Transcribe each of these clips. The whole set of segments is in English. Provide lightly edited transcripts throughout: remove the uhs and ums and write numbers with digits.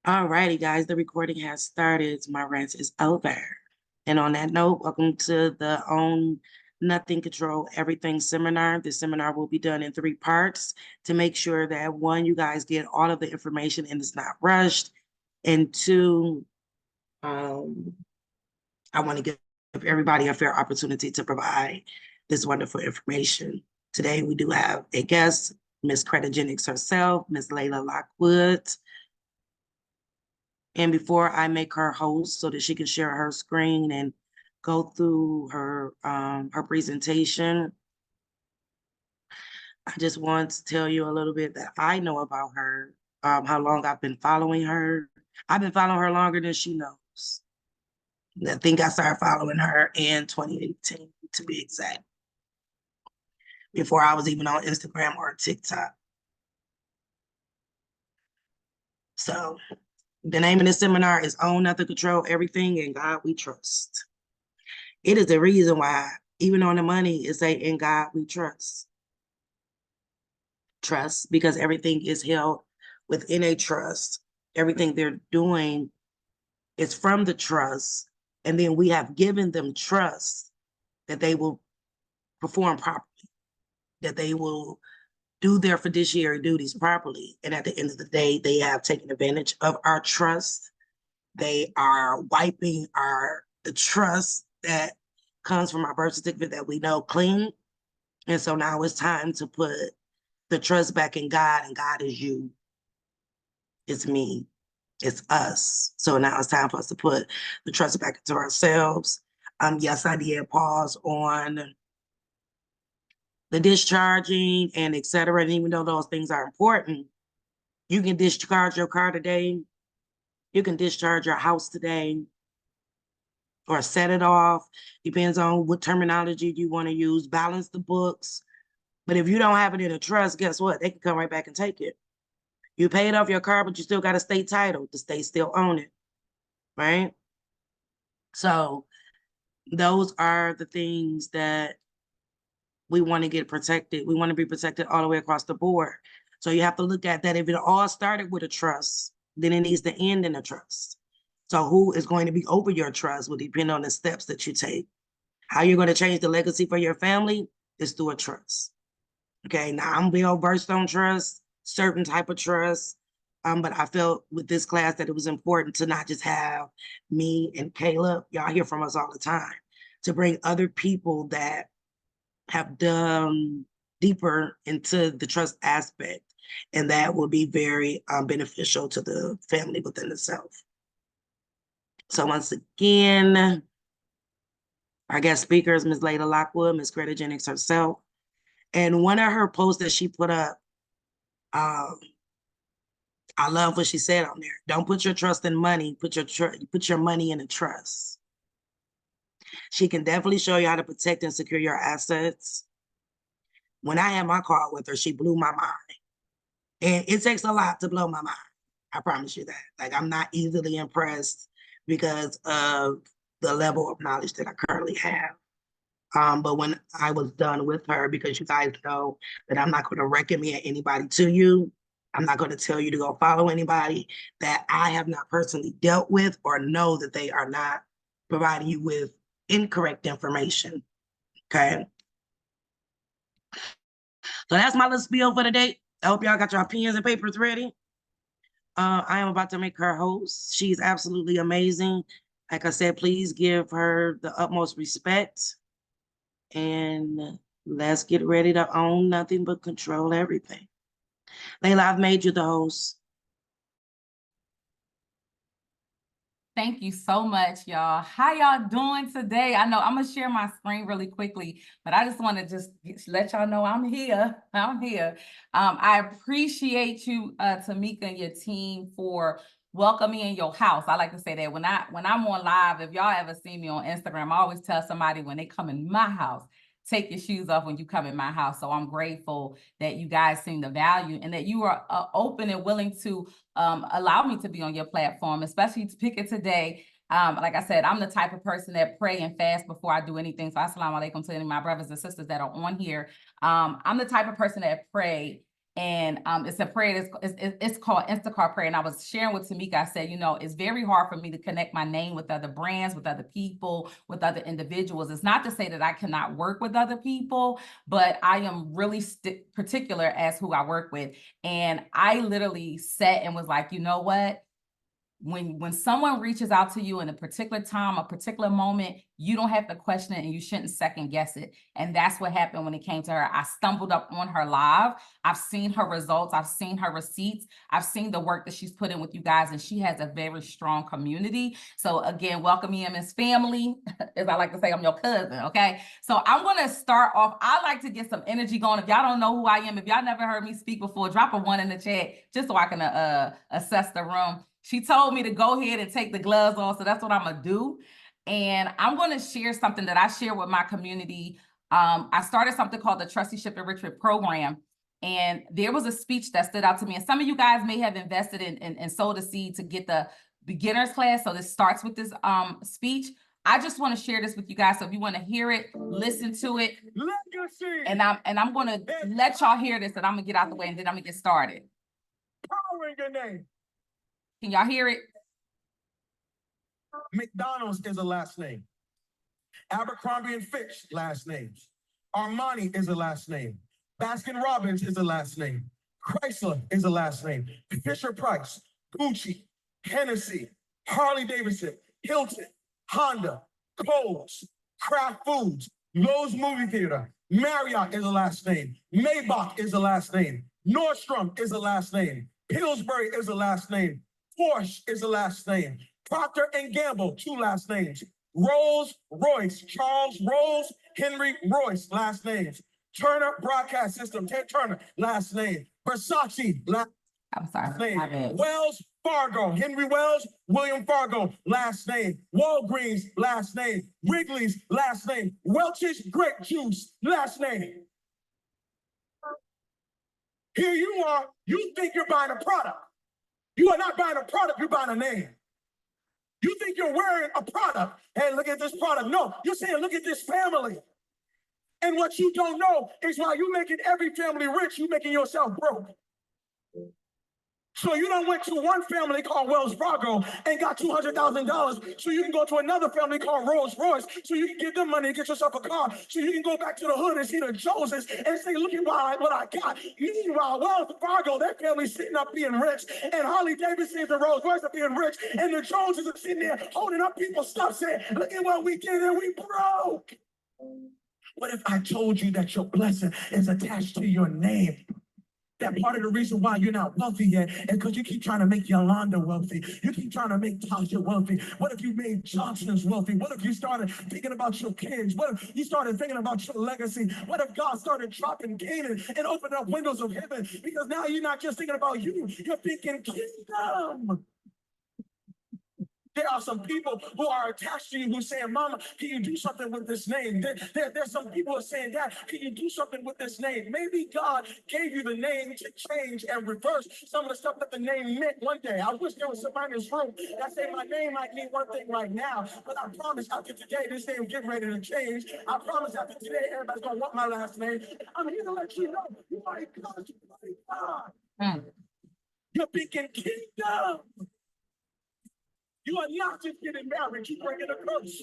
All righty, guys, the recording has started. My rant is over. And on that note, welcome to the Own Nothing, Control Everything seminar. This seminar will be done in 3 parts to make sure that 1, you guys get all of the information and it's not rushed. And 2, I want to give everybody a fair opportunity to provide this wonderful information. Today, we do have a guest, Miss Credogenics herself, Miss Layla Lockwood. And before I make her host so that she can share her screen and go through her presentation, I just want to tell you a little bit that I know about her, how long I've been following her. I've been following her longer than she knows. I think I started following her in 2018, to be exact, before I was even on Instagram or TikTok. So the name of this seminar is Own Nothing, Control Everything, in God We Trust. It is the reason why, even on the money, it say, in God we trust. Trust, because everything is held within a trust. Everything they're doing is from the trust. And then we have given them trust that they will perform properly, that they will do their fiduciary duties properly. And at the end of the day, they have taken advantage of our trust. They are wiping the trust that comes from our birth certificate that we know clean. And so now it's time to put the trust back in God, and God is you. It's me. It's us. So now it's time for us to put the trust back into ourselves. Yes, I did pause on the discharging and et cetera. And even though those things are important, you can discharge your car today. You can discharge your house today or set it off. Depends on what terminology you want to use. Balance the books. But if you don't have it in a trust, guess what? They can come right back and take it. You paid off your car, but you still got a state title. The state still own it, right? So those are the things that we want to get protected. We want to be protected all the way across the board. So you have to look at that. If it all started with a trust, then it needs to end in a trust. So who is going to be over your trust will depend on the steps that you take. How you're going to change the legacy for your family is through a trust. Okay, now I'm well versed on trust, certain type of trust, but I felt with this class that it was important to not just have me and Caleb, y'all hear from us all the time, to bring other people that have done deeper into the trust aspect, and that will be very beneficial to the family within itself. So once again, our guest speaker is Ms. Layla Lockwood, Ms. Credogenics herself. And one of her posts that she put up, I love what she said on there. Don't put your trust in money. Put your money in a trust. She can definitely show you how to protect and secure your assets. When I had my call with her, she blew my mind. And it takes a lot to blow my mind. I promise you that. Like, I'm not easily impressed because of the level of knowledge that I currently have. But when I was done with her, because you guys know that I'm not going to recommend anybody to you, I'm not going to tell you to go follow anybody that I have not personally dealt with or know that they are not providing you with incorrect information. Okay. So that's my little spiel for today. I hope y'all got your pens and papers ready. I am about to make her host. She's absolutely amazing. Like I said, please give her the utmost respect. And let's get ready to own nothing but control everything. Layla, I've made you the host. Thank you so much, y'all. How y'all doing today? I know I'm gonna share my screen really quickly, but I just want to just let y'all know I'm here. I'm here. I appreciate you, Tamika, and your team for welcoming me in your house. I like to say that when I'm on live, if y'all ever see me on Instagram, I always tell somebody when they come in my house, take your shoes off when you come in my house. So I'm grateful that you guys see the value and that you are open and willing to allow me to be on your platform, especially to pick it today. Like I said, I'm the type of person that pray and fast before I do anything. So assalamu alaikum to any of my brothers and sisters that are on here. I'm the type of person that pray And it's a prayer it's called Instacart prayer. And I was sharing with Tamika, I said, it's very hard for me to connect my name with other brands, with other people, with other individuals. It's not to say that I cannot work with other people, but I am really particular as who I work with. And I literally sat and was like, you know what? When someone reaches out to you in a particular time, a particular moment, you don't have to question it and you shouldn't second guess it. And that's what happened when it came to her. I stumbled up on her live. I've seen her results. I've seen her receipts. I've seen the work that she's put in with you guys, and she has a very strong community. So again, welcome EMS family. As I like to say, I'm your cousin, okay? So I'm going to start off. I like to get some energy going. If y'all don't know who I am, if y'all never heard me speak before, drop a 1 in the chat just so I can assess the room. She told me to go ahead and take the gloves off, so that's what I'm gonna do. And I'm gonna share something that I share with my community. I started something called the Trusteeship Enrichment Program, and there was a speech that stood out to me. And some of you guys may have invested in and sowed a seed to get the beginner's class. So this starts with this speech. I just want to share this with you guys. So if you want to hear it, listen to it. And I'm gonna let y'all hear this, and I'm gonna get out the way, and then I'm gonna get started. Power in your name. Can y'all hear it? McDonald's is a last name. Abercrombie and Fitch, last names. Armani is a last name. Baskin Robbins is a last name. Chrysler is a last name. Fisher Price, Gucci, Hennessy, Harley Davidson, Hilton, Honda, Kohl's, Kraft Foods, Lowe's Movie Theater, Marriott is a last name. Maybach is a last name. Nordstrom is a last name. Pillsbury is a last name. Porsche is the last name. Procter & Gamble, 2 last names. Rolls-Royce, Charles Rolls, Henry Royce, last names. Turner Broadcast System, Ted Turner, last name. Versace, last name. Wells Fargo, Henry Wells, William Fargo, last name. Walgreens, last name. Wrigley's, last name. Welch's Grape Juice, last name. Here you are, you think you're buying a product. You are not buying a product, you're buying a name. You think you're wearing a product. Hey, look at this product. No, you're saying, look at this family. And what you don't know is while you're making every family rich, you're making yourself broke. So you done went to one family called Wells Fargo and got $200,000 so you can go to another family called Rolls Royce so you can give them money and get yourself a car so you can go back to the hood and see the Joneses and say, look at what I got. Meanwhile, Wells Fargo, that family's sitting up being rich, and Harley Davidson and Rolls Royce are being rich, and the Joneses are sitting there holding up people's stuff saying, look at what we did and we broke. What if I told you that your blessing is attached to your name? That part of the reason why you're not wealthy yet is because you keep trying to make Yolanda wealthy. You keep trying to make Tasha wealthy. What if you made Johnson's wealthy? What if you started thinking about your kids? What if you started thinking about your legacy? What if God started dropping Canaan and opening up windows of heaven? Because now you're not just thinking about you, you're thinking kingdom. There are some people who are attached to you who are saying, Mama, can you do something with this name? There's some people who are saying, Dad, can you do something with this name? Maybe God gave you the name to change and reverse some of the stuff that the name meant one day. I wish there was somebody in this room that say my name might mean one thing right now, but I promise after today, this name getting ready to change. I promise after today, everybody's going to want my last name. I'm here to let you know you are a God. You're thinking kingdom. You are not just getting married, you're breaking a curse.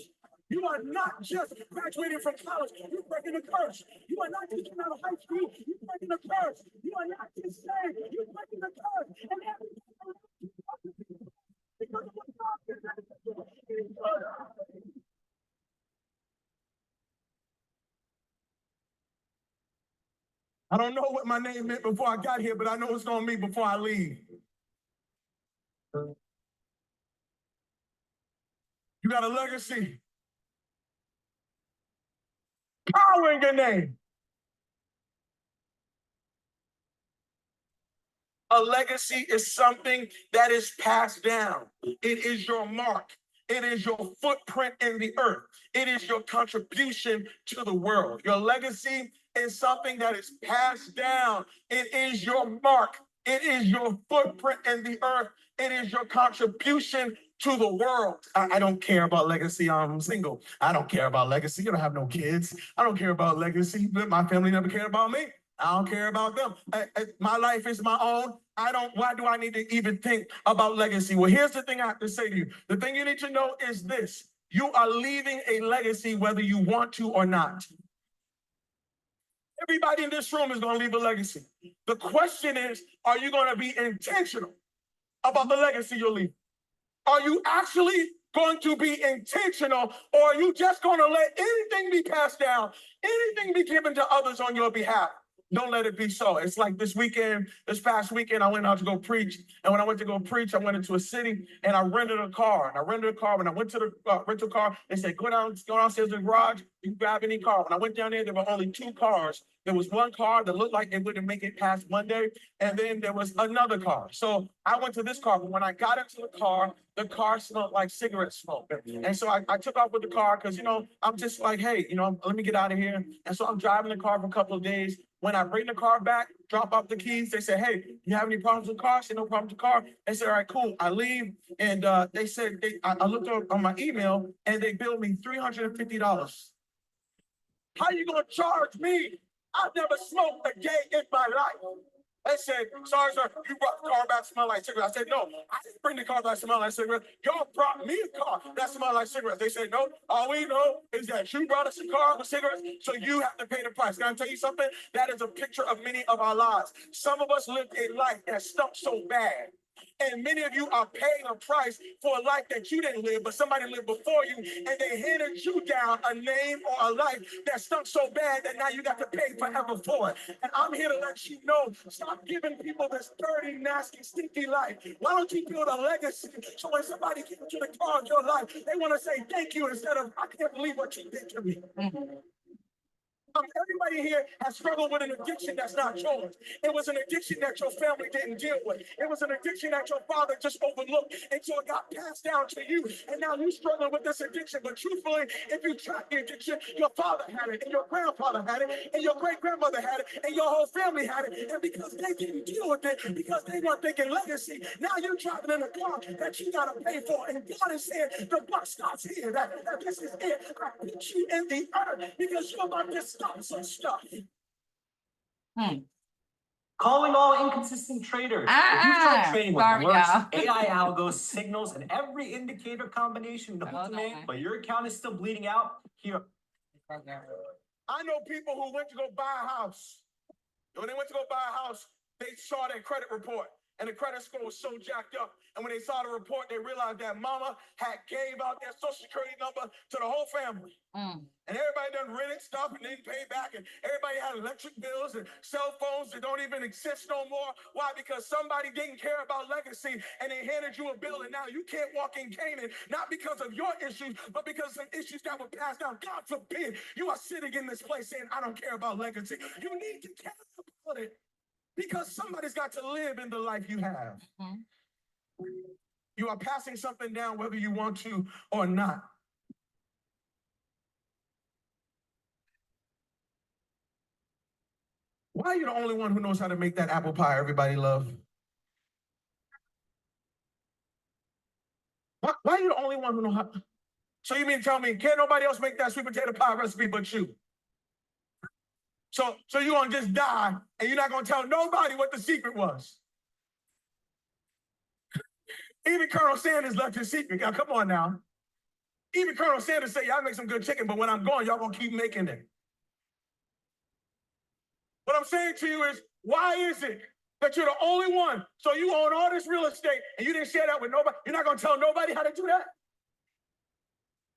You are not just graduating from college, you're breaking a curse. You are not just getting out of high school, you're breaking a curse. You are not just saved, you're breaking a curse. And everything because of what God did. I don't know what my name meant before I got here, but I know it's going to mean before I leave. You got a legacy. Power in your name. A legacy is something that is passed down. It is your mark. It is your footprint in the earth. It is your contribution to the world. Your legacy is something that is passed down. It is your mark. It is your footprint in the earth. It is your contribution to the world. I don't care about legacy. I'm single. I don't care about legacy. I don't have no kids. I don't care about legacy. My family never cared about me. I don't care about them. My life is my own. Why do I need to even think about legacy? Well, here's the thing I have to say to you. The thing you need to know is this. You are leaving a legacy whether you want to or not. Everybody in this room is going to leave a legacy. The question is, are you going to be intentional about the legacy you're leaving? Are you actually going to be intentional, or are you just going to let anything be passed down, anything be given to others on your behalf? Don't let it be so. It's like this past weekend, I went out to go preach. And when I went to go preach, I went into a city and I rented a car. When I went to the rental car, they said, go downstairs to the garage, you can grab any car. When I went down there were only 2 cars. There was one car that looked like it wouldn't make it past Monday. And then there was another car. So I went to this car, but when I got into the car smelled like cigarette smoke. And so I took off with the car because, I'm just like, hey, let me get out of here. And so I'm driving the car for a couple of days. When I bring the car back, drop off the keys, they say, hey, you have any problems with the car? I said, no problem with the car. They said, all right, cool. I leave. And they said, I looked on my email and they billed me $350. How you going to charge me? I've never smoked a day in my life. They said, sorry, sir, you brought the car back smelling like cigarettes. I said, no, I didn't bring the car back smelling like cigarettes. Y'all brought me a car that smelled like cigarettes. They said, no, all we know is that you brought us a car with cigarettes, so you have to pay the price. Can I tell you something? That is a picture of many of our lives. Some of us lived a life that stunk so bad. And many of you are paying a price for a life that you didn't live, but somebody lived before you, and they handed you down a name or a life that stunk so bad that now you got to pay forever for it. And I'm here to let you know, stop giving people this dirty, nasty, stinky life. Why don't you build a legacy so when somebody gets to the car of your life, they want to say thank you instead of, I can't believe what you did to me. Everybody here has struggled with an addiction that's not yours. It was an addiction that your family didn't deal with. It was an addiction that your father just overlooked until it got passed down to you. And now you're struggling with this addiction. But truthfully, if you track the addiction, your father had it, and your grandfather had it, and your great-grandmother had it, and your whole family had it. And because they didn't deal with it, because they weren't thinking legacy, now you're driving in a car that you got to pay for. And God is saying, the buck starts here. That this is it. I put you in the earth because you're about to stop some stuff. Calling all inconsistent traders. If you start trading with sorry, alerts, y'all. AI algos, signals, and every indicator combination known Hold to man, on. but your account is still bleeding out, here. I know people who went to go buy a house. When they went to go buy a house, they saw their credit report, and the credit score was so jacked up. And when they saw the report, they realized that mama had gave out their social security number to the whole family. And everybody done rented stuff and didn't pay back. And everybody had electric bills and cell phones that don't even exist no more. Why? Because somebody didn't care about legacy and they handed you a bill, and now you can't walk in Canaan, not because of your issues, but because of some issues that were passed down. God forbid you are sitting in this place saying, I don't care about legacy. You need to care about it because somebody's got to live in the life you have. You are passing something down whether you want to or not. Why are you the only one who knows how to make that apple pie everybody loves? Why are you the only one who knows how? So you mean to tell me, can't nobody else make that sweet potato pie recipe but you? So you're going to just die and you're not going to tell nobody what the secret was? Even Colonel Sanders left his secret. Now, come on now. Even Colonel Sanders said, y'all make some good chicken, but when I'm gone, y'all going to keep making it. What I'm saying to you is, why is it that you're the only one? So you own all this real estate and you didn't share that with nobody? You're not going to tell nobody how to do that?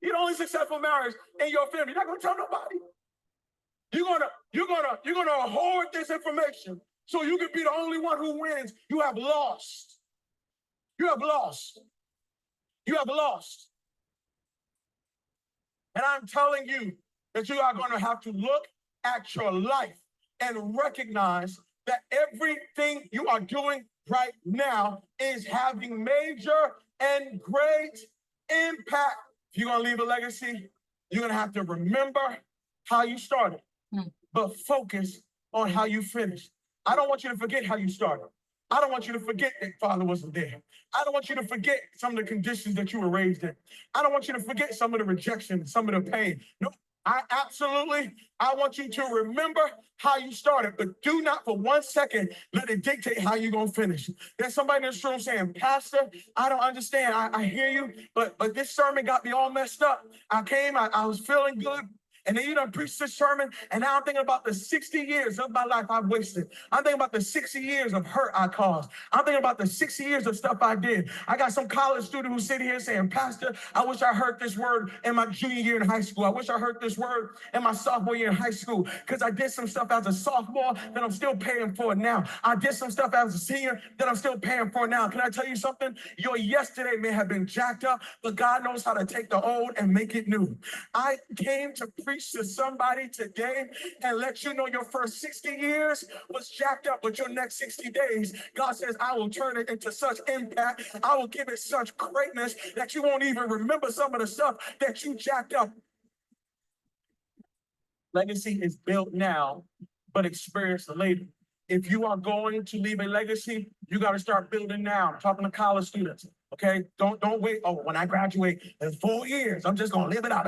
You're the only successful marriage in your family. You're not going to tell nobody. You're gonna hoard this information so you can be the only one who wins. You have lost. You have lost. You have lost. And I'm telling you that you are going to have to look at your life and recognize that everything you are doing right now is having major and great impact. If you're going to leave a legacy, you're going to have to remember how you started, but focus on how you finished. I don't want you to forget how you started. I don't want you to forget that father wasn't there. I don't want you to forget some of the conditions that you were raised in. I don't want you to forget some of the rejection, some of the pain. No, I want you to remember how you started, but do not for 1 second let it dictate how you're going to finish. There's somebody in this room saying, Pastor, I don't understand. I hear you, but this sermon got me all messed up. I was feeling good. And then you done preached this sermon, and now I'm thinking about the 60 years of my life I've wasted. I'm thinking about the 60 years of hurt I caused. I'm thinking about the 60 years of stuff I did. I got some college student who's sitting here saying, Pastor, I wish I heard this word in my junior year in high school. I wish I heard this word in my sophomore year in high school, because I did some stuff as a sophomore that I'm still paying for now. I did some stuff as a senior that I'm still paying for now. Can I tell you something? Your yesterday may have been jacked up, but God knows how to take the old and make it new. I came to preach to somebody today and let you know your first 60 years was jacked up, but your next 60 days, God says, I will turn it into such impact. I will give it such greatness that you won't even remember some of the stuff that you jacked up. Legacy is built now, but experienced later. If you are going to leave a legacy, you got to start building now. I'm talking to college students, okay? Don't wait. Oh, when I graduate in 4 years, I'm just going to live it out.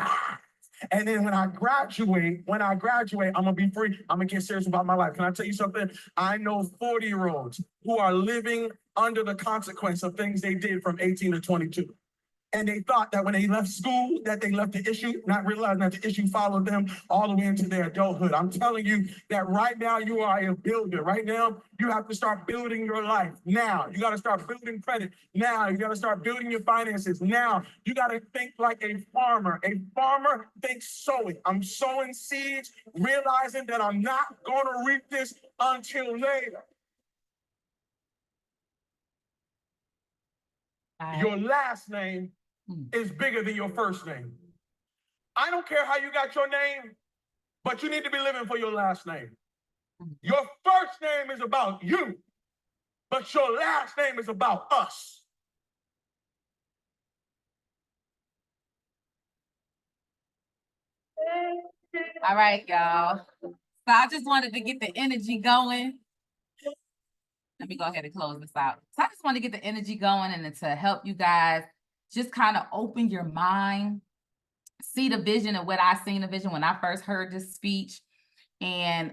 And then when I graduate, I'm gonna be free. I'm gonna get serious about my life. Can I tell you something? I know 40-year-olds who are living under the consequence of things they did from 18 to 22. And they thought that when they left school, that they left the issue, not realizing that the issue followed them all the way into their adulthood. I'm telling you that right now you are a builder. Right now, you have to start building your life. Now, you got to start building credit. Now, you got to start building your finances. Now, you got to think like a farmer. A farmer thinks sowing. I'm sowing seeds, realizing that I'm not going to reap this until later. Your last name is bigger than your first name. I don't care how you got your name, but you need to be living for your last name. Your first name is about you, but your last name is about us. All right, y'all. So I just wanted to get the energy going. Let me go ahead and close this out. So I just want to get the energy going and to help you guys just kind of open your mind, see the vision of what I seen the vision when I first heard this speech. And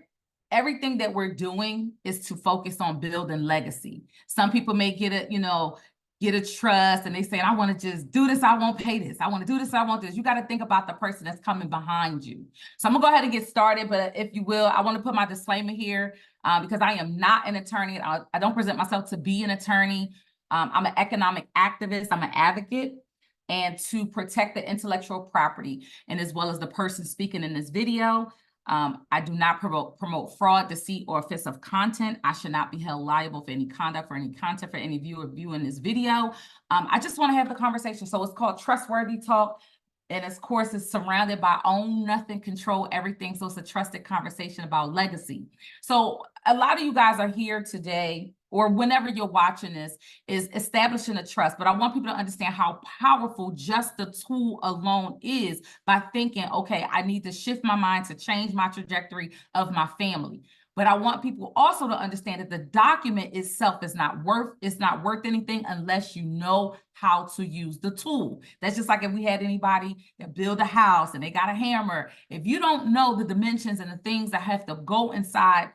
everything that we're doing is to focus on building legacy. Some people may get a trust and they say, I want to just do this, I won't pay this. I want to do this, I want this. You got to think about the person that's coming behind you. So I'm gonna go ahead and get started, but if you will, I want to put my disclaimer here because I am not an attorney. I don't present myself to be an attorney. I'm an economic activist, I'm an advocate, and to protect the intellectual property and as well as the person speaking in this video. I do not promote fraud, deceit, or offensive content. I should not be held liable for any conduct, for any content, for any viewer viewing this video. I just want to have the conversation. So it's called Trustworthy Talk. And of course, it's surrounded by own nothing, control everything. So it's a trusted conversation about legacy. So a lot of you guys are here today, or whenever you're watching this, is establishing a trust. But I want people to understand how powerful just the tool alone is by thinking, okay, I need to shift my mind to change my trajectory of my family. But I want people also to understand that the document itself is not worth anything unless you know how to use the tool. That's just like if we had anybody that build a house and they got a hammer. If you don't know the dimensions and the things that have to go inside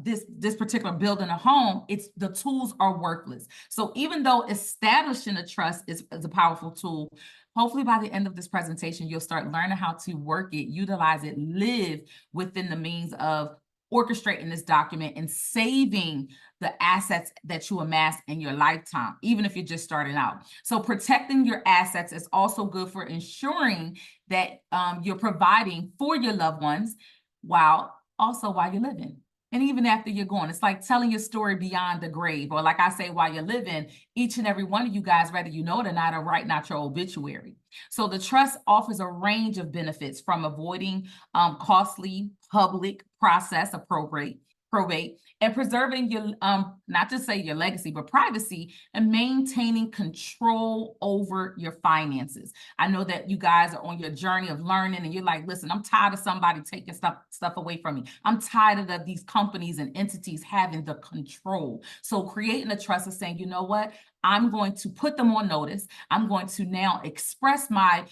this particular building a home, the tools are worthless. So even though establishing a trust is a powerful tool, hopefully by the end of this presentation, you'll start learning how to work it, utilize it, live within the means of orchestrating this document and saving the assets that you amass in your lifetime, even if you're just starting out. So protecting your assets is also good for ensuring that you're providing for your loved ones while you're living. And even after you're gone, it's like telling your story beyond the grave, or like I say, while you're living, each and every one of you guys, whether you know it or not, are writing out your obituary. So the trust offers a range of benefits, from avoiding costly public process of probate, and preserving your, not to say your legacy, but privacy, and maintaining control over your finances. I know that you guys are on your journey of learning and you're like, listen, I'm tired of somebody taking stuff away from me. I'm tired of these companies and entities having the control. So creating a trust is saying, you know what? I'm going to put them on notice. I'm going to now express my,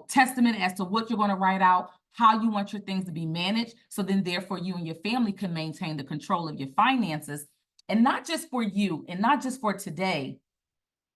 testament as to what you're going to write out, how you want your things to be managed. So then therefore you and your family can maintain the control of your finances, and not just for you and not just for today,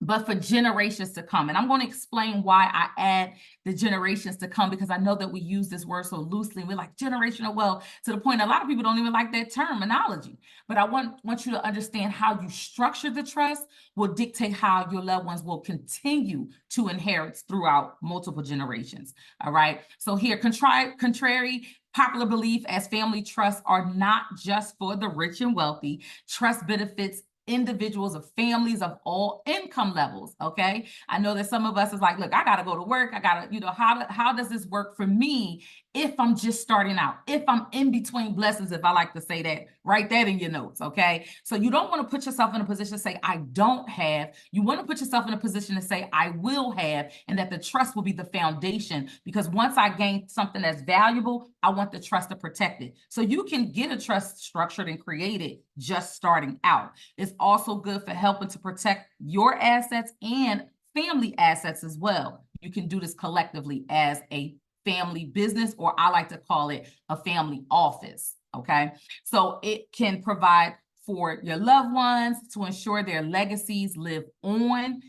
but for generations to come. And I'm going to explain why I add the generations to come, because I know that we use this word so loosely. We're like generational wealth, to the point a lot of people don't even like that terminology. But I want you to understand how you structure the trust will dictate how your loved ones will continue to inherit throughout multiple generations. All right. So here, contrary popular belief, as family trusts are not just for the rich and wealthy. Trust benefits individuals of families of all income levels. Okay. I know that some of us is like, look, I got to go to work. I got to, how does this work for me if I'm just starting out, if I'm in between blessings, if I like to say that, write that in your notes. Okay. So you don't want to put yourself in a position to say, I don't have. You want to put yourself in a position to say, I will have, and that the trust will be the foundation, because once I gain something that's valuable, I want the trust to protect it. So you can get a trust structured and created just starting out. It's also good for helping to protect your assets and family assets as well. You can do this collectively as a family business, or I like to call it a family office. Okay. So it can provide for your loved ones to ensure their legacies live on.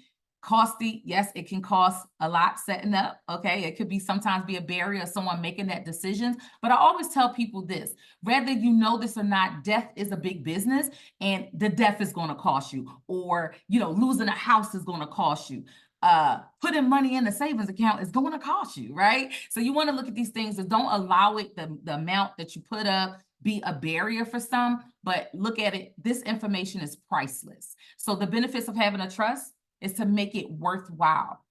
Costly, yes, it can cost a lot setting up. Okay, it could be sometimes be a barrier of someone making that decision. But I always tell people this: whether you know this or not, death is a big business, and the death is going to cost you, or losing a house is going to cost you. Putting money in the savings account is going to cost you, right? So you want to look at these things and don't allow it, the amount that you put up, be a barrier for some, but look at it. This information is priceless. So the benefits of having a trust is to make it worthwhile.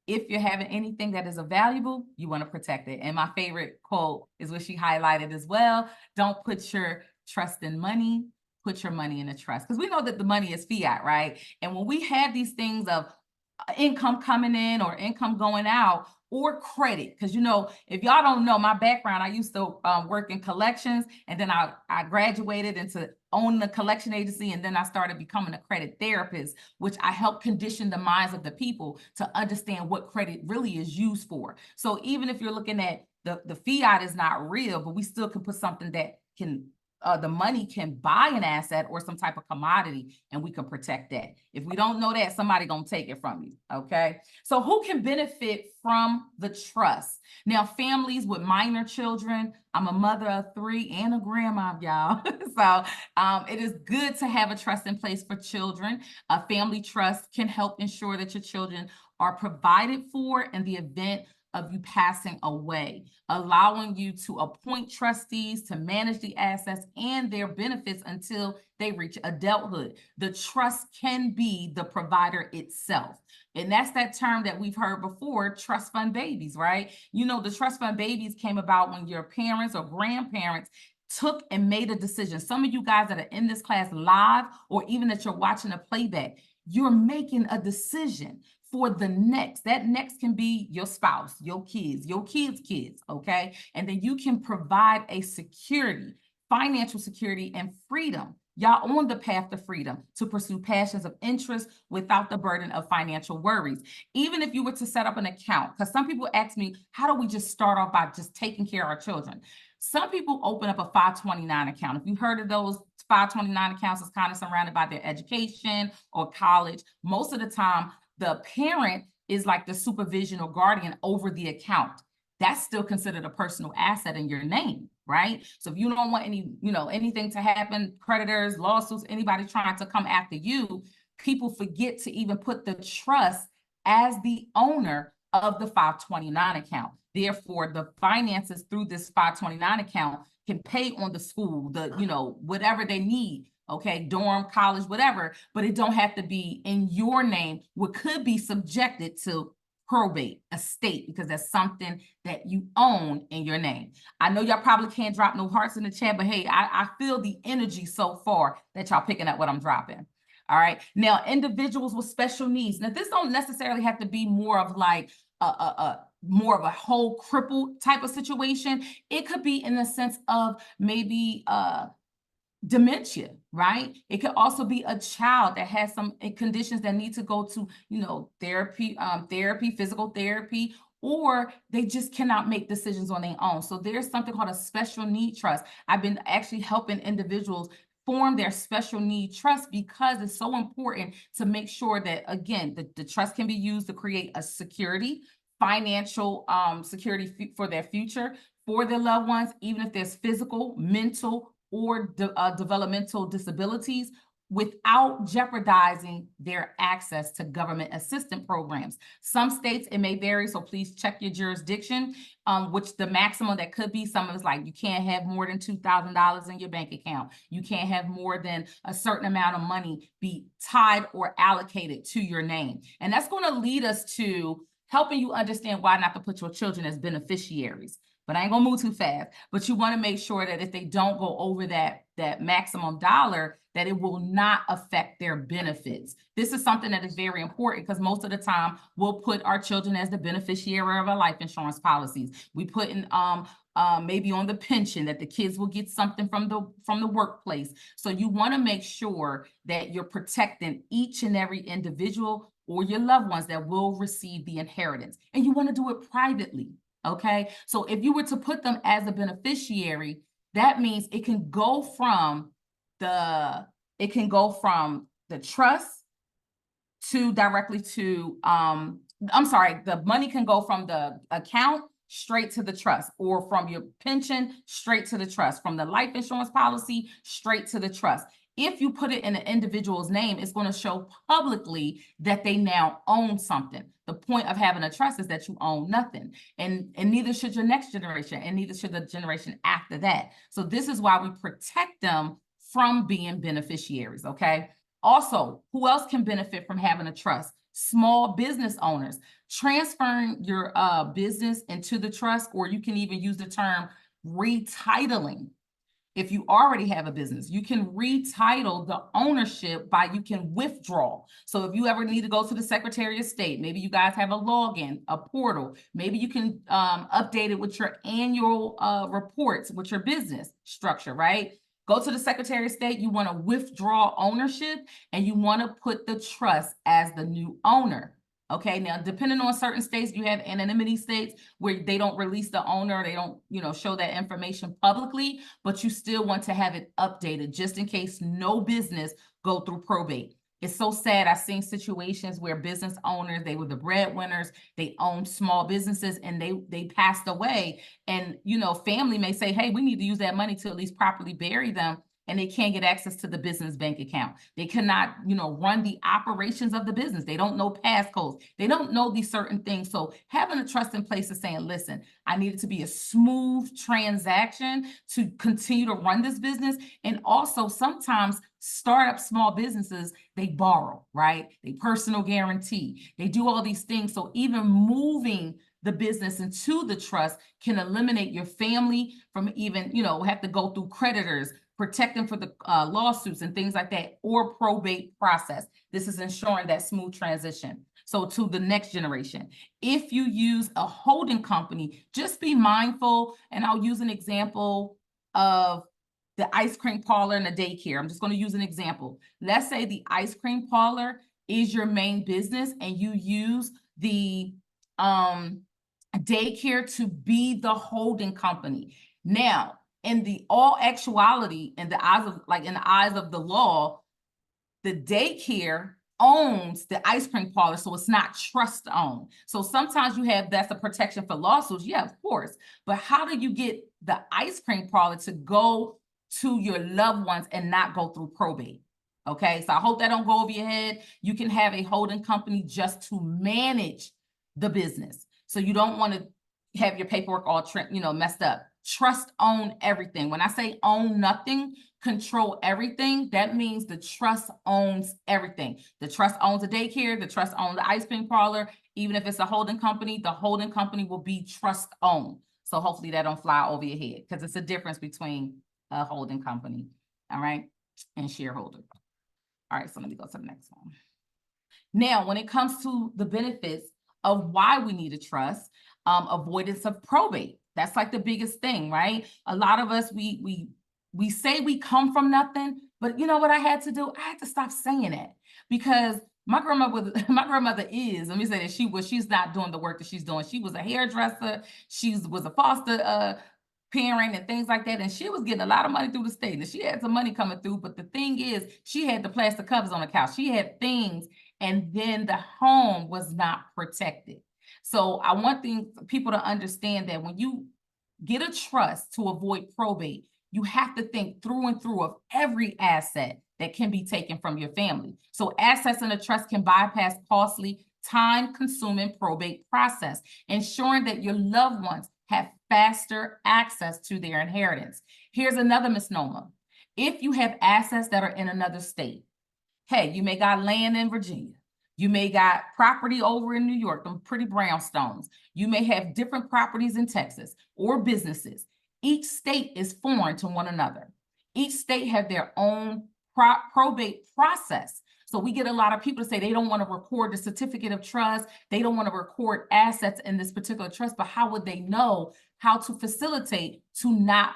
If you're having anything that is valuable, you want to protect it. And my favorite quote is what she highlighted as well. Don't put your trust in money, put your money in a trust. Because we know that the money is fiat, right? And when we have these things of income coming in or income going out, or credit, because if y'all don't know my background, I used to work in collections, and then I graduated into owning the collection agency, and then I started becoming a credit therapist, which I help condition the minds of the people to understand what credit really is used for. So even if you're looking at the fiat is not real, but we still can put something that can the money can buy an asset or some type of commodity, and we can protect that. If we don't know that, somebody gonna take it from you, okay? So who can benefit from the trust? Now, families with minor children. I'm a mother of 3 and a grandma, y'all. So it is good to have a trust in place for children. A family trust can help ensure that your children are provided for in the event of you passing away, allowing you to appoint trustees to manage the assets and their benefits until they reach adulthood. The trust can be the provider itself. And that's that term that we've heard before, trust fund babies, right? The trust fund babies came about when your parents or grandparents took and made a decision. Some of you guys that are in this class live, or even that you're watching a playback, you're making a decision for the next. That next can be your spouse, your kids' kids, okay? And then you can provide a security, financial security, and freedom. Y'all on the path to freedom to pursue passions of interest without the burden of financial worries. Even if you were to set up an account, because some people ask me, how do we just start off by just taking care of our children? Some people open up a 529 account. If you heard of those 529 accounts, it's kind of surrounded by their education or college. Most of the time, the parent is like the supervision or guardian over the account. That's still considered a personal asset in your name, right? So if you don't want anything to happen, creditors, lawsuits, anybody trying to come after you, people forget to even put the trust as the owner of the 529 account. Therefore, the finances through this 529 account can pay on the school, whatever they need. Okay, dorm, college, whatever, but it don't have to be in your name, what could be subjected to probate, estate, because that's something that you own in your name. I know y'all probably can't drop no hearts in the chat, but hey, I feel the energy so far that y'all picking up what I'm dropping. All right, now individuals with special needs. Now this don't necessarily have to be more of like more of a whole crippled type of situation. It could be in the sense of maybe dementia, right? It could also be a child that has some conditions that need to go to, therapy, physical therapy, or they just cannot make decisions on their own. So there's something called a special need trust. I've been actually helping individuals form their special need trust because it's so important to make sure that, again, the trust can be used to create a security, financial security for their future, for their loved ones, even if there's physical, mental, or developmental disabilities, without jeopardizing their access to government assistance programs. Some states, it may vary, so please check your jurisdiction, which the maximum that could be. Some of it's like you can't have more than $2,000 in your bank account. You can't have more than a certain amount of money be tied or allocated to your name. And that's going to lead us to helping you understand why not to put your children as beneficiaries. But I ain't gonna move too fast. But you want to make sure that if they don't go over that maximum dollar, that it will not affect their benefits. This is something that is very important because most of the time we'll put our children as the beneficiary of our life insurance policies. We put in maybe on the pension that the kids will get something from the workplace. So you want to make sure that you're protecting each and every individual or your loved ones that will receive the inheritance. And you want to do it privately. Okay, so if you were to put them as a beneficiary, that means it can go from the trust to directly to the money can go from the account straight to the trust, or from your pension straight to the trust, from the life insurance policy straight to the trust. If you put it in an individual's name, it's going to show publicly that they now own something. The point of having a trust is that you own nothing, and neither should your next generation, and neither should the generation after that. So this is why we protect them from being beneficiaries, okay? Also, who else can benefit from having a trust? Small business owners. Transferring your business into the trust, or you can even use the term retitling. If you already have a business, you can retitle the ownership you can withdraw. So if you ever need to go to the Secretary of State, maybe you guys have a login, a portal, maybe you can update it with your annual reports with your business structure, right? Go to the Secretary of State, you want to withdraw ownership, and you want to put the trust as the new owner. Okay, now depending on certain states, you have anonymity states where they don't release the owner, they don't, show that information publicly, but you still want to have it updated just in case no business go through probate. It's so sad. I've seen situations where business owners, they were the breadwinners, they owned small businesses, and they passed away. And, family may say, hey, we need to use that money to at least properly bury them. And they can't get access to the business bank account. They cannot, run the operations of the business. They don't know passcodes. They don't know these certain things. So having a trust in place is saying, listen, I need it to be a smooth transaction to continue to run this business. And also sometimes startup small businesses, they borrow, right? They personal guarantee. They do all these things. So even moving the business into the trust can eliminate your family from even, have to go through creditors, protect them for the lawsuits and things like that, or probate process. This is ensuring that smooth transition. So to the next generation, if you use a holding company, just be mindful. And I'll use an example of the ice cream parlor and the daycare. I'm just going to use an example. Let's say the ice cream parlor is your main business and you use the daycare to be the holding company. Now, in the all actuality, in the eyes of the law, the daycare owns the ice cream parlor, so it's not trust owned. So sometimes that's a protection for lawsuits. Yeah, of course. But how do you get the ice cream parlor to go to your loved ones and not go through probate? Okay, so I hope that don't go over your head. You can have a holding company just to manage the business. So you don't want to have your paperwork all messed up. Trust own everything. When I say own nothing, control everything, that means the trust owns everything. The trust owns the daycare, the trust owns the ice cream parlor. Even if it's a holding company, the holding company will be trust owned. So hopefully that don't fly over your head, because it's a difference between a holding company, all right, and shareholder. All right, so let me go to the next one. Now, when it comes to the benefits of why we need a trust, avoidance of probate. That's like the biggest thing, right? A lot of us, we say we come from nothing, but you know what I had to do? I had to stop saying it, because My grandmother my grandmother is, let me say that she's not doing the work that she's doing. She was a hairdresser, she was a foster parent and things like that. And she was getting a lot of money through the state. And she had some money coming through. But the thing is, she had the plastic covers on the couch. She had things, and then the home was not protected. So I want people to understand that when you get a trust to avoid probate, you have to think through and through of every asset that can be taken from your family. So assets in a trust can bypass costly, time-consuming probate process, ensuring that your loved ones have faster access to their inheritance. Here's another misnomer. If you have assets that are in another state, hey, you may got land in Virginia. You may got property over in New York, them pretty brownstones. You may have different properties in Texas or businesses. Each state is foreign to one another. Each state have their own probate process. So we get a lot of people to say they don't want to record the certificate of trust. They don't want to record assets in this particular trust, but how would they know how to facilitate to not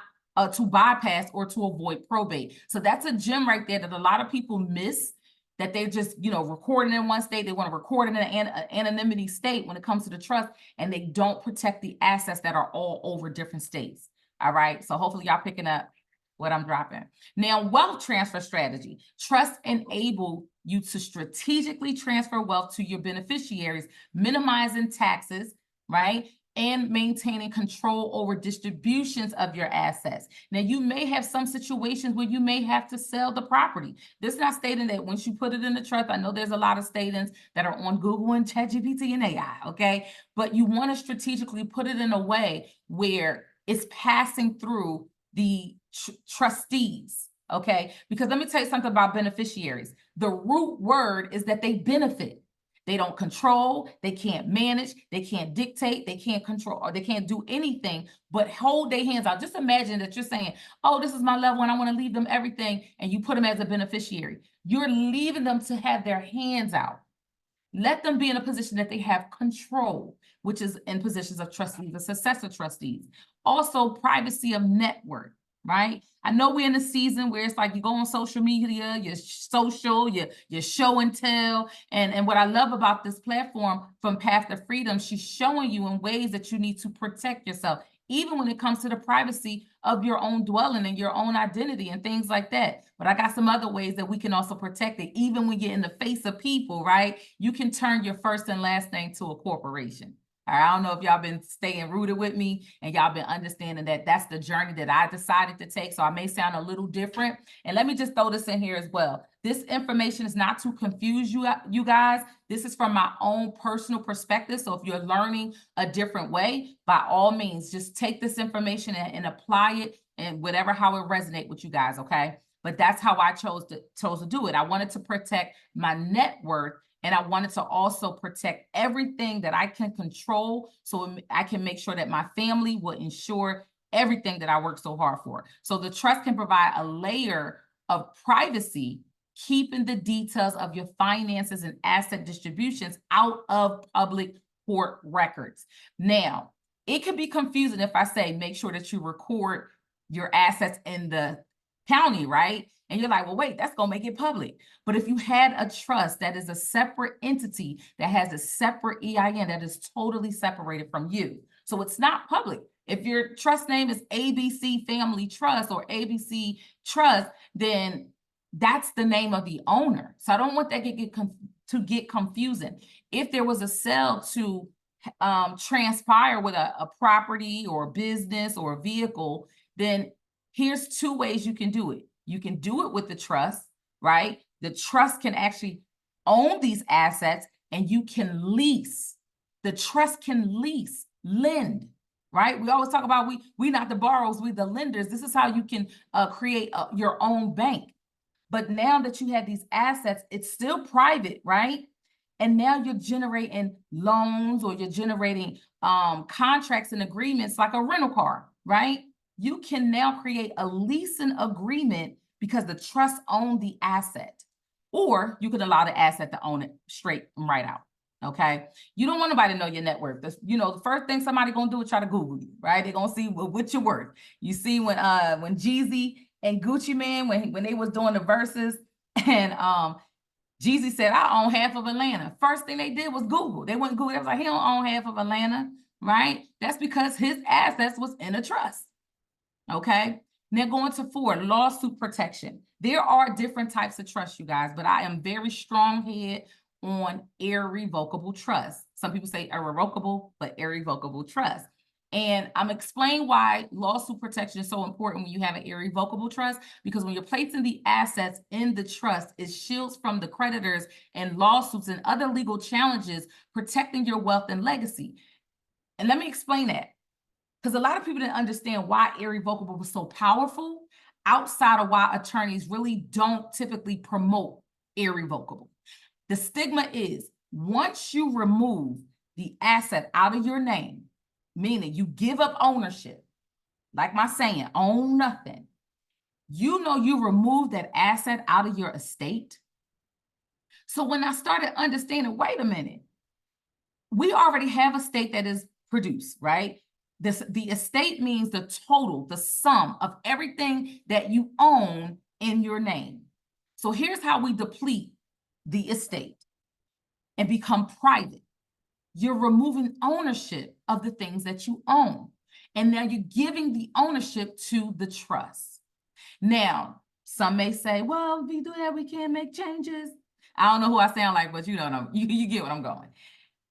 to bypass or to avoid probate? So that's a gem right there that a lot of people miss, that they're just, recording in one state. They want to record in an anonymity state when it comes to the trust, and they don't protect the assets that are all over different states. All right. So hopefully y'all picking up what I'm dropping. Now, wealth transfer strategy. Trust enable you to strategically transfer wealth to your beneficiaries, minimizing taxes, right? And maintaining control over distributions of your assets. Now, you may have some situations where you may have to sell the property. This is not stating that once you put it in the trust, I know there's a lot of statings that are on Google and ChatGPT and AI, okay? But you want to strategically put it in a way where it's passing through the trustees, okay? Because let me tell you something about beneficiaries. The root word is that they benefit. They don't control, they can't manage, they can't dictate, they can't control, or they can't do anything but hold their hands out. Just imagine that you're saying, oh, this is my loved one, I want to leave them everything, and you put them as a beneficiary. You're leaving them to have their hands out. Let them be in a position that they have control, which is in positions of trustees, the successor trustees. Also, privacy of net worth, right? I know we're in a season where it's like you go on social media, you're social, you're show and tell. And what I love about this platform from Path to Freedom, she's showing you in ways that you need to protect yourself, even when it comes to the privacy of your own dwelling and your own identity and things like that. But I got some other ways that we can also protect it. Even when you're in the face of people, right? You can turn your first and last name to a corporation. I don't know if y'all been staying rooted with me and y'all been understanding that that's the journey that I decided to take. So I may sound a little different. And let me just throw this in here as well. This information is not to confuse you guys. This is from my own personal perspective. So if you're learning a different way, by all means, just take this information and apply it and whatever, how it resonates with you guys, okay? But that's how I chose to do it. I wanted to protect my net worth, and I wanted to also protect everything that I can control so I can make sure that my family will ensure everything that I work so hard for. So the trust can provide a layer of privacy, keeping the details of your finances and asset distributions out of public court records. Now, it can be confusing if I say make sure that you record your assets in the county, right? And you're like, well, wait, that's going to make it public. But if you had a trust that is a separate entity that has a separate EIN that is totally separated from you, so it's not public. If your trust name is ABC Family Trust or ABC Trust, then that's the name of the owner. So I don't want that to get confusing. If there was a sale to transpire with a property or a business or a vehicle, then here's two ways you can do it. You can do it with the trust, right? The trust can actually own these assets and you can lease. The trust can lease, lend, right? We always talk about we not the borrowers, we the lenders. This is how you can create your own bank. But now that you have these assets, it's still private, right? And now you're generating loans or you're generating contracts and agreements like a rental car, right? You can now create a leasing agreement because the trust owns the asset, or you could allow the asset to own it straight and right out. Okay. You don't want nobody to know your net worth. The first thing somebody gonna do is try to Google you, right? They're gonna see what you're worth. You see when Jeezy and Gucci Mane, when they was doing the verses, and Jeezy said, I own half of Atlanta. First thing they did was Google. They went Google. They was like, he don't own half of Atlanta, right? That's because his assets was in a trust. Okay. Now going to 4, lawsuit protection. There are different types of trust, you guys, but I am very strong-head on irrevocable trust. Some people say irrevocable, but irrevocable trust. And I'm explaining why lawsuit protection is so important when you have an irrevocable trust, because when you're placing the assets in the trust, it shields from the creditors and lawsuits and other legal challenges, protecting your wealth and legacy. And let me explain that, because a lot of people didn't understand why irrevocable was so powerful outside of why attorneys really don't typically promote irrevocable. The stigma is once you remove the asset out of your name, meaning you give up ownership, like my saying, own nothing, you know you remove that asset out of your estate. So when I started understanding, wait a minute, we already have a estate that is produced, right? The estate means the total, the sum of everything that you own in your name. So here's how we deplete the estate and become private. You're removing ownership of the things that you own. And now you're giving the ownership to the trust. Now, some may say, well, if we do that, we can't make changes. I don't know who I sound like, but you don't know. You get what I'm going.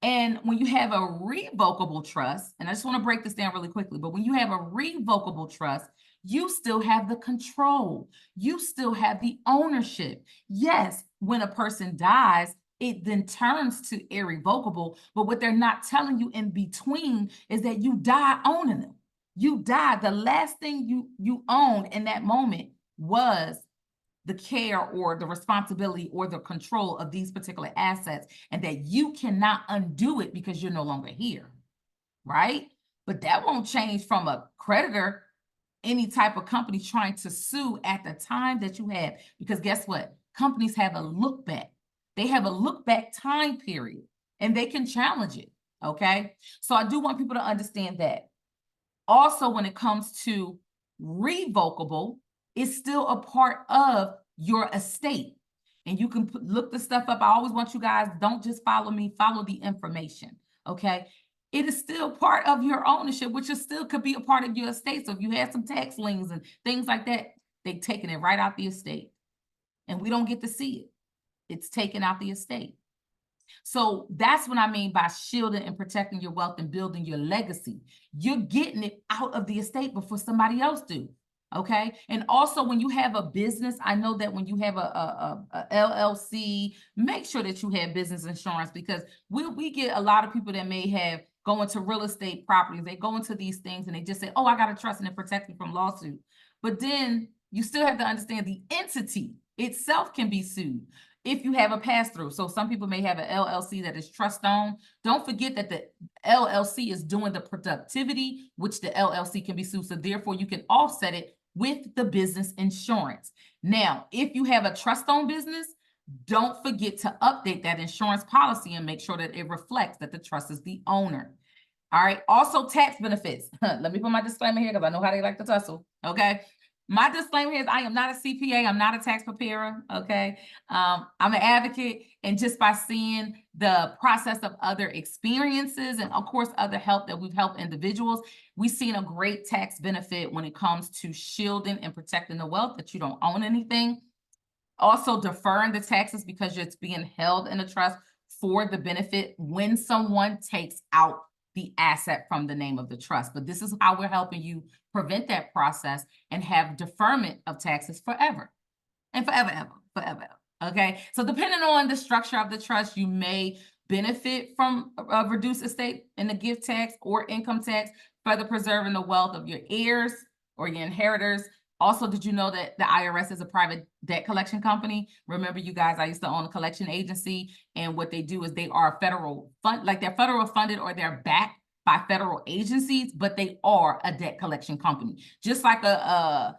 And when you have a revocable trust, and I just want to break this down really quickly, but when you have a revocable trust, you still have the control. You still have the ownership. Yes, when a person dies, it then turns to irrevocable, but what they're not telling you in between is that you die owning them. You died. The last thing you owned in that moment was the care or the responsibility or the control of these particular assets, and that you cannot undo it because you're no longer here, right? But that won't change from a creditor, any type of company trying to sue at the time that you have, because guess what? Companies have a look back. They have a look back time period, and they can challenge it, okay? So I do want people to understand that. Also, when it comes to revocable, it's still a part of your estate. And you can look the stuff up. I always want you guys, don't just follow me, follow the information, okay? It is still part of your ownership, which is still could be a part of your estate. So if you had some tax liens and things like that, they've taken it right out the estate. And we don't get to see it. It's taken out the estate. So that's what I mean by shielding and protecting your wealth and building your legacy. You're getting it out of the estate before somebody else do, okay? And also when you have a business, I know that when you have a LLC, make sure that you have business insurance, because we get a lot of people that may have go into real estate properties. They go into these things and they just say, oh, I got to trust and protect me from lawsuit. But then you still have to understand the entity itself can be sued if you have a pass-through. So some people may have an LLC that is trust-owned. Don't forget that the LLC is doing the productivity, which the LLC can be sued. So therefore, you can offset it with the business insurance. Now, if you have a trust-owned business, don't forget to update that insurance policy and make sure that it reflects that the trust is the owner. All right. Also, tax benefits. Let me put my disclaimer here because I know how they like to tussle. Okay. My disclaimer is I am not a CPA. I'm not a tax preparer, okay? I'm an advocate, and just by seeing the process of other experiences and, of course, other help that we've helped individuals, we've seen a great tax benefit when it comes to shielding and protecting the wealth, that you don't own anything. Also, deferring the taxes because it's being held in a trust for the benefit when someone takes out the asset from the name of the trust. But this is how we're helping you prevent that process and have deferment of taxes forever and forever, ever. Okay. So depending on the structure of the trust, you may benefit from a reduced estate in the gift tax or income tax, further preserving the wealth of your heirs or your inheritors. Also, did you know that the IRS is a private debt collection company? Remember, you guys, I used to own a collection agency, and what they do is they are federal fund, like they're federal funded or they're backed by federal agencies, but they are a debt collection company. Just like a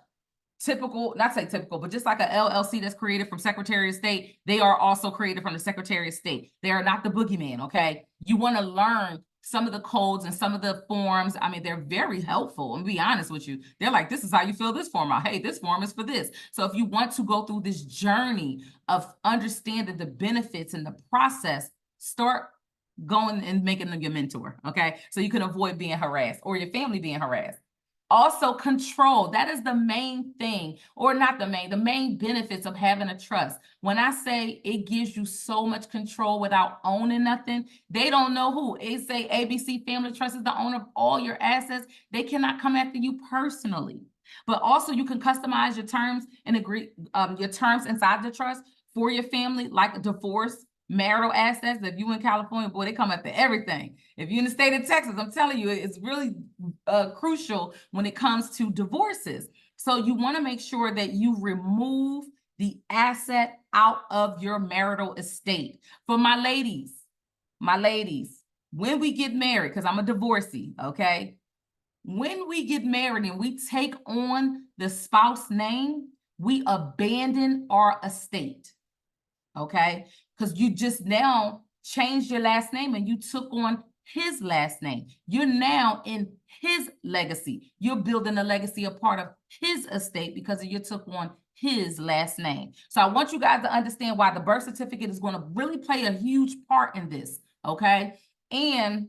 typical, not say typical, but just like a LLC that's created from Secretary of State, they are also created from the Secretary of State. They are not the boogeyman, okay? You want to learn some of the codes and some of the forms, I mean, they're very helpful. And be honest with you, they're like, this is how you fill this form out. Hey, this form is for this. So if you want to go through this journey of understanding the benefits and the process, start going and making them your mentor, okay? So you can avoid being harassed or your family being harassed. Also, control. That is the main thing, or not the main benefits of having a trust. When I say it gives you so much control without owning nothing, they don't know who. They say ABC Family Trust is the owner of all your assets. They cannot come after you personally. But also you can customize your terms and agree your terms inside the trust for your family, like a divorce, marital assets. If you in California, boy, they come after everything. If you're in the state of Texas, I'm telling you, it's really crucial when it comes to divorces. So you want to make sure that you remove the asset out of your marital estate. For my ladies, when we get married, because I'm a divorcee, okay? When we get married and we take on the spouse name, we abandon our estate, okay? Because you just now changed your last name and you took on his last name. You're now in his legacy. You're building a legacy, a part of his estate, because you took on his last name. So I want you guys to understand why the birth certificate is going to really play a huge part in this, okay? And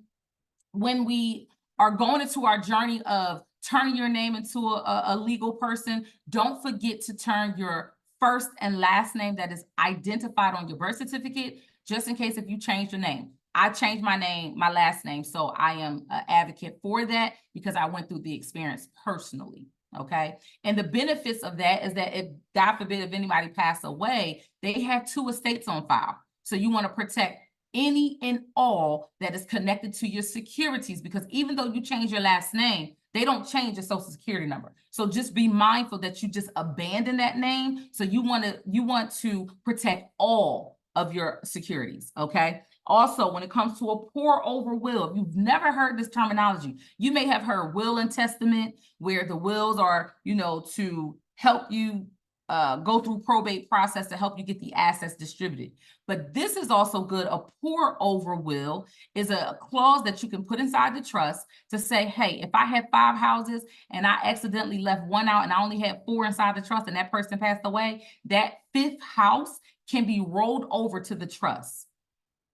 when we are going into our journey of turning your name into a legal person, don't forget to turn your first and last name that is identified on your birth certificate, just in case if you change your name. I changed my name, my last name, so I am an advocate for that because I went through the experience personally, okay? And the benefits of that is that if, God forbid, if anybody passed away, they have 2 estates on file. So you want to protect any and all that is connected to your securities, because even though you change your last name, they don't change your social security number. So just be mindful that you just abandon that name. So you want to protect all of your securities, okay? Also, when it comes to a pour over will, if you've never heard this terminology, you may have heard will and testament, where the wills are, to help you go through probate process to help you get the assets distributed. But this is also good. A pour over will is a clause that you can put inside the trust to say, hey, if I had 5 houses and I accidentally left 1 out and I only had 4 inside the trust and that person passed away, that 5th house can be rolled over to the trust.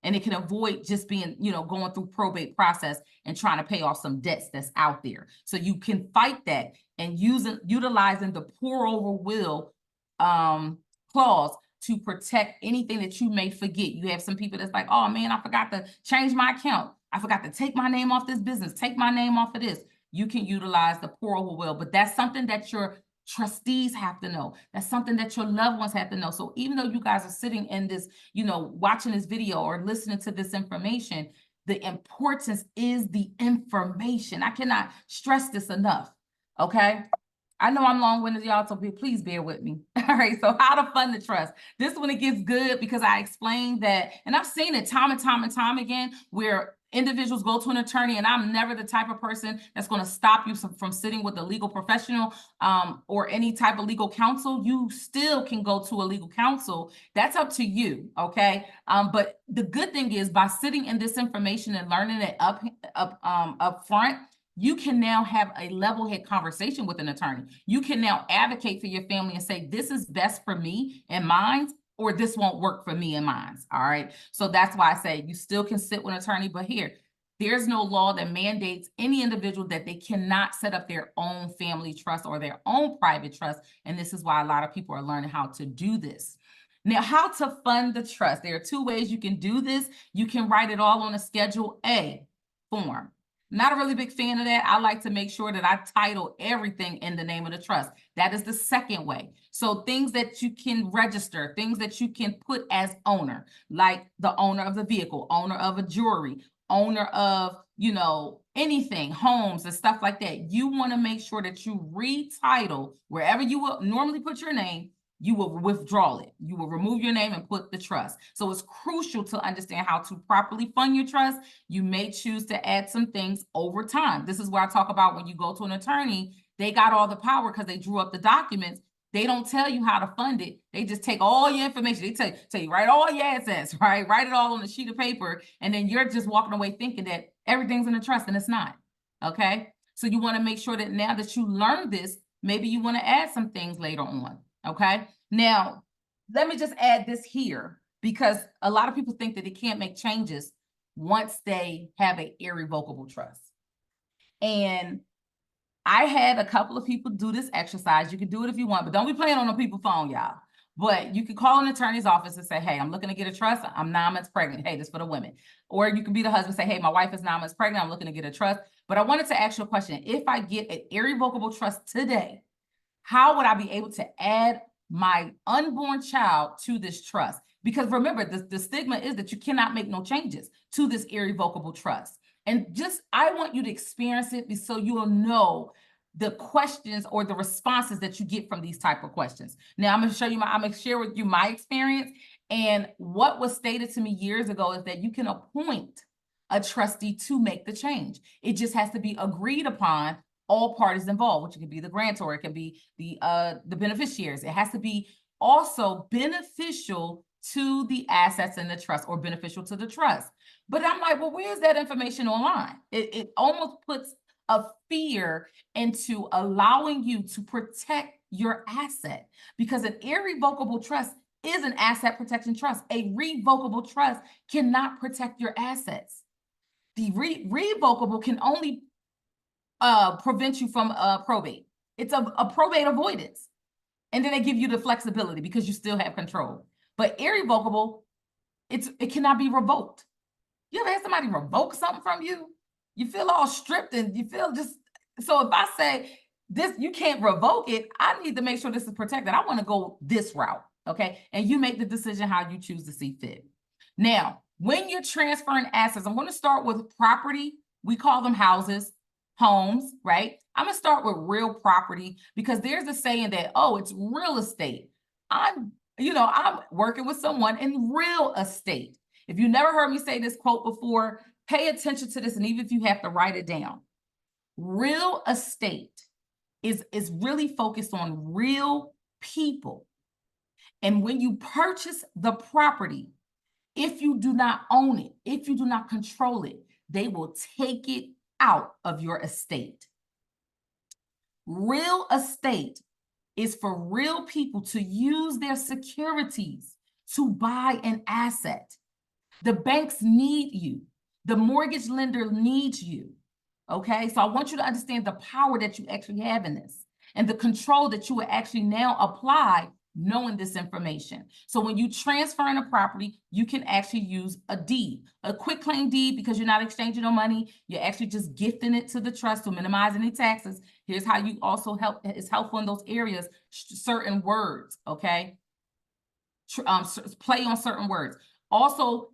And it can avoid just being, going through probate process and trying to pay off some debts that's out there. So you can fight that and utilizing the pour over will clause to protect anything that you may forget. You have some people that's like, oh man, I forgot to change my account. I forgot to take my name off this business, take my name off of this. You can utilize the pour over will, but that's something that your trustees have to know. That's something that your loved ones have to know. So even though you guys are sitting in this, watching this video or listening to this information, the importance is the information. I cannot stress this enough, okay? I know I'm long-winded, y'all, so please bear with me. All right, so how to fund the trust. This one, it gets good because I explained that, and I've seen it time and time again, where individuals go to an attorney, and I'm never the type of person that's going to stop you from sitting with a legal professional or any type of legal counsel. You still can go to a legal counsel. That's up to you, okay? But the good thing is, by sitting in this information and learning it up front, you can now have a level-head conversation with an attorney. You can now advocate for your family and say, this is best for me and mine, or this won't work for me and mine, all right? So that's why I say you still can sit with an attorney, but there's no law that mandates any individual that they cannot set up their own family trust or their own private trust, and this is why a lot of people are learning how to do this. Now, how to fund the trust. There are 2 ways you can do this. You can write it all on a Schedule A form. Not a really big fan of that. I like to make sure that I title everything in the name of the trust. That is the second way. So things that you can register, things that you can put as owner, like the owner of the vehicle, owner of a jewelry, owner of, anything, homes and stuff like that. You want to make sure that you retitle wherever you will normally put your name. You will withdraw it. You will remove your name and put the trust. So it's crucial to understand how to properly fund your trust. You may choose to add some things over time. This is where I talk about when you go to an attorney, they got all the power because they drew up the documents. they don't tell you how to fund it. They just take all your information. They tell you write all your assets, right? Write it all on a sheet of paper. And then you're just walking away thinking that everything's in a trust, and it's not. Okay. So you want to make sure that now that you learn this, maybe you want to add some things later on. Okay. Now, let me just add this here, because a lot of people think that they can't make changes once they have an irrevocable trust. And I had a couple of people do this exercise. You can do it if you want, but don't be playing on the people's phone, y'all. But you can call an attorney's office and say, hey, I'm looking to get a trust. I'm 9 months pregnant. Hey, this for the women. Or you can be the husband, say, hey, my wife is 9 months pregnant. I'm looking to get a trust. But I wanted to ask you a question. If I get an irrevocable trust today, how would I be able to add my unborn child to this trust? Because remember, the stigma is that you cannot make no changes to this irrevocable trust. And just, I want you to experience it so you'll know the questions or the responses that you get from these type of questions. Now, I'm going to show you I'm going to share with you my experience. And what was stated to me years ago is that you can appoint a trustee to make the change. It just has to be agreed upon all parties involved, which could be the grantor, it can be the beneficiaries. It has to be also beneficial to the assets in the trust or beneficial to the trust. But I'm like, well, where's that information online? It almost puts a fear into allowing you to protect your asset, because an irrevocable trust is an asset protection trust. A revocable trust cannot protect your assets. The revocable can only prevent you from probate. It's a probate avoidance. And then they give you the flexibility because you still have control. But irrevocable, it cannot be revoked. You ever had somebody revoke something from you? You feel all stripped and you feel just, so if I say this, you can't revoke it, I need to make sure this is protected. I want to go this route, okay? And you make the decision how you choose to see fit. Now, when you're transferring assets, I'm going to start with property. We call them houses, homes, right? I'm going to start with real property, because there's a saying that, oh, it's real estate. I'm working with someone in real estate. If you never heard me say this quote before, pay attention to this, and even if you have to write it down. Real estate is really focused on real people. And when you purchase the property, if you do not own it, if you do not control it, they will take it out of your estate. Real estate is for real people to use their securities to buy an asset. The banks need you. The mortgage lender needs you. Okay, so I want you to understand the power that you actually have in this and the control that you will actually now apply knowing this information. So when you transfer in a property, you can actually use a deed, a quitclaim deed, because you're not exchanging no money. You're actually just gifting it to the trust to minimize any taxes. Here's how you also it's helpful in those areas, certain words, okay? Play on certain words. Also,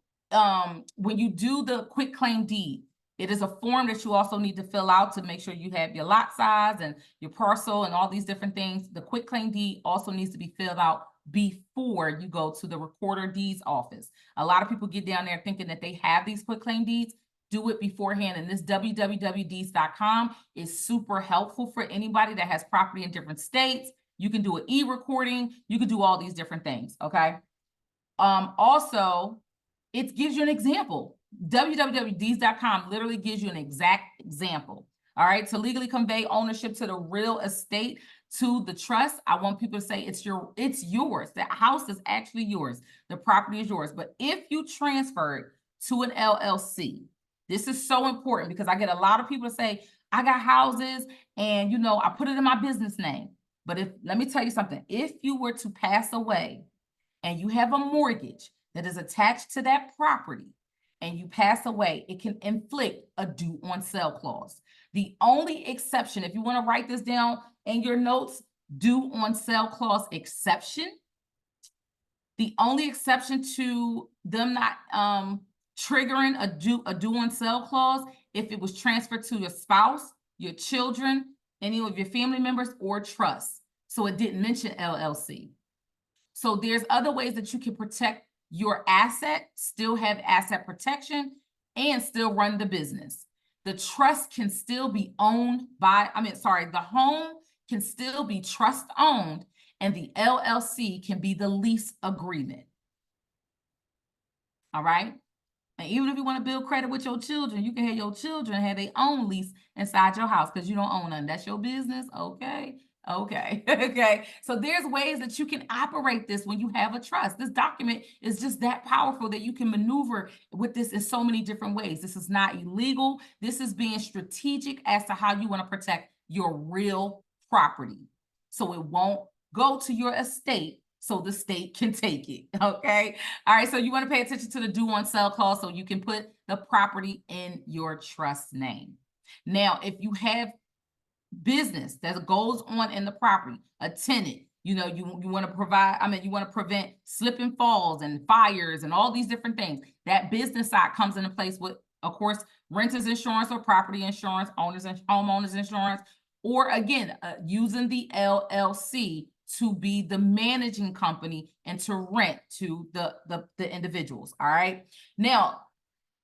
when you do the quitclaim deed, it is a form that you also need to fill out to make sure you have your lot size and your parcel and all these different things. The quitclaim deed also needs to be filled out before you go to the recorder deeds office. A lot of people get down there thinking that they have these quitclaim deeds. Do it beforehand. And this www.deeds.com is super helpful for anybody that has property in different states. You can do an e-recording. You can do all these different things, okay? Also, it gives you an example. www.deeds.com literally gives you an exact example. All right, to legally convey ownership to the real estate to the trust, I want people to say it's yours. The house is actually yours. The property is yours. But if you transfer it to an LLC, this is so important, because I get a lot of people to say, I got houses and I put it in my business name. But let me tell you something, if you were to pass away and you have a mortgage that is attached to that property and you pass away, it can inflict a due on sale clause. The only exception, if you want to write this down in your notes, due on sale clause exception, the only exception to them not triggering a due on sale clause, if it was transferred to your spouse, your children, any of your family members, or trust. So it didn't mention LLC. So there's other ways that you can protect your asset, still have asset protection, and still run the business. The trust can still be owned by, the home can still be trust owned, and the LLC can be the lease agreement. All right? And even if you want to build credit with your children, you can have your children have their own lease inside your house because you don't own none. That's your business. Okay. Okay. Okay. So there's ways that you can operate this when you have a trust. This document is just that powerful that you can maneuver with this in so many different ways. This is not illegal. This is being strategic as to how you want to protect your real property. So it won't go to your estate so the state can take it. Okay. All right. So you want to pay attention to the due on sale clause so you can put the property in your trust name. Now, if you have business that goes on in the property, a tenant, you know, you want to provide, you want to prevent slip and falls and fires and all these different things. That business side comes into place with, of course, renters insurance or property insurance, owners and homeowners insurance, or again, using the LLC to be the managing company and to rent to the individuals. All right. Now,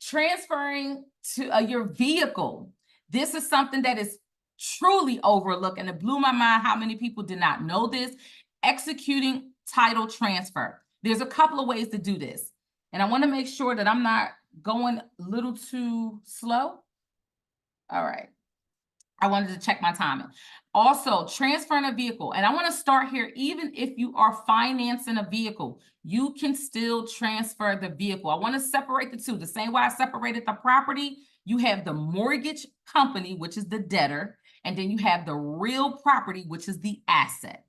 transferring to your vehicle. This is something that is truly overlooked, and it blew my mind how many people did not know this. Executing title transfer. There's a couple of ways to do this, and I want to make sure that I'm not going a little too slow. All right. I wanted to check my timing. Also, transferring a vehicle. And I want to start here, even if you are financing a vehicle, you can still transfer the vehicle. I want to separate the two. The same way I separated the property, you have the mortgage company, which is the debtor, and then you have the real property, which is the asset.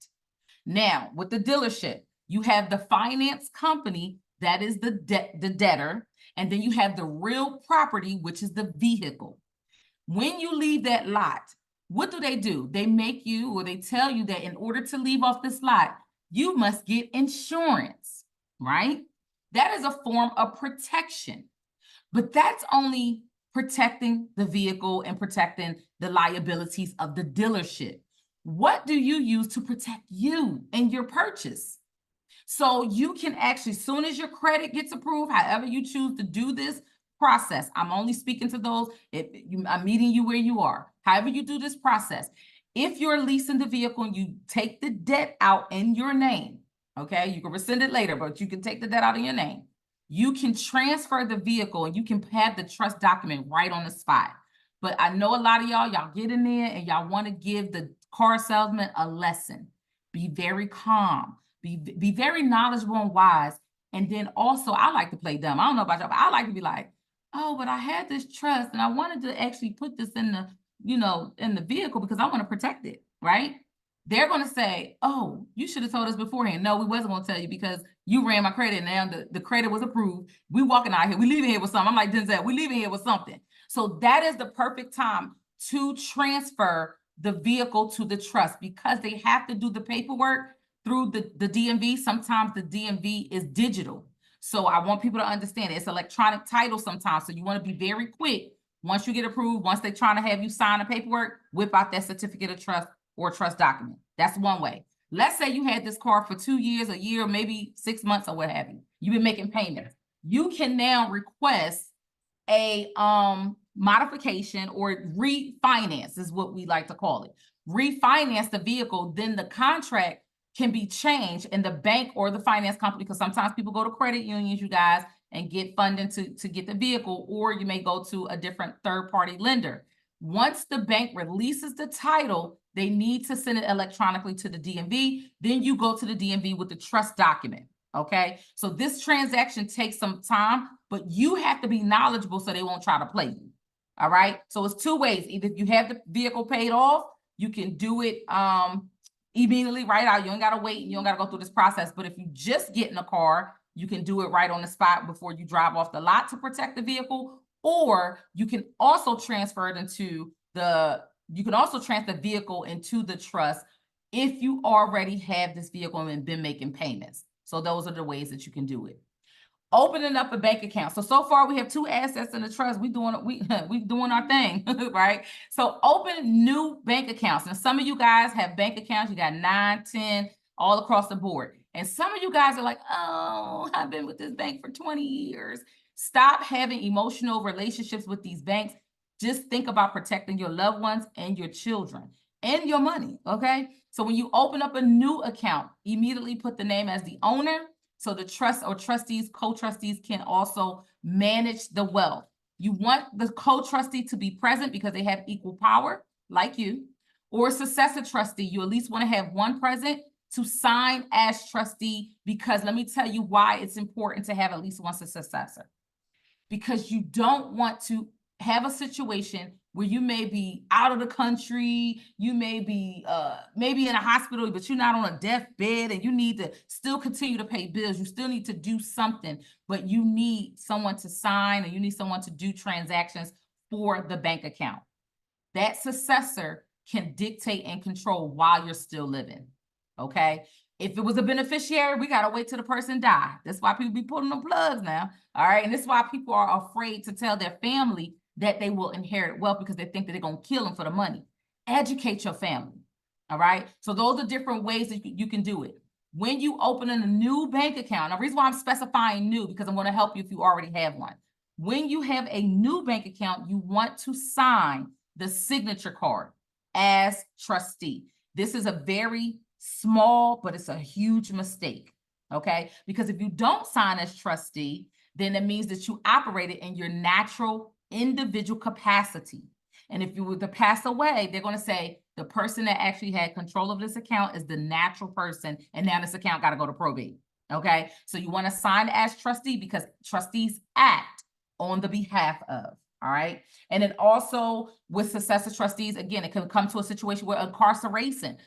Now, with the dealership, you have the finance company, that is the debtor, and then you have the real property, which is the vehicle. When you leave that lot, what do? They make you, or they tell you that in order to leave off this lot, you must get insurance, right? That is a form of protection, but that's only protecting the vehicle and protecting the liabilities of the dealership. What do you use to protect you and your purchase? So you can actually, as soon as your credit gets approved, however you choose to do this process, I'm only speaking to those, I'm meeting you where you are. However you do this process, if you're leasing the vehicle and you take the debt out in your name, okay, you can rescind it later, but you can take the debt out in your name. You can transfer the vehicle and you can have the trust document right on the spot. But I know a lot of y'all get in there and y'all want to give the car salesman a lesson. Be very calm, be very knowledgeable and wise. And then also, I like to play dumb. I don't know about y'all, but I like to be like, oh, but I had this trust and I wanted to actually put this in the, in the vehicle because I want to protect it, right? They're going to say, oh, you should have told us beforehand. No, we wasn't going to tell you because you ran my credit and now the credit was approved. We walking out here, we leaving here with something. I'm like Denzel, we leaving here with something. So that is the perfect time to transfer the vehicle to the trust because they have to do the paperwork through the DMV. Sometimes the DMV is digital. So I want people to understand it's electronic title sometimes. So you want to be very quick. Once you get approved, once they're trying to have you sign the paperwork, whip out that certificate of trust or trust document. That's one way. Let's say you had this car for 2 years, a year, maybe 6 months or what have you. You've been making payments. You can now request a modification or refinance is what we like to call it. Refinance the vehicle, then the contract can be changed in the bank or the finance company, because sometimes people go to credit unions, you guys, and get funding to get the vehicle, or you may go to a different third-party lender. Once the bank releases the title, they need to send it electronically to the DMV. Then you go to the DMV with the trust document, okay? So this transaction takes some time, but you have to be knowledgeable so they won't try to play you, all right? So it's two ways. Either if you have the vehicle paid off, you can do it immediately right out. You don't got to wait. You don't got to go through this process. But if you just get in a car, you can do it right on the spot before you drive off the lot to protect the vehicle. Or you can also transfer it into transfer the vehicle into the trust if you already have this vehicle and been making payments. So those are the ways that you can do it. Opening up a bank account. So far we have 2 assets in the trust. We doing our thing, right? So open new bank accounts. And some of you guys have bank accounts. You got 9, 10, all across the board. And some of you guys are like, oh, I've been with this bank for 20 years. Stop having emotional relationships with these banks. Just think about protecting your loved ones and your children. and your money, okay? So when you open up a new account, immediately put the name as the owner, so the trust or trustees, co-trustees can also manage the wealth. You want the co-trustee to be present because they have equal power, like you, or successor trustee. You at least want to have one present to sign as trustee, because let me tell you why it's important to have at least one successor. Because you don't want to have a situation where you may be out of the country, you may be maybe in a hospital, but you're not on a deathbed and you need to still continue to pay bills. You still need to do something, but you need someone to sign and you need someone to do transactions for the bank account. That successor can dictate and control while you're still living, okay? If it was a beneficiary, we gotta wait till the person die. That's why people be pulling them plugs now, all right? And this is why people are afraid to tell their family that they will inherit wealth, because they think that they're gonna kill them for the money. Educate your family, all right? So those are different ways that you can do it. When you open a new bank account, the reason why I'm specifying new, because I'm gonna help you if you already have one. When you have a new bank account, you want to sign the signature card as trustee. This is a very small, but it's a huge mistake, okay? Because if you don't sign as trustee, then it means that you operated in your natural individual capacity. And if you were to pass away, they're going to say the person that actually had control of this account is the natural person, and now this account got to go to probate, okay? So you want to sign as trustee because trustees act on the behalf of. All right. And then also with successor trustees, again, it can come to a situation where incarceration,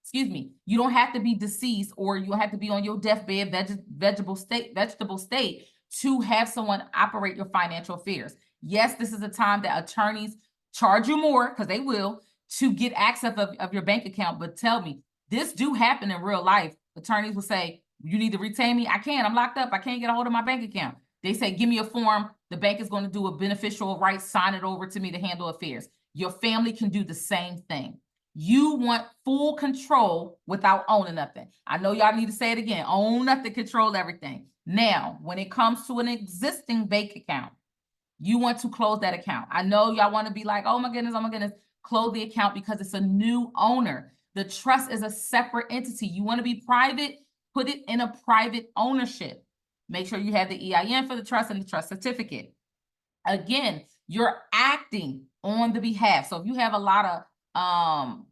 excuse me, you don't have to be deceased or you don't have to be on your deathbed, vegetable state to have someone operate your financial affairs. Yes, this is a time that attorneys charge you more, because they will, to get access of your bank account. But tell me, this do happen in real life. Attorneys will say, you need to retain me. I can't, I'm locked up. I can't get a hold of my bank account. They say, give me a form. The bank is going to do a beneficial right, sign it over to me to handle affairs. Your family can do the same thing. You want full control without owning nothing. I know y'all need to say it again. Own nothing, control everything. Now, when it comes to an existing bank account, you want to close that account. I know y'all want to be like, oh my goodness, close the account because it's a new owner. The trust is a separate entity. You want to be private, put it in a private ownership. Make sure you have the EIN for the trust and the trust certificate. Again, you're acting on the behalf. So if you have a lot of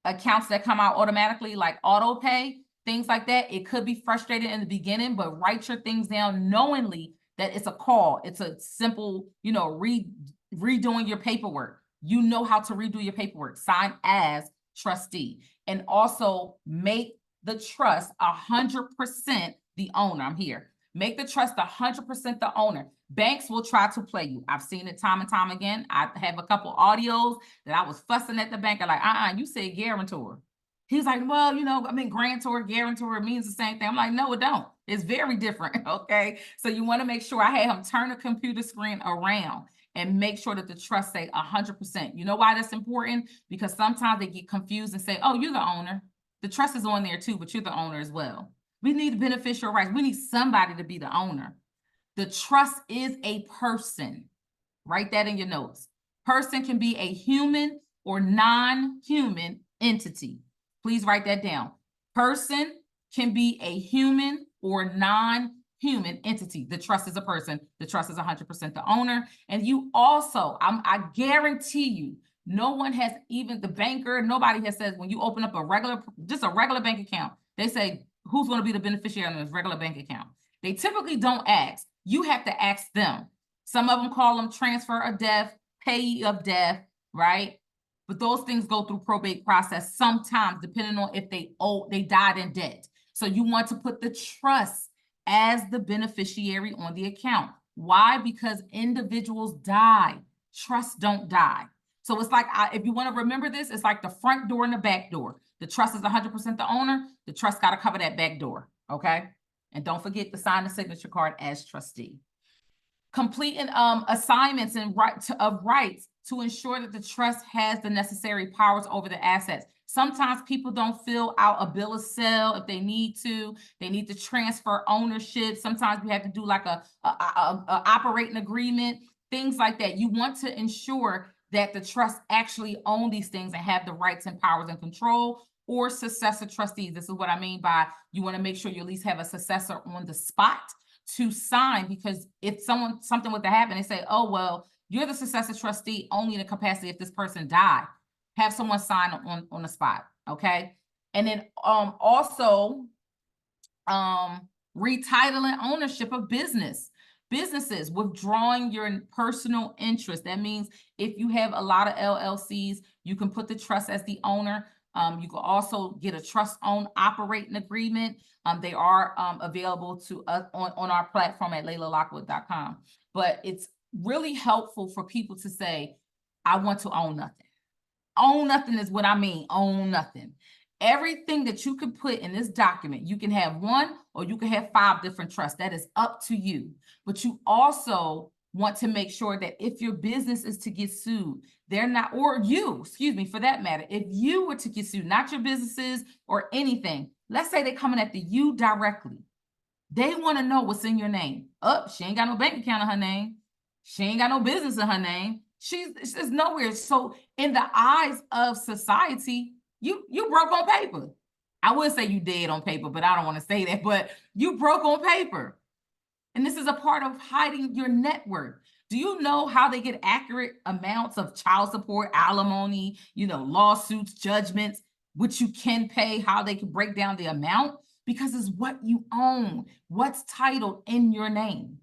accounts that come out automatically, like auto pay, things like that, it could be frustrating in the beginning, but write your things down knowingly that it's a call. It's a simple, you know, redoing your paperwork. You know how to redo your paperwork. Sign as trustee. And also make the trust 100% the owner. I'm here. Make the trust 100% the owner. Banks will try to play you. I've seen it time and time again. I have a couple audios that I was fussing at the bank. I'm like, you said guarantor. He's like, well, you know, I mean, grantor, guarantor, it means the same thing. I'm like, no, it don't. It's very different, okay? So you want to make sure I had him turn the computer screen around and make sure that the trust say 100%. You know why that's important? Because sometimes they get confused and say, oh, you're the owner. The trust is on there too, but you're the owner as well. We need beneficial rights. We need somebody to be the owner. The trust is a person. Write that in your notes. Person can be a human or non-human entity. Please write that down. Person can be a human or non-human entity. The trust is a person. The trust is 100% the owner. And you also, I guarantee you, no one has, even the banker, nobody has said when you open up just a regular bank account, they say, who's going to be the beneficiary on this regular bank account? They typically don't ask. You have to ask them. Some of them call them transfer of death, payee of death, right? But those things go through probate process sometimes, depending on if they died in debt. So you want to put the trust as the beneficiary on the account. Why? Because individuals die. Trusts don't die. So it's like, if you want to remember this, it's like the front door and the back door. The trust is 100% the owner. The trust got to cover that back door, okay? And don't forget to sign the signature card as trustee. Completing assignments and rights to ensure that the trust has the necessary powers over the assets. Sometimes people don't fill out a bill of sale if they need to. They need to transfer ownership. Sometimes we have to do like a operating agreement, things like that. You want to ensure that the trust actually own these things and have the rights and powers and control, or successor trustees. This is what I mean by you want to make sure you at least have a successor on the spot to sign, because if something were to happen, they say, oh, well, you're the successor trustee only in the capacity if this person died. Have someone sign on the spot, okay? And then also retitling ownership of businesses, withdrawing your personal interest. That means if you have a lot of LLCs, you can put the trust as the owner. You can also get a trust-owned operating agreement. They are available to us on our platform at laylalockwood.com. But it's really helpful for people to say, I want to own nothing. Own nothing is what I mean, own nothing. Everything that you can put in this document, you can have one or you can have 5 different trusts. That is up to you. But you also want to make sure that if your business is to get sued, they're not, or you, excuse me, for that matter, if you were to get sued, not your businesses or anything, let's say they're coming after you directly. They want to know what's in your name. She ain't got no bank account in her name. She ain't got no business in her name. She's nowhere. So in the eyes of society, you broke on paper. I would say you dead on paper, but I don't want to say that, but you broke on paper. And this is a part of hiding your net worth. Do you know how they get accurate amounts of child support, alimony, lawsuits, judgments, which you can pay, how they can break down the amount? Because it's what you own, what's titled in your name.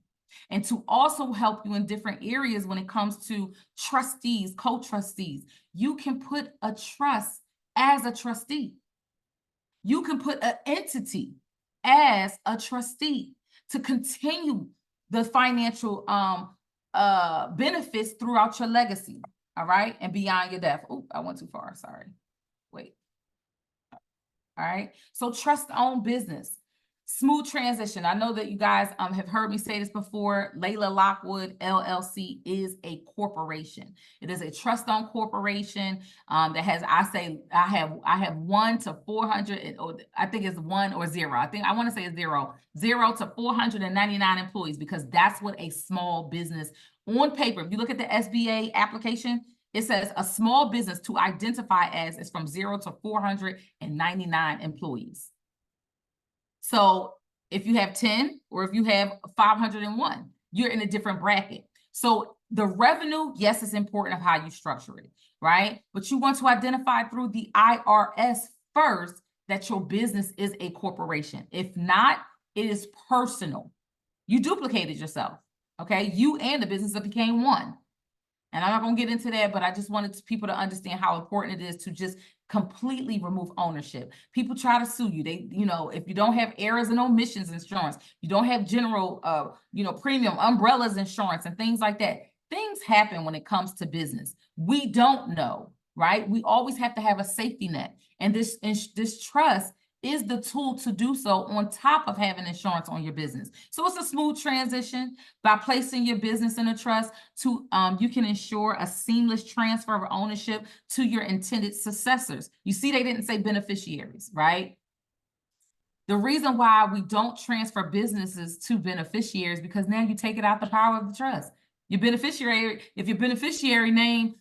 And to also help you in different areas when it comes to trustees, co-trustees, you can put a trust as a trustee. You can put an entity as a trustee to continue the financial benefits throughout your legacy, all right? And beyond your death. Oh, I went too far, sorry. Wait. All right, so trust-owned business. Smooth transition. I know that you guys have heard me say this before. Layla Lockwood LLC is a corporation. It is a trust-owned corporation that has, I have 1 to 400, or I think it's 1 or 0. I want to say it's 0 to 499 employees, because that's what a small business on paper. If you look at the SBA application, it says a small business to identify as is from 0 to 499 employees. So if you have 10 or if you have 501, you're in a different bracket. So the revenue, yes, it's important of how you structure it, right? But you want to identify through the IRS first that your business is a corporation. If not, it is personal. You duplicated yourself, okay? You and the business became one. And I'm not going to get into that, but I just wanted people to understand how important it is to just completely remove ownership. People try to sue you. They, if you don't have errors and omissions insurance, you don't have general, premium umbrellas insurance and things like that. Things happen when it comes to business. We don't know, right? We always have to have a safety net. And this trust is the tool to do so on top of having insurance on your business. So it's a smooth transition. By placing your business in a trust, you can ensure a seamless transfer of ownership to your intended successors. You see, they didn't say beneficiaries, right? The reason why we don't transfer businesses to beneficiaries, because now you take it out the power of the trust. Your beneficiary, if your beneficiary name,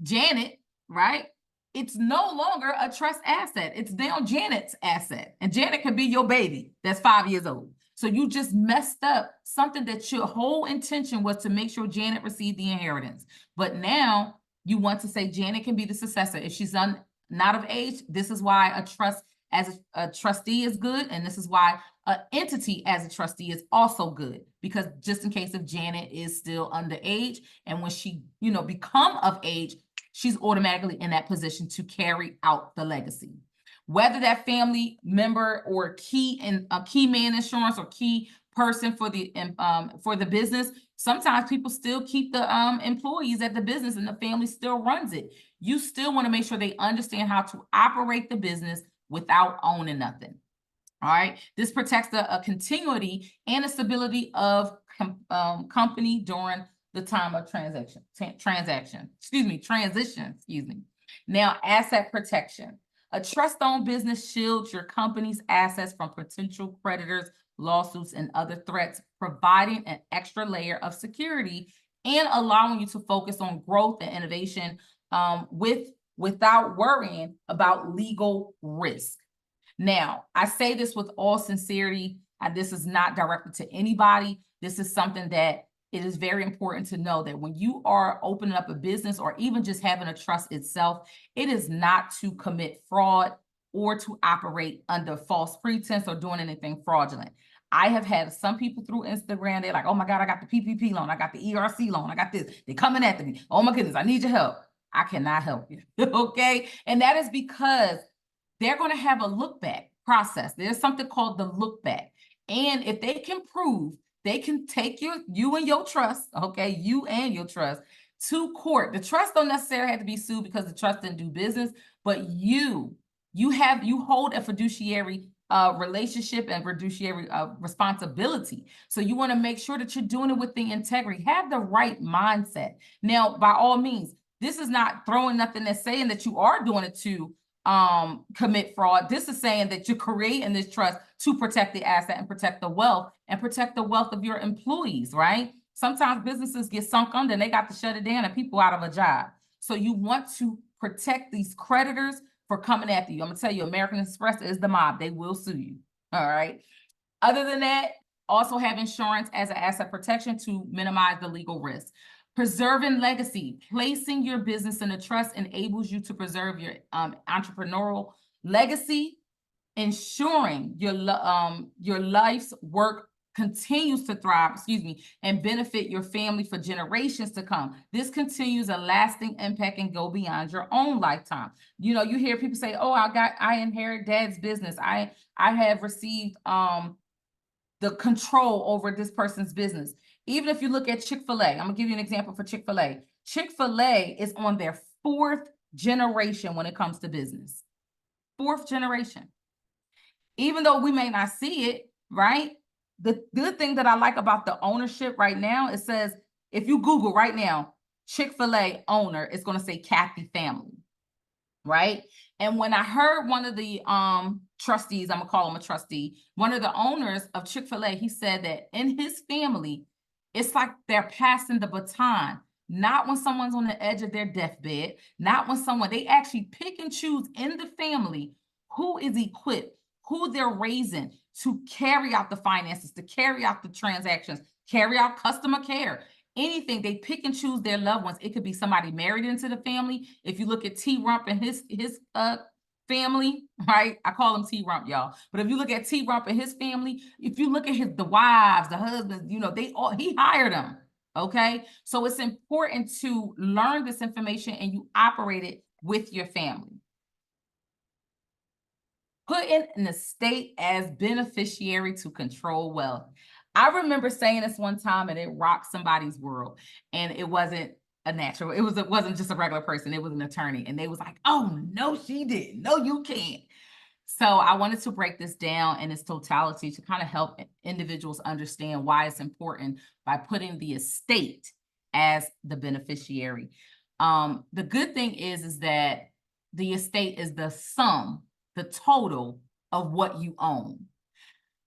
Janet, right? It's no longer a trust asset. It's now Janet's asset. And Janet could be your baby that's 5 years old. So you just messed up something that your whole intention was to make sure Janet received the inheritance. But now you want to say Janet can be the successor. If she's not of age, this is why a trust as a trustee is good. And this is why an entity as a trustee is also good, because just in case if Janet is still underage, and when she, become of age, she's automatically in that position to carry out the legacy. Whether that family member or key man insurance or key person for the business, sometimes people still keep the employees at the business and the family still runs it. You still want to make sure they understand how to operate the business without owning nothing. All right. This protects the continuity and the stability of company during the time of transition. Now, asset protection. A trust-owned business shields your company's assets from potential creditors, lawsuits, and other threats, providing an extra layer of security and allowing you to focus on growth and innovation without worrying about legal risk. Now, I say this with all sincerity. This is not directed to anybody. This is something that it is very important to know that when you are opening up a business or even just having a trust itself, it is not to commit fraud or to operate under false pretense or doing anything fraudulent. I have had some people through Instagram, they're like, oh my God, I got the PPP loan, I got the ERC loan, I got this. They're coming after me. Oh my goodness, I need your help. I cannot help you, okay? And that is because they're going to have a look back process. There's something called the look back. And if they can prove, they can take you and your trust, okay, you and your trust to court. The trust don't necessarily have to be sued because the trust didn't do business, but you hold a fiduciary relationship and fiduciary responsibility. So you want to make sure that you're doing it with the integrity. Have the right mindset. Now, by all means, this is not throwing nothing that's saying that you are doing it to commit fraud. This is saying that you're creating this trust to protect the asset and protect the wealth of your employees, right? Sometimes businesses get sunk under and they got to shut it down and people out of a job. So you want to protect these creditors for coming after you. I'm gonna tell you, American Express is the mob. They will sue you, all right? Other than that, also have insurance as an asset protection to minimize the legal risk. Preserving legacy, placing your business in a trust enables you to preserve your entrepreneurial legacy, ensuring your life's work continues to thrive, and benefit your family for generations to come. This continues a lasting impact and go beyond your own lifetime. You know, you hear people say, oh, I inherit dad's business. I have received the control over this person's business. Even if you look at Chick-fil-A, I'm gonna give you an example for Chick-fil-A. Chick-fil-A is on their 4th generation when it comes to business. 4th generation. Even though we may not see it, right? The good thing that I like about the ownership right now, it says, if you Google right now, Chick-fil-A owner, it's gonna say Kathy family, right? And when I heard one of the trustees, I'm gonna call him a trustee, one of the owners of Chick-fil-A, he said that in his family, it's like they're passing the baton, not when someone's on the edge of their deathbed, not when they actually pick and choose in the family who is equipped, who they're raising to carry out the finances, to carry out the transactions, carry out customer care. Anything, they pick and choose their loved ones. It could be somebody married into the family. If you look at T Rump and his family, right? I call him T Rump, y'all. But if you look at T Rump and his family, if you look at the wives, the husbands, you know, he hired them. Okay. So it's important to learn this information and you operate it with your family. Put in an estate as beneficiary to control wealth. I remember saying this one time and it rocked somebody's world, and it wasn't a natural. It wasn't just a regular person. It was an attorney, and they was like, "Oh no, she didn't. No, you can't." So I wanted to break this down in its totality to kind of help individuals understand why it's important by putting the estate as the beneficiary. The good thing is that the estate is the sum, the total of what you own.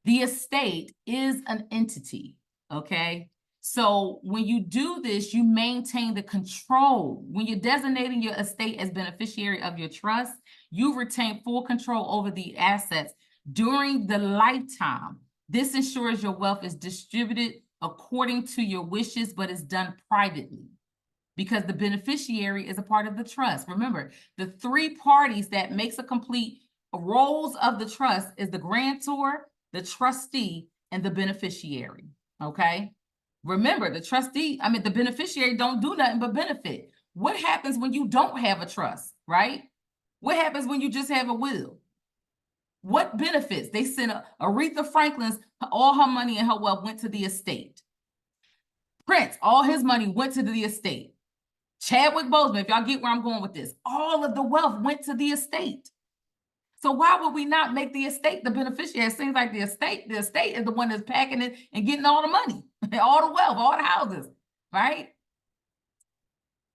The estate is an entity, okay? So when you do this, you maintain the control. When you're designating your estate as beneficiary of your trust, you retain full control over the assets during the lifetime. This ensures your wealth is distributed according to your wishes, but is done privately, because the beneficiary is a part of the trust. Remember, the 3 parties that makes a complete roles of the trust is the grantor, the trustee, and the beneficiary, okay? Remember, the beneficiary don't do nothing but benefit. What happens when you don't have a trust, right? What happens when you just have a will? What benefits? They sent Aretha Franklin's, all her money and her wealth went to the estate. Prince, all his money went to the estate. Chadwick Boseman, if y'all get where I'm going with this, all of the wealth went to the estate. So why would we not make the estate the beneficiary? It seems like the estate is the one that's packing it and getting all the money, all the wealth, all the houses, right?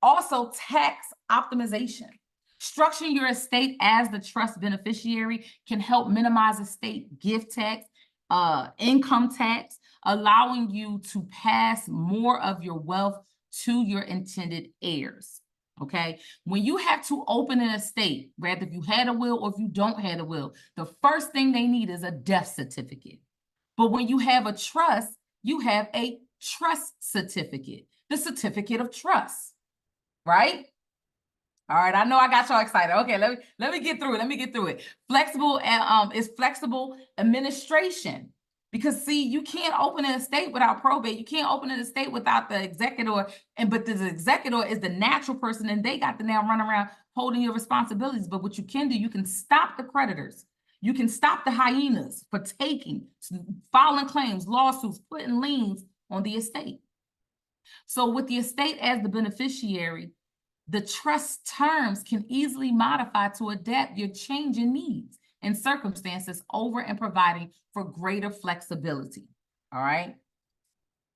Also, tax optimization. Structuring your estate as the trust beneficiary can help minimize estate gift tax, income tax, allowing you to pass more of your wealth to your intended heirs. Okay, when you have to open an estate, whether if you had a will or if you don't have a will, the first thing they need is a death certificate. But when you have a trust, you have a trust certificate, the certificate of trust, right? All right, I know I got y'all excited. Okay, let me get through it. Let me get through it. Flexible is flexible administration. Because see, you can't open an estate without probate. You can't open an estate without the executor. But the executor is the natural person, and they got to now run around holding your responsibilities. But what you can do, you can stop the creditors. You can stop the hyenas for taking, filing claims, lawsuits, putting liens on the estate. So with the estate as the beneficiary, the trust terms can easily modify to adapt your changing needs and circumstances over and providing for greater flexibility. All right.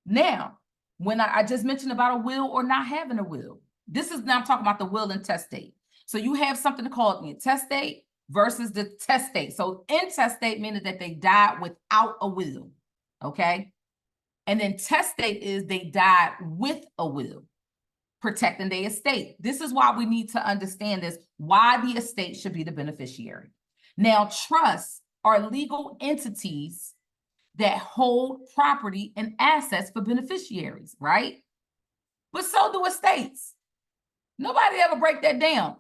Now, when I just mentioned about a will or not having a will, this is now I'm talking about the will and testate. So you have something called the intestate versus the testate. So intestate meaning that they died without a will. Okay. And then testate is they died with a will, protecting their estate. This is why we need to understand this, why the estate should be the beneficiary. Now, trusts are legal entities that hold property and assets for beneficiaries, right? But so do estates. Nobody ever break that down.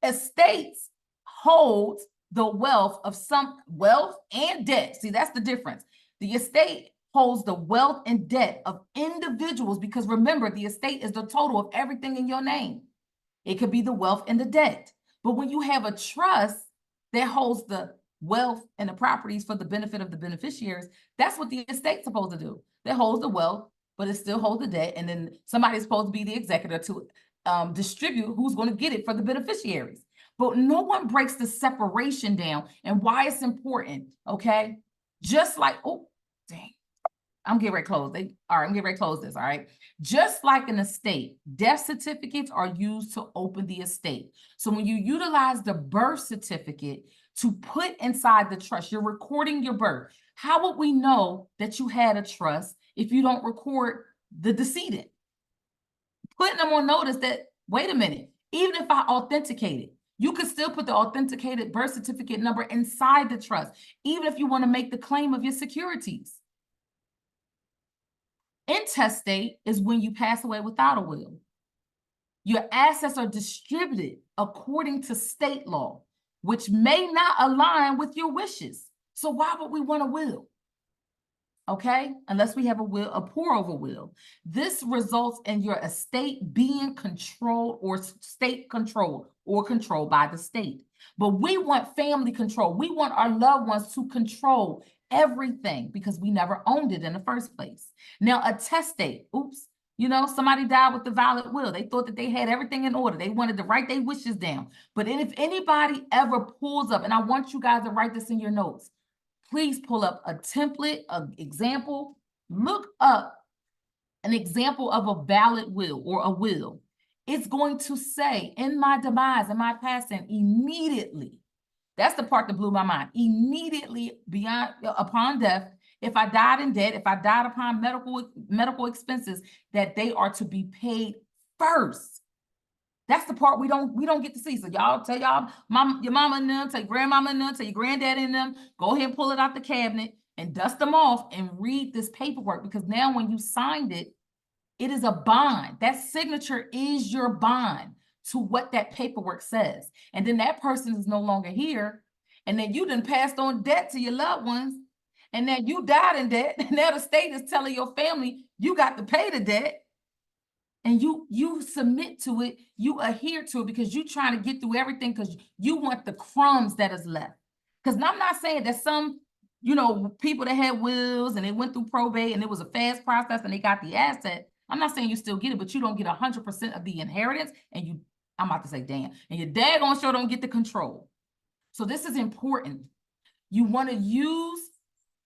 Estates hold the wealth of some wealth and debt. See, that's the difference. The estate holds the wealth and debt of individuals because remember, the estate is the total of everything in your name. It could be the wealth and the debt. But when you have a trust that holds the wealth and the properties for the benefit of the beneficiaries, that's what the estate's supposed to do. That holds the wealth, but it still holds the debt. And then somebody's supposed to be the executor to distribute who's going to get it for the beneficiaries. But no one breaks the separation down and why it's important, okay? Just like, oh, dang. I'm getting ready to close. All right, I'm getting ready to close this, all right? Just like an estate, death certificates are used to open the estate. So when you utilize the birth certificate to put inside the trust, you're recording your birth. How would we know that you had a trust if you don't record the decedent? Putting them on notice that, wait a minute, even if I authenticate it, you could still put the authenticated birth certificate number inside the trust, even if you want to make the claim of your securities. Intestate is when you pass away without a will. Your assets are distributed according to state law, which may not align with your wishes. So why would we want a will? Okay, unless we have a will, a pour over will. This results in your estate being controlled or state controlled or controlled by the state. But we want family control. We want our loved ones to control everything because we never owned it in the first place. Now, a testate, oops, you know, somebody died with the valid will. They thought that they had everything in order. They wanted to write their wishes down. But if anybody ever pulls up, and I want you guys to write this in your notes, please pull up a template, an example, look up an example of a valid will or a will. It's going to say, in my demise, in my passing, immediately. That's the part that blew my mind. Immediately upon death, if I died in debt, if I died upon medical expenses, that they are to be paid first. That's the part we don't get to see. So y'all tell your mama and them, tell your grandmama and them, tell your granddad and them, go ahead and pull it out the cabinet and dust them off and read this paperwork, because now when you signed it, it is a bond. That signature is your bond to what that paperwork says. And then that person is no longer here. And then you done passed on debt to your loved ones. And then you died in debt. And now the state is telling your family, you got to pay the debt. And you submit to it, you adhere to it because you're trying to get through everything because you want the crumbs that is left. Because I'm not saying that some, you know, people that had wills and they went through probate and it was a fast process and they got the asset. I'm not saying you still get it, but you don't get 100% of the inheritance. And I'm about to say, damn, and your daggone sure don't get the control. So this is important. You want to use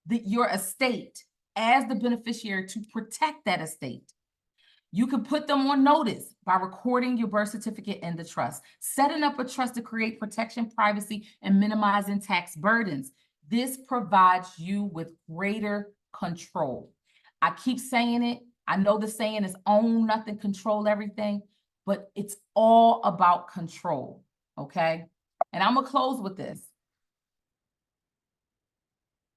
your estate as the beneficiary to protect that estate. You can put them on notice by recording your birth certificate in the trust, setting up a trust to create protection, privacy, and minimizing tax burdens. This provides you with greater control. I keep saying it. I know the saying is own nothing, control everything, but it's all about control, okay? And I'm gonna close with this.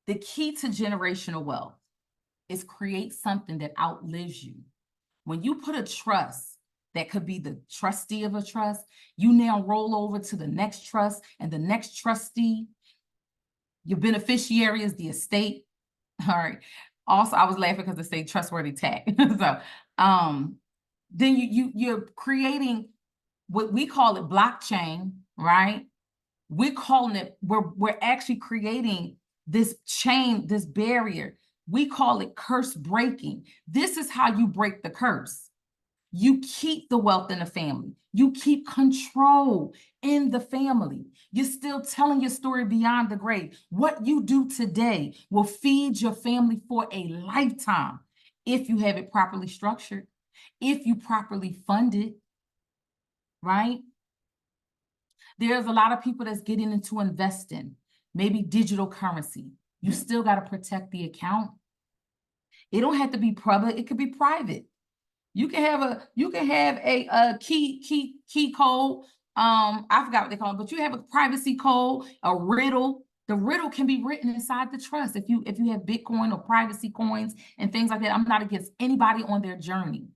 The key to generational wealth is create something that outlives you. When you put a trust that could be the trustee of a trust, you now roll over to the next trust and the next trustee. Your beneficiary is the estate. All right. Also, I was laughing because they say trustworthy tax. So then you're creating what we call it blockchain, right? We're calling it, we're actually creating this chain, this barrier. We call it curse breaking. This is how you break the curse. You keep the wealth in the family. You keep control in the family. You're still telling your story beyond the grave. What you do today will feed your family for a lifetime if you have it properly structured, if you properly fund it, right? There's a lot of people that's getting into investing, maybe digital currency. You still got to protect the account. It don't have to be public. It could be private. You can have a key code. I forgot what they call it, but you have a privacy code, a riddle. The riddle can be written inside the trust. If you have Bitcoin or privacy coins and things like that, I'm not against anybody on their journey,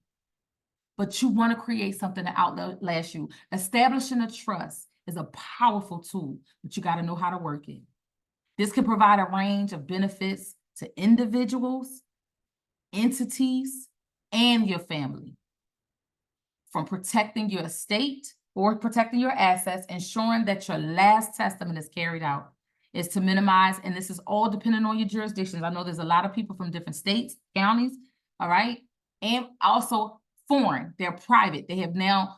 but you want to create something that outlast you. Establishing a trust is a powerful tool, but you got to know how to work it. This can provide a range of benefits to individuals, entities, and your family. From protecting your estate or protecting your assets, ensuring that your last testament is carried out, is to minimize, and this is all depending on your jurisdictions. I know there's a lot of people from different states, counties, all right? And also foreign, they're private. They have now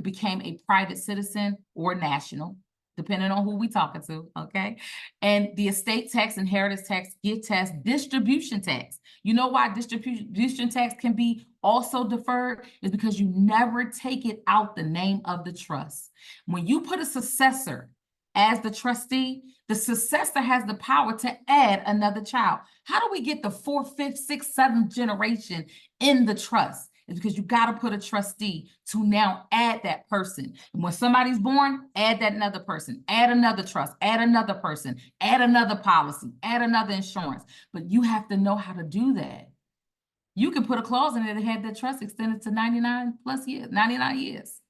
became a private citizen or national, depending on who we talking to, okay? And the estate tax, inheritance tax, gift tax, distribution tax. You know why distribution tax can be also deferred? Is because you never take it out the name of the trust. When you put a successor as the trustee, the successor has the power to add another child. How do we get the 4th, 5th, 6th, 7th generation in the trust? It's because you got to put a trustee to now add that person. And when somebody's born, add that another person, add another trust, add another person, add another policy, add another insurance. But you have to know how to do that. You can put a clause in it that had that trust extended to 99 years.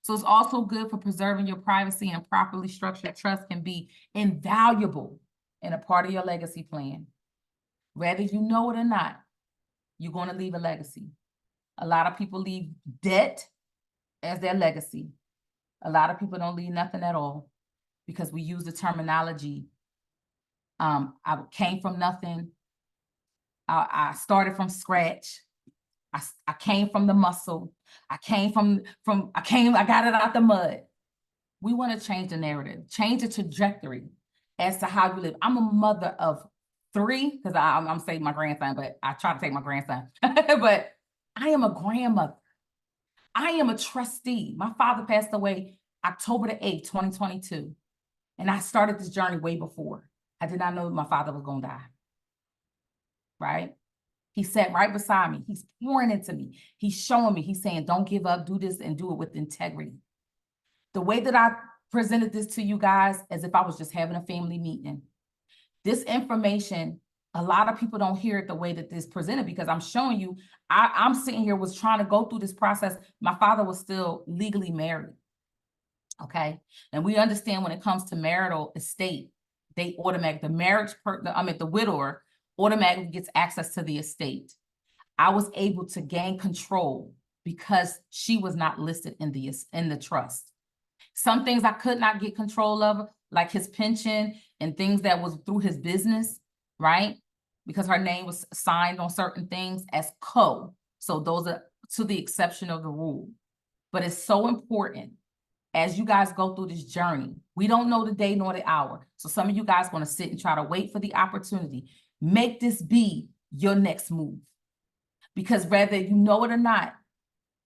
So it's also good for preserving your privacy, and properly structured trust can be invaluable in a part of your legacy plan. Whether you know it or not, you're going to leave a legacy. A lot of people leave debt as their legacy. A lot of people don't leave nothing at all because we use the terminology. I came from nothing. I started from scratch. I came from the muscle. I got it out the mud. We want to change the narrative, change the trajectory as to how you live. I'm a mother of 3, because I'm saying my grandson, but I try to take my grandson. But I am a grandmother. I am a trustee. My father passed away October the 8th, 2022. And I started this journey way before. I did not know my father was going to die. Right? He sat right beside me. He's pouring into me. He's showing me. He's saying, don't give up, do this, and do it with integrity. The way that I presented this to you guys, as if I was just having a family meeting. This information, a lot of people don't hear it the way that this presented, because I'm showing you, I'm sitting here, was trying to go through this process. My father was still legally married. Okay. And we understand when it comes to marital estate, they automatically, the widower automatically gets access to the estate. I was able to gain control because she was not listed in the trust. Some things I could not get control of, like his pension and things that was through his business, right? Because her name was signed on certain things as co. So those are to the exception of the rule. But it's so important as you guys go through this journey. We don't know the day nor the hour. So some of you guys want to sit and try to wait for the opportunity. Make this be your next move. Because whether you know it or not,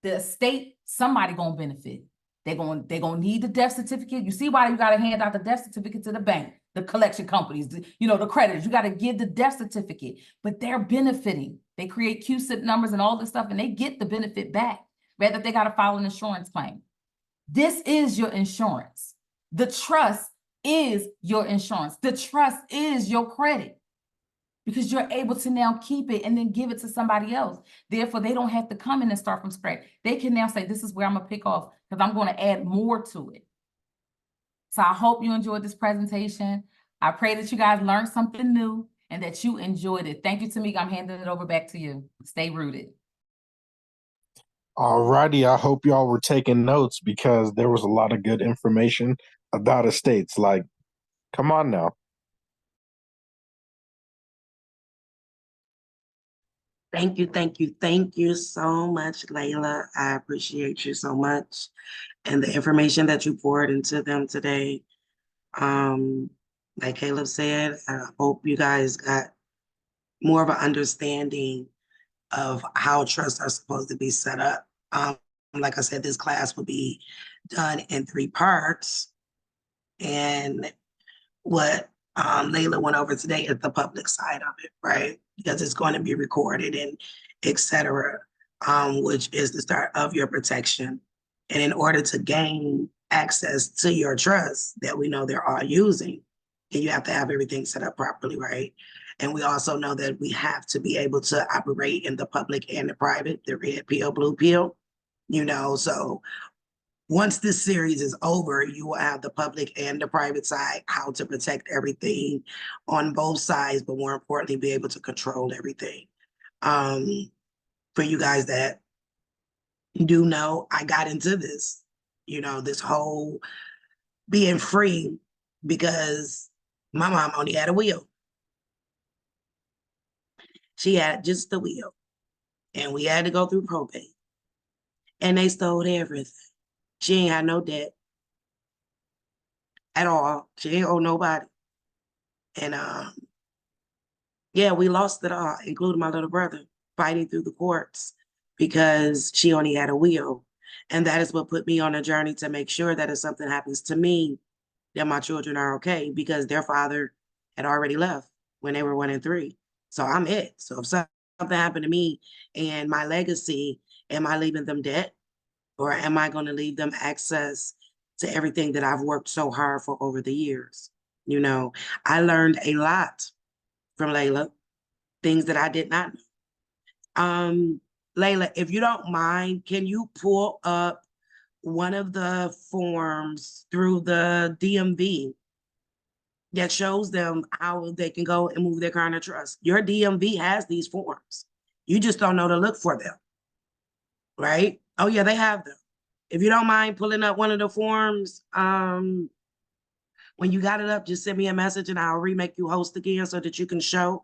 the estate, somebody gonna benefit. They're gonna need the death certificate. You see why you gotta hand out the death certificate to the bank, the collection companies, the creditors. You gotta give the death certificate, but they're benefiting They create QSIP numbers and all this stuff, and they get the benefit back, rather they got to file an insurance claim. This is your insurance. The trust is your insurance. The trust is your credit, because you're able to now keep it and then give it to somebody else. Therefore, they don't have to come in and start from scratch. They can now say, this is where I'm gonna pick off because I'm gonna add more to it. So I hope you enjoyed this presentation. I pray that you guys learned something new and that you enjoyed it. Thank you, Tamika. I'm handing it over back to you. Stay rooted. All righty. I hope y'all were taking notes because there was a lot of good information about estates. Like, come on now. Thank you, thank you, thank you so much, Layla. I appreciate you so much and the information that you poured into them today. Like Caleb said, I hope you guys got more of an understanding of how trusts are supposed to be set up. Like I said, this class will be done in 3 parts. And what Layla went over today is the public side of it, right? Because it's going to be recorded and et cetera, which is the start of your protection. And in order to gain access to your trust that we know they're all using, and you have to have everything set up properly, right? And we also know that we have to be able to operate in the public and the private, the red pill, blue pill, you know, so once this series is over, you will have the public and the private side, how to protect everything on both sides, but more importantly, be able to control everything. For you guys that do know, I got into this, you know, this whole being free because my mom only had a wheel. She had just the wheel, and we had to go through probate, and they stole everything. She ain't had no debt at all. She ain't owe nobody. And yeah, we lost it all, including my little brother, fighting through the courts because she only had a will. And that is what put me on a journey to make sure that if something happens to me, that my children are okay, because their father had already left when they were 1 and 3. So I'm it. So if something happened to me and my legacy, am I leaving them debt? Or am I going to leave them access to everything that I've worked so hard for over the years? You know, I learned a lot from Layla, things that I did not know. Layla, if you don't mind, can you pull up one of the forms through the DMV that shows them how they can go and move their car in a trust? Your DMV has these forms. You just don't know to look for them, right? Oh yeah, they have them. If you don't mind pulling up one of the forms, when you got it up, just send me a message and I'll remake you host again so that you can show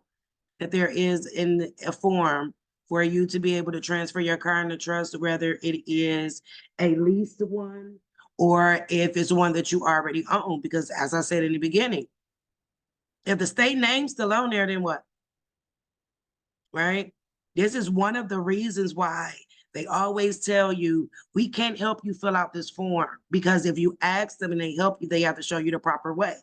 that there is in a form for you to be able to transfer your car into trust, whether it is a leased one or if it's one that you already own. Because as I said in the beginning, if the state name's still on there, then what? Right? This is one of the reasons why they always tell you, we can't help you fill out this form, because if you ask them and they help you, they have to show you the proper way.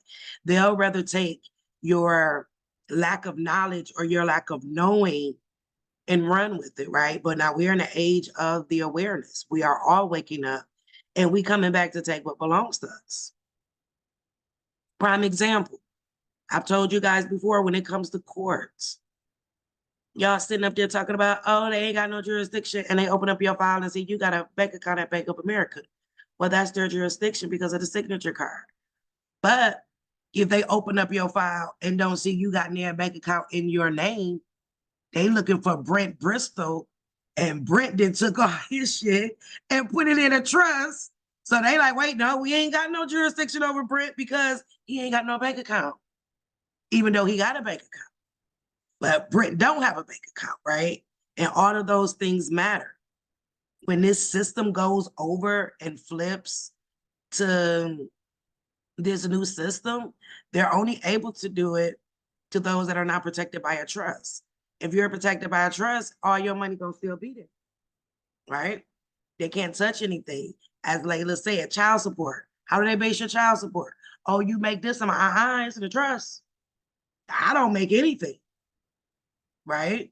They'll rather take your lack of knowledge or your lack of knowing and run with it, right? But now we're in the age of the awareness. We are all waking up and we coming back to take what belongs to us. Prime example, I've told you guys before, when it comes to courts, y'all sitting up there talking about, oh, they ain't got no jurisdiction, and they open up your file and see you got a bank account at Bank of America. Well, that's their jurisdiction because of the signature card. But if they open up your file and don't see you got their bank account in your name, they looking for Brent Bristol, and Brent then took all his shit and put it in a trust. So they like, wait, no, we ain't got no jurisdiction over Brent because he ain't got no bank account, even though he got a bank account. But Brent don't have a bank account, right? And all of those things matter. When this system goes over and flips to this new system, they're only able to do it to those that are not protected by a trust. If you're protected by a trust, all your money gonna still be there, right? They can't touch anything. As Layla said, child support. How do they base your child support? Oh, you make this amount. It's in the trust. I don't make anything, right?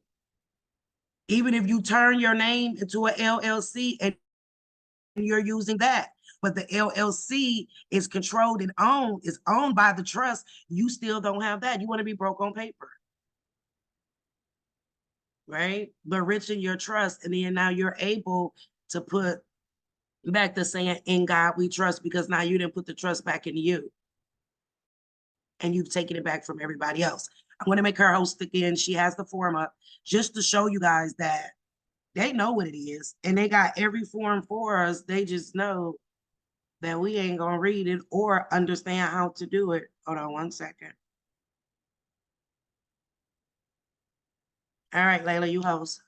Even if you turn your name into an LLC and you're using that, but the LLC is controlled and owned by the trust, you still don't have that. You want to be broke on paper. Right? But rich in your trust, and then now you're able to put back the saying, in God we trust, because now you didn't put the trust back into you. And you've taken it back from everybody else. I'm going to make her host again. She has the form up just to show you guys that they know what it is. And they got every form for us. They just know that we ain't going to read it or understand how to do it. Hold on one second. All right, Layla, you host.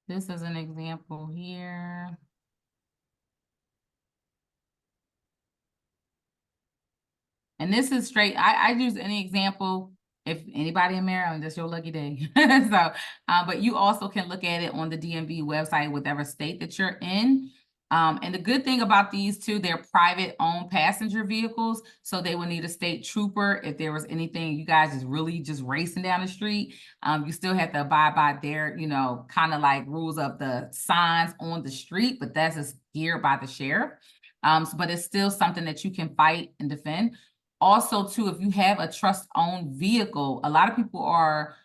This is an example here. And this is straight, I use any example. If anybody in Maryland, that's your lucky day. So, but you also can look at it on the DMV website, whatever state that you're in. And the good thing about these two, they're private owned passenger vehicles. So they will need a state trooper. If there was anything, you guys is really just racing down the street, you still have to abide by their, you know, kind of like rules of the signs on the street, but that's just geared by the sheriff. But it's still something that you can fight and defend. Also, too, if you have a trust-owned vehicle, a lot of people are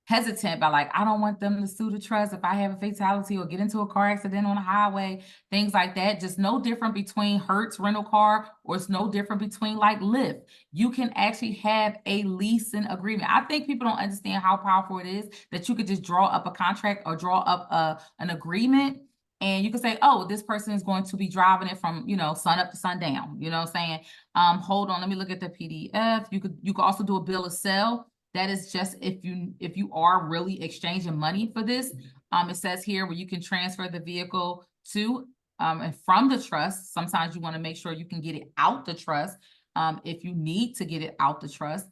hesitant by like, I don't want them to sue the trust if I have a fatality or get into a car accident on the highway, things like that. Just no different between Hertz rental car, or it's no different between like Lyft. You can actually have a leasing agreement. I think people don't understand how powerful it is that you could just draw up a contract or draw up an agreement. And you can say, oh, this person is going to be driving it from, you know, sun up to sundown, you know what I'm saying? Hold on, let me look at the PDF. You could also do a bill of sale. That is just if you are really exchanging money for this. It says here where you can transfer the vehicle to and from the trust. Sometimes you want to make sure you can get it out the trust if you need to get it out the trust.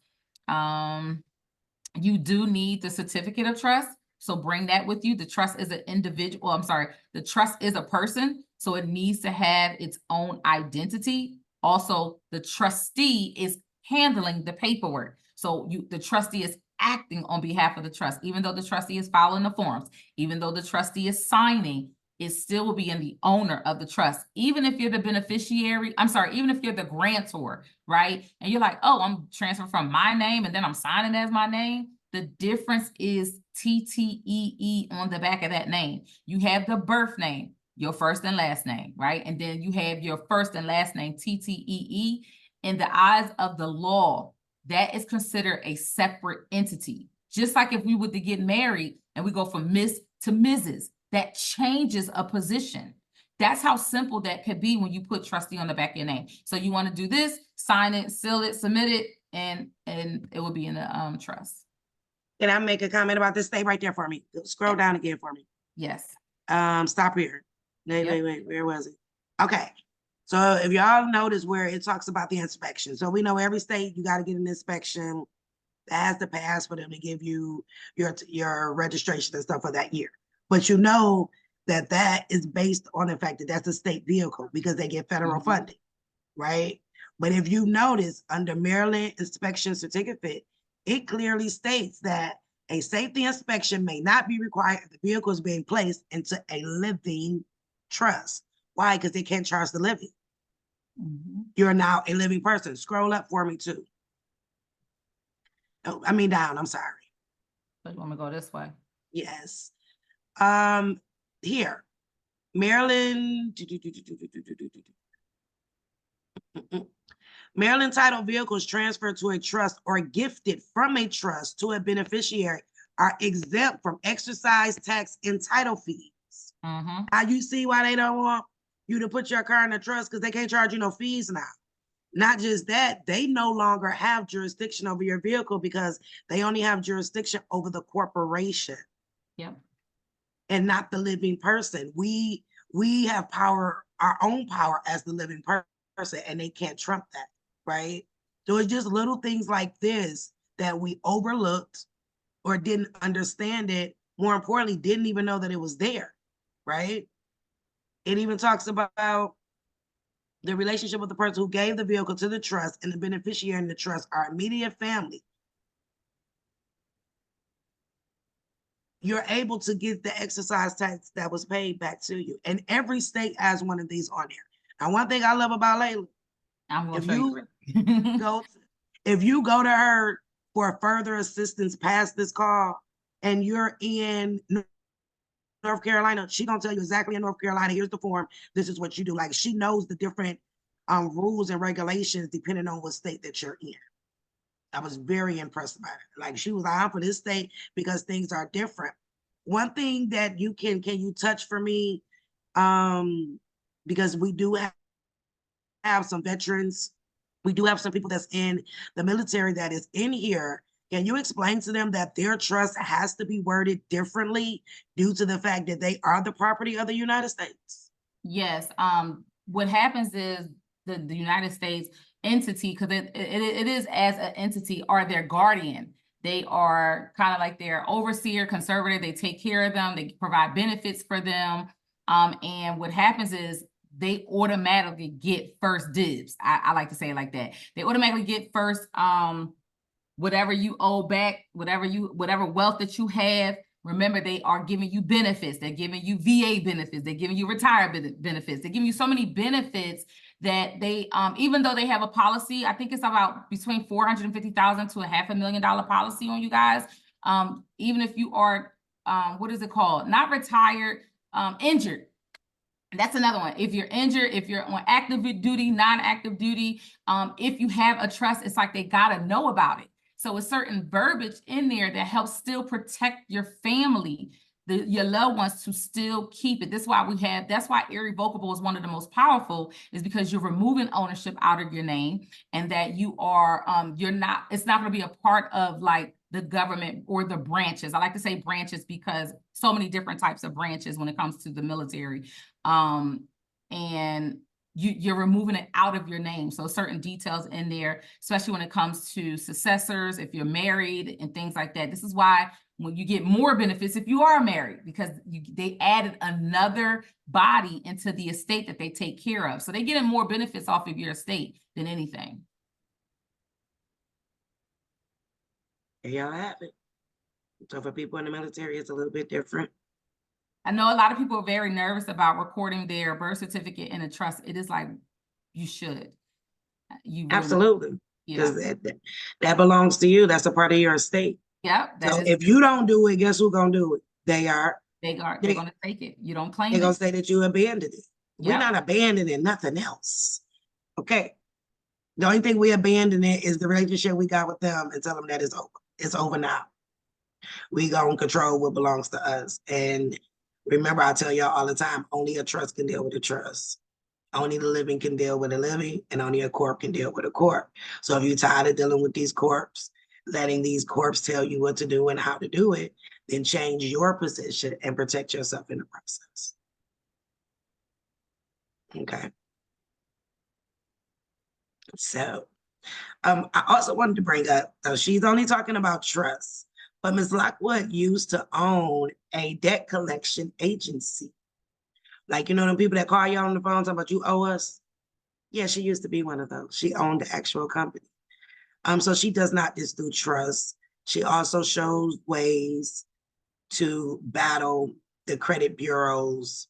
You do need the certificate of trust. So bring that with you. The trust is an individual. I'm sorry. The trust is a person. So it needs to have its own identity. Also, the trustee is handling the paperwork. So the trustee is acting on behalf of the trust, even though the trustee is filing the forms, even though the trustee is signing, it still will be in the owner of the trust. Even if you're the beneficiary, I'm sorry, even if you're the grantor, right? And you're like, oh, I'm transferring from my name and then I'm signing as my name. The difference is TTEE on the back of that name. You have the birth name, your first and last name, right? And then you have your first and last name, TTEE. In the eyes of the law, that is considered a separate entity. Just like if we were to get married and we go from Miss to Mrs., that changes a position. That's how simple that could be when you put trustee on the back of your name. So you want to do this, sign it, seal it, submit it, and it will be in the trust. Can I make a comment about this? Stay right there for me. Scroll down again for me. Yes. Stop here. Wait, where was it? Okay. So if y'all notice where it talks about the inspection. So we know every state, you got to get an inspection that has to pass for them to give you your registration and stuff for that year. But you know that is based on the fact that that's a state vehicle because they get federal funding, right? But if you notice under Maryland inspection certificate, it clearly states that a safety inspection may not be required if the vehicle is being placed into a living trust. Why? Because they can't charge the living. You're now a living person. Scroll up for me too. Oh, I mean down, I'm sorry. But you want me to go this way? Yes. Here, Maryland. Maryland title vehicles transferred to a trust or gifted from a trust to a beneficiary are exempt from exercise tax and title fees. Now you see why they don't want you to put your car in a trust, because they can't charge you no fees now. Not just that, they no longer have jurisdiction over your vehicle because they only have jurisdiction over the corporation. Yep. And not the living person. We have power, our own power as the living person, and they can't trump that, right? So it's just little things like this that we overlooked or didn't understand it. More importantly, didn't even know that it was there, right? It even talks about The relationship with the person who gave the vehicle to the trust and the beneficiary in the trust are immediate family. You're able to get the exercise tax that was paid back to you. And every state has one of these on there. Now, one thing I love about Layla, I'm gonna if show you you. if you go to her for further assistance past this call and you're in North Carolina, she gonna tell you exactly in North Carolina, here's the form, this is what you do. Like, she knows the different rules and regulations depending on what state that you're in. I was very impressed by it. Like, she was like, I'm for this state because things are different. One thing that you can you touch for me? Because we do have some veterans. We do have some people that's in the military that is in here. Can you explain to them that their trust has to be worded differently due to the fact that they are the property of the United States? Yes. What happens is the United States entity, because it is as an entity, are their guardian. They are kind of like their overseer, conservator. They take care of them. They provide benefits for them. And what happens is they automatically get first dibs. I like to say it like that. They automatically get first, whatever you owe back, whatever wealth that you have. Remember, they are giving you benefits. They're giving you VA benefits. They're giving you retirement benefits. They're giving you so many benefits that they, even though they have a policy, I think it's about between $450,000 to $500,000 policy on you guys. Even if you are, what is it called? Not retired, injured. That's another one. If you're injured, if you're on active duty, non-active duty, if you have a trust, it's like they gotta know about it. So a certain verbiage in there that helps still protect your family, your loved ones, to still keep it. That's why irrevocable is one of the most powerful, is because you're removing ownership out of your name, and that you are, it's not gonna be a part of like the government or the branches. I like to say branches because so many different types of branches when it comes to the military. And you're removing it out of your name. So certain details in there, especially when it comes to successors, if you're married and things like that. This is why when you get more benefits if you are married, because they added another body into the estate that they take care of. So they're getting more benefits off of your estate than anything. There y'all have it. So for people in the military, it's a little bit different. I know a lot of people are very nervous about recording their birth certificate in a trust. It is like, you should. You really, Absolutely. yeah. Because that belongs to you. That's a part of your estate. Yeah. So if you don't do it, guess who's gonna do it? They are. They're gonna take it. You don't claim They're it. gonna say that you abandoned it. Yep. We're not abandoning nothing else. Okay. The only thing we abandon it is the relationship we got with them, and tell them that it's over. It's over now. We gonna control what belongs to us. And remember, I tell y'all all the time, only a trust can deal with a trust. Only the living can deal with a living, and only a corp can deal with a corp. So if you're tired of dealing with these corps, letting these corps tell you what to do and how to do it, then change your position and protect yourself in the process. Okay. So I also wanted to bring up, so she's only talking about trust, but Ms. Lockwood used to own a debt collection agency. Like, you know, them people that call you on the phone talking about you owe us? Yeah, she used to be one of those. She owned the actual company. So she does not just do trust. She also shows ways to battle the credit bureaus,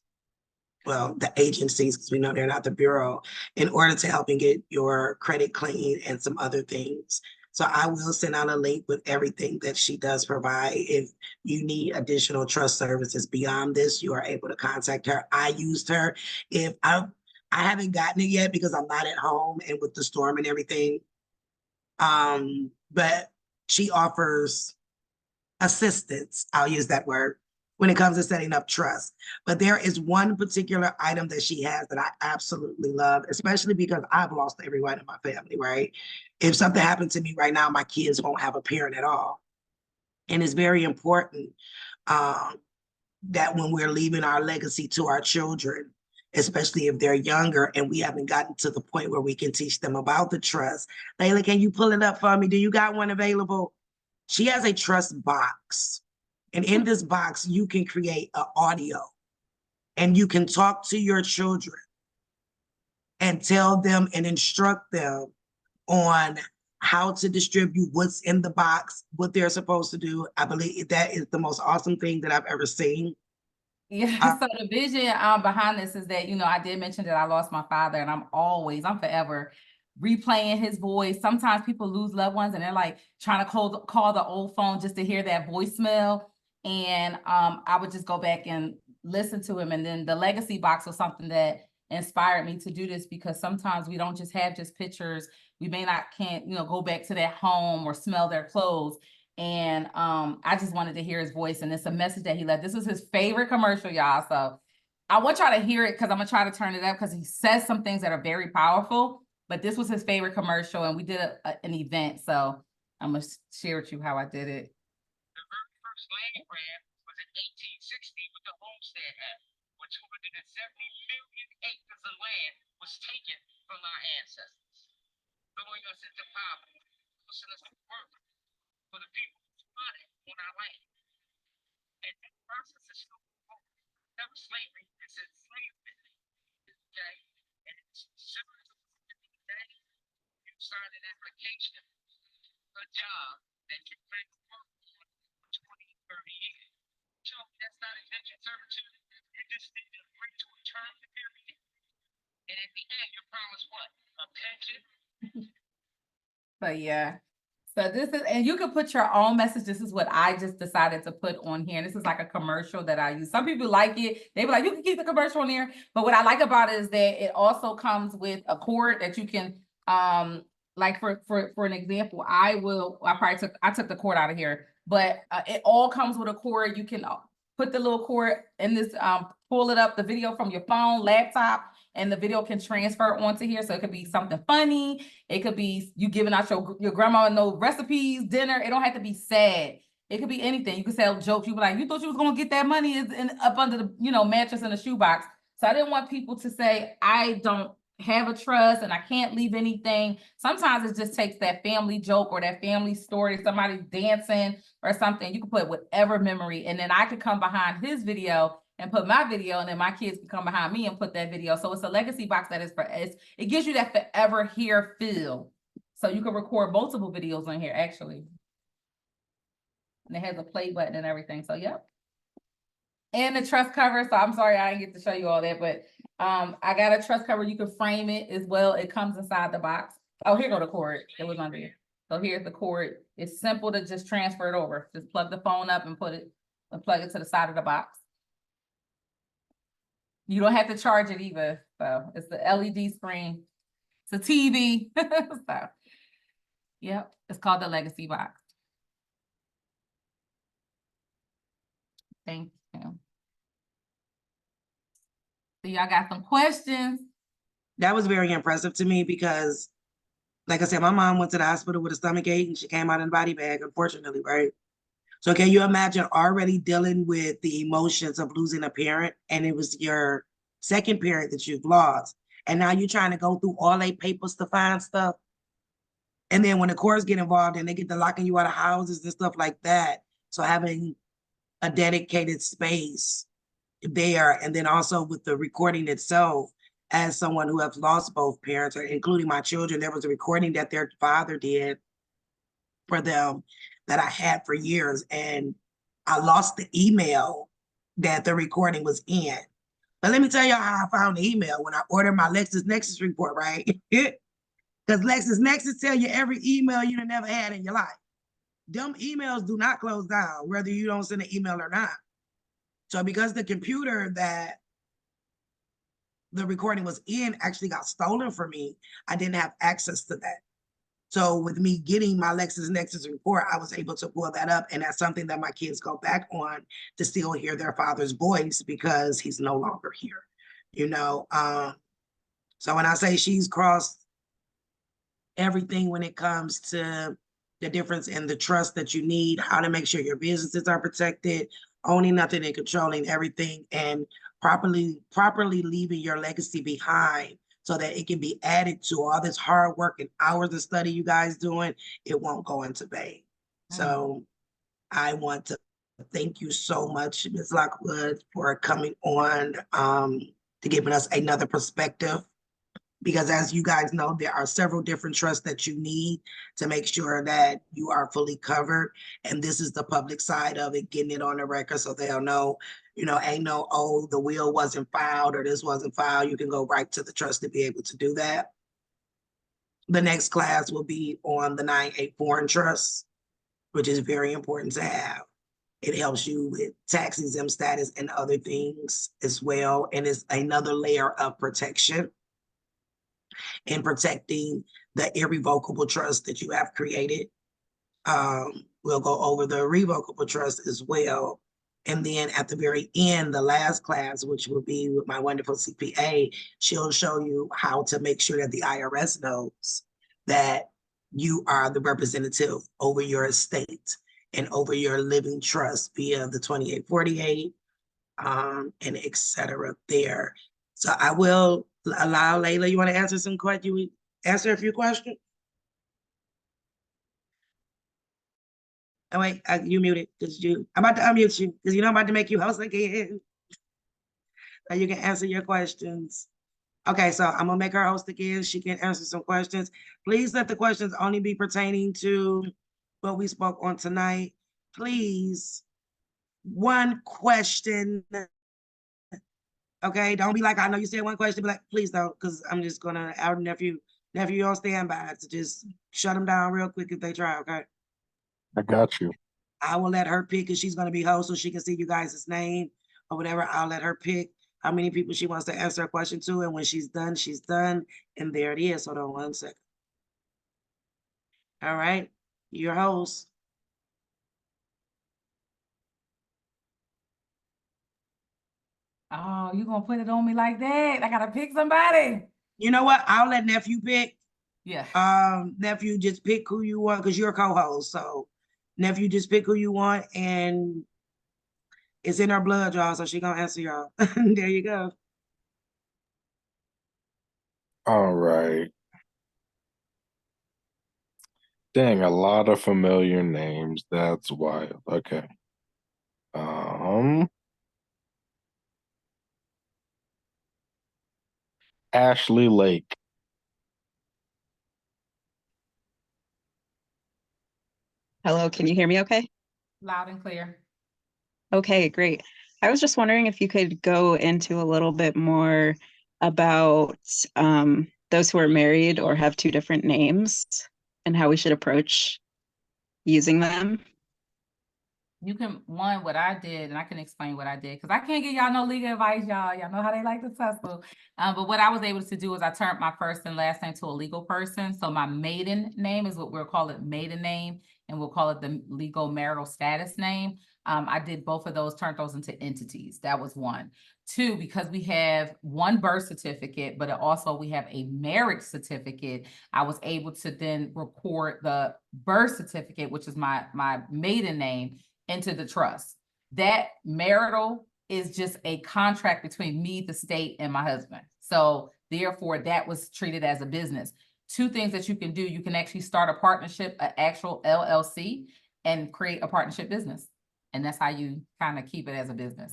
well, the agencies, because we know they're not the bureau, in order to help and get your credit clean and some other things. So I will send out a link with everything that she does provide. If you need additional trust services beyond this, you are able to contact her. I used her. If I haven't gotten it yet because I'm not at home and with the storm and everything. But she offers assistance, I'll use that word, when it comes to setting up trust. But there is one particular item that she has that I absolutely love, especially because I've lost everyone in my family, right? If something happened to me right now, my kids won't have a parent at all. And it's very important that when we're leaving our legacy to our children, especially if they're younger and we haven't gotten to the point where we can teach them about the trust. Layla, can you pull it up for me? Do you got one available? She has a trust box. And in this box, you can create an audio and you can talk to your children and tell them and instruct them on how to distribute what's in the box, what they're supposed to do. I believe that is the most awesome thing that I've ever seen. Yeah, so the vision behind this is that, I did mention that I lost my father, and I'm forever replaying his voice. Sometimes people lose loved ones and they're like trying to call the old phone just to hear that voicemail. And I would just go back and listen to him. And then the legacy box was something that inspired me to do this, because sometimes we don't just have just pictures. We can't go back to that home or smell their clothes. And I just wanted to hear his voice, and it's a message that he left. This was his favorite commercial, y'all. So I want y'all to hear it, because I'm gonna try to turn it up, because he says some things that are very powerful. But this was his favorite commercial, and we did an event. So I'm gonna share with you how I did it. The very first land grab was in 1860 with the Homestead Act, where 270 million acres of land was taken from our ancestors, throwing us into poverty, forcing us to work for the people who squatted on our land. And that process is still going. That was slavery. It's enslavement. Okay? And it's similar to today. You sign an application, a job that you plan to work on for 20, 30 years. So that's not indentured servitude. You just need to agree to a term period. And at the end, you're promised what? A pension. But yeah. So this is, and you can put your own message. This is what I just decided to put on here. And this is like a commercial that I use. Some people like it. They be like, you can keep the commercial on there. But what I like about it is that it also comes with a cord that you can, like for an example, I took the cord out of here, but it all comes with a cord. You can put the little cord in this, pull it up, the video from your phone, laptop, and the video can transfer onto here. So it could be something funny. It could be you giving out your grandma no recipes, dinner. It don't have to be sad. It could be anything. You could tell jokes. You be like, you thought you was gonna get that money up under the mattress in the shoebox. So I didn't want people to say, I don't have a trust and I can't leave anything. Sometimes it just takes that family joke or that family story, somebody dancing or something. You can put whatever memory, and then I could come behind his video and put my video, and then my kids can come behind me and put that video. So it's a legacy box that is it gives you that forever here feel. So you can record multiple videos on here, actually. And it has a play button and everything. So yep. And the trust cover. So I'm sorry I didn't get to show you all that, but I got a trust cover. You can frame it as well. It comes inside the box. Oh, here go the cord. It was under here. So here's the cord. It's simple to just transfer it over. Just plug the phone up and plug it to the side of the box. You don't have to charge it either. So it's the LED screen. It's a TV. So, yep, it's called the legacy box. Thank you. So y'all got some questions? That was very impressive to me because, like I said, my mom went to the hospital with a stomach ache and she came out in a body bag, unfortunately, right? So can you imagine already dealing with the emotions of losing a parent, and it was your second parent that you've lost, and now you're trying to go through all their papers to find stuff. And then when the courts get involved and they get to locking you out of houses and stuff like that. So having a dedicated space there, and then also with the recording itself, as someone who has lost both parents, including my children, there was a recording that their father did for them that I had for years, and I lost the email that the recording was in. But let me tell y'all how I found the email when I ordered my LexisNexis report, right? Because LexisNexis tell you every email you never had in your life. Them emails do not close down, whether you don't send an email or not. So because the computer that the recording was in actually got stolen from me, I didn't have access to that. So with me getting my LexisNexis report, I was able to pull that up, and that's something that my kids go back on to still hear their father's voice because he's no longer here, you know? So when I say she's crossed everything when it comes to the difference in the trust that you need, how to make sure your businesses are protected, owning nothing and controlling everything, and properly leaving your legacy behind so that it can be added to all this hard work and hours of study you guys doing, it won't go into vain. So I want to thank you so much, Ms. Lockwood, for coming on, to giving us another perspective Because as you guys know, there are several different trusts that you need to make sure that you are fully covered. And this is the public side of it, getting it on the record so they'll know, ain't no, oh, the will wasn't filed or this wasn't filed. You can go right to the trust to be able to do that. The next class will be on the 9(8) foreign trust, which is very important to have. It helps you with tax exempt status and other things as well. And it's another layer of protection in protecting the irrevocable trust that you have created. We'll go over the revocable trust as well. And then at the very end, the last class, which will be with my wonderful CPA, she'll show you how to make sure that the IRS knows that you are the representative over your estate and over your living trust via the 2848, and et cetera there. So I will allow Layla, you want to answer some questions? You answer a few questions? Oh wait, you muted because I'm about to unmute you because I'm about to make you host again. So you can answer your questions. Okay, so I'm gonna make her host again. She can answer some questions. Please let the questions only be pertaining to what we spoke on tonight. Please, one question. Okay, don't be like, I know you said one question, but like, please don't, because I'm just gonna, our nephew on standby to just shut them down real quick if they try, okay? I got you. I will let her pick, because she's gonna be host, so she can see you guys' name or whatever. I'll let her pick how many people she wants to answer a question to, and when she's done, and there it is. Hold on one second. All right, your host. Oh, you gonna put it on me like that? I gotta pick somebody. You know what? I'll let nephew pick. Yeah. Nephew, just pick who you want, because you're a co-host. So nephew, just pick who you want, and it's in her blood, y'all. So she gonna answer y'all. There you go. All right. Dang, a lot of familiar names. That's wild. Okay. Ashley Lake. Hello, can you hear me okay? Loud and clear. Okay, great. I was just wondering if you could go into a little bit more about those who are married or have two different names and how we should approach using them. You can, what I did, and I can explain what I did, because I can't give y'all no legal advice, y'all. Y'all know how they like to tussle. But what I was able to do is I turned my first and last name to a legal person. So my maiden name is what we'll call it maiden name, and we'll call it the legal marital status name. I did both of those, turned those into entities. That was one. Two, because we have one birth certificate, but also we have a marriage certificate, I was able to then record the birth certificate, which is my maiden name, into the trust. That marital is just a contract between me, the state, and my husband. So therefore, that was treated as a business. Two things that you can do: you can actually start a partnership, an actual LLC, and create a partnership business. And that's how you kind of keep it as a business.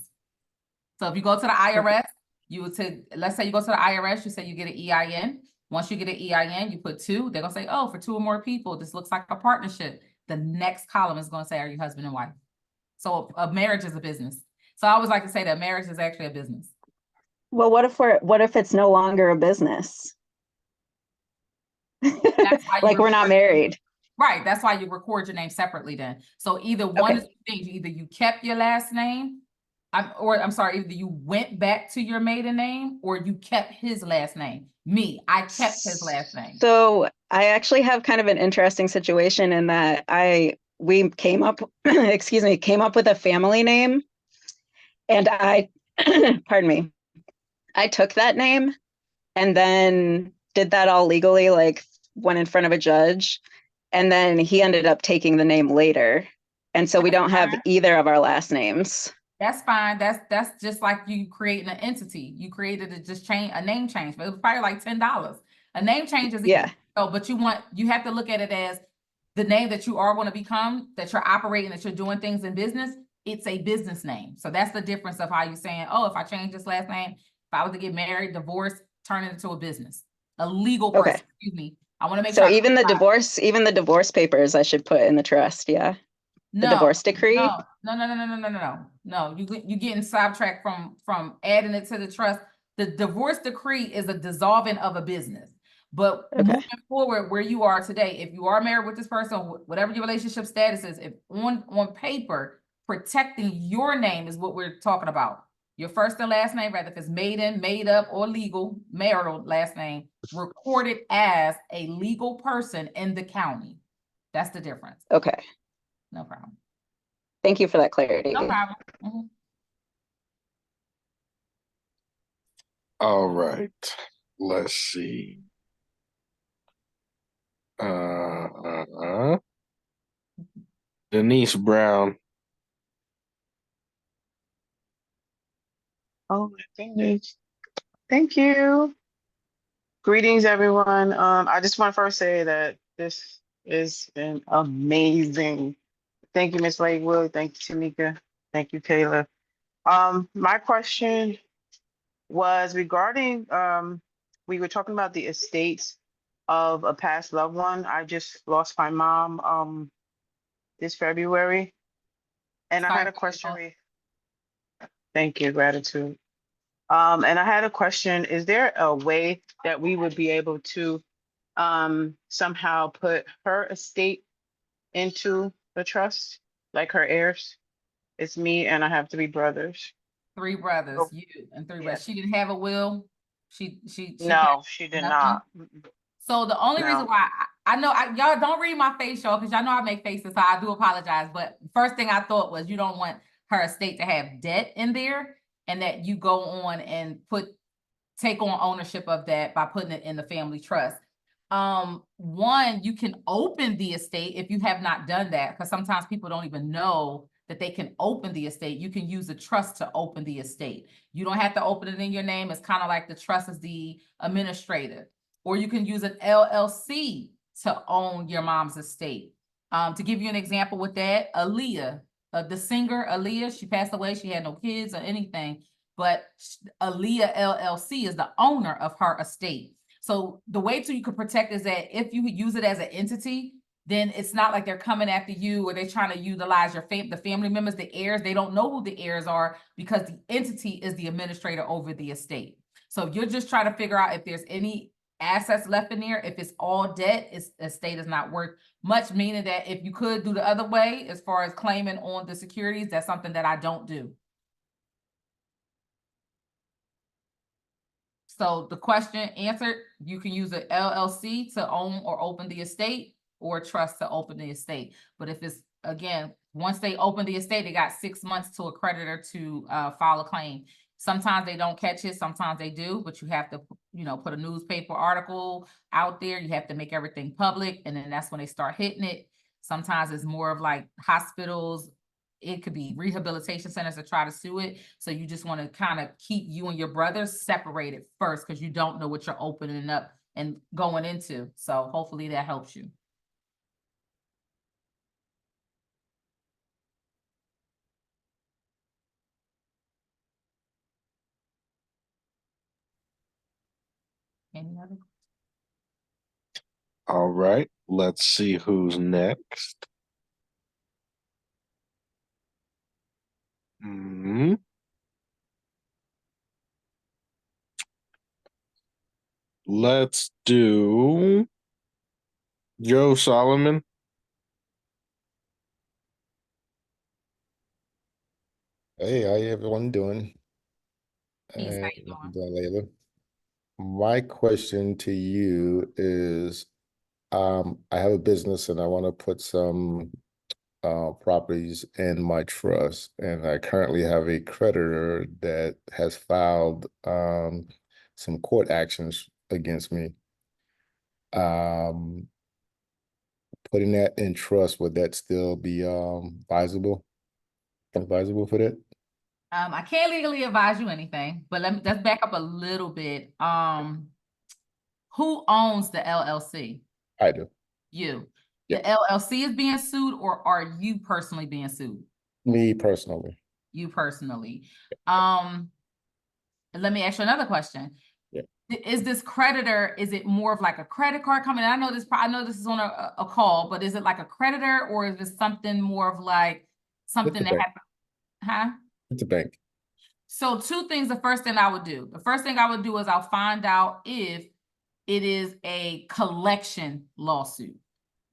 So if you go to the IRS, let's say you go to the IRS, you say you get an EIN. Once you get an EIN, you put 2, they're gonna say, oh, for 2 or more people, this looks like a partnership. The next column is gonna say, are you husband and wife? So a marriage is a business. So I always like to say that marriage is actually a business. Well, what if it's no longer a business? Like we're not married. Right, that's why you record your name separately then. So either one of the things, either you kept your last name, either you went back to your maiden name or you kept his last name. Me, I kept his last name. So I actually have kind of an interesting situation in that we came up, came up with a family name, and pardon me, I took that name and then did that all legally, like went in front of a judge, and then he ended up taking the name later. And so we don't have either of our last names. That's fine. That's just like you creating an entity. You created a name change, but it was probably like $10. A name change is easy. So, but you have to look at it as the name that you are going to become, that you're operating, that you're doing things in business. It's a business name. So that's the difference of how you're saying, oh, if I change this last name, if I was to get married, divorced, turn it into a business. A legal Okay. person, excuse me. I want to make So sure. even the divorce, even the divorce papers, I want to make So sure. So even the divorce papers, I should put in the trust. Yeah. The divorce decree. No. You getting sidetracked from adding it to the trust. The divorce decree is a dissolving of a business. But Okay. moving forward, where you are today, if you are married with this person, whatever your relationship status is, if on paper, protecting your name is what we're talking about. Your first and last name, rather if it's maiden, made up, or legal, marital last name, recorded as a legal person in the county. That's the difference. Okay. No problem. Thank you for that clarity. No problem. Mhm. All right. Let's see. Denise Brown. Oh my goodness. Thank you. Greetings, everyone. I just want to first say that this is an amazing. Thank you, Miss Lakewood. Thank you, Tamika. Thank you, Kayla. My question was regarding we were talking about the estates of a past loved one. I just lost my mom this February. And I Sorry had a for your question. loss. Thank you, gratitude. And I had a question. Is there a way that we would be able to somehow put her estate into the trust, like her heirs? It's me and I have 3 brothers. 3 brothers, Oh, you and 3 yeah. brothers. She didn't have a will. She No, she did nothing. not. So the only reason No. why I know y'all don't read my face, y'all, because y'all know I make faces, so I do apologize. But first thing I thought was you don't want her estate to have debt in there, and that you go on and take on ownership of that by putting it in the family trust. One, you can open the estate if you have not done that, because sometimes people don't even know that they can open the estate. You can use a trust to open the estate. You don't have to open it in your name. It's kind of like the trust is the administrator. Or you can use an LLC to own your mom's estate. To give you an example with that, Aaliyah, the singer Aaliyah, she passed away. She had no kids or anything, but Aaliyah LLC is the owner of her estate. So the way you can protect is that if you use it as an entity, then it's not like they're coming after you or they're trying to utilize the family members, the heirs. They don't know who the heirs are because the entity is the administrator over the estate. So you're just trying to figure out if there's any assets left in there. If it's all debt, estate is not worth much, meaning that if you could do the other way, as far as claiming on the securities, that's something that I don't do. So the question answered, you can use an LLC to own or open the estate, or a trust to open the estate. But if it's, again, once they open the estate, they got 6 months to a creditor to file a claim. Sometimes they don't catch it, sometimes they do, but you have to, put a newspaper article out there. You have to make everything public, and then that's when they start hitting it. Sometimes it's more of like hospitals. It could be rehabilitation centers that try to sue it. So you just want to kind of keep you and your brothers separated first, because you don't know what you're opening up and going into. So hopefully that helps you. Any other? All right. Let's see who's next. Let's do Joe Solomon. Hey, how everyone doing? Peace, how And you I'm doing? doing Layla. My question to you is, I have a business and I want to put some properties in my trust, and I currently have a creditor that has filed some court actions against me. Putting that in trust, would that still be advisable for that? I can't legally advise you anything, but let's back up a little bit. Who owns the LLC? I do. You. Yep. The LLC is being sued, or are you personally being sued? Me personally. You personally. Let me ask you another question. Is this creditor, is it more of like a credit card company? I know this is on a call, but is it like a creditor, or is it something more of like something It's a that bank. happened? Huh? It's a bank. So two things, the first thing I would do. The first thing I would do is I'll find out if it is a collection lawsuit.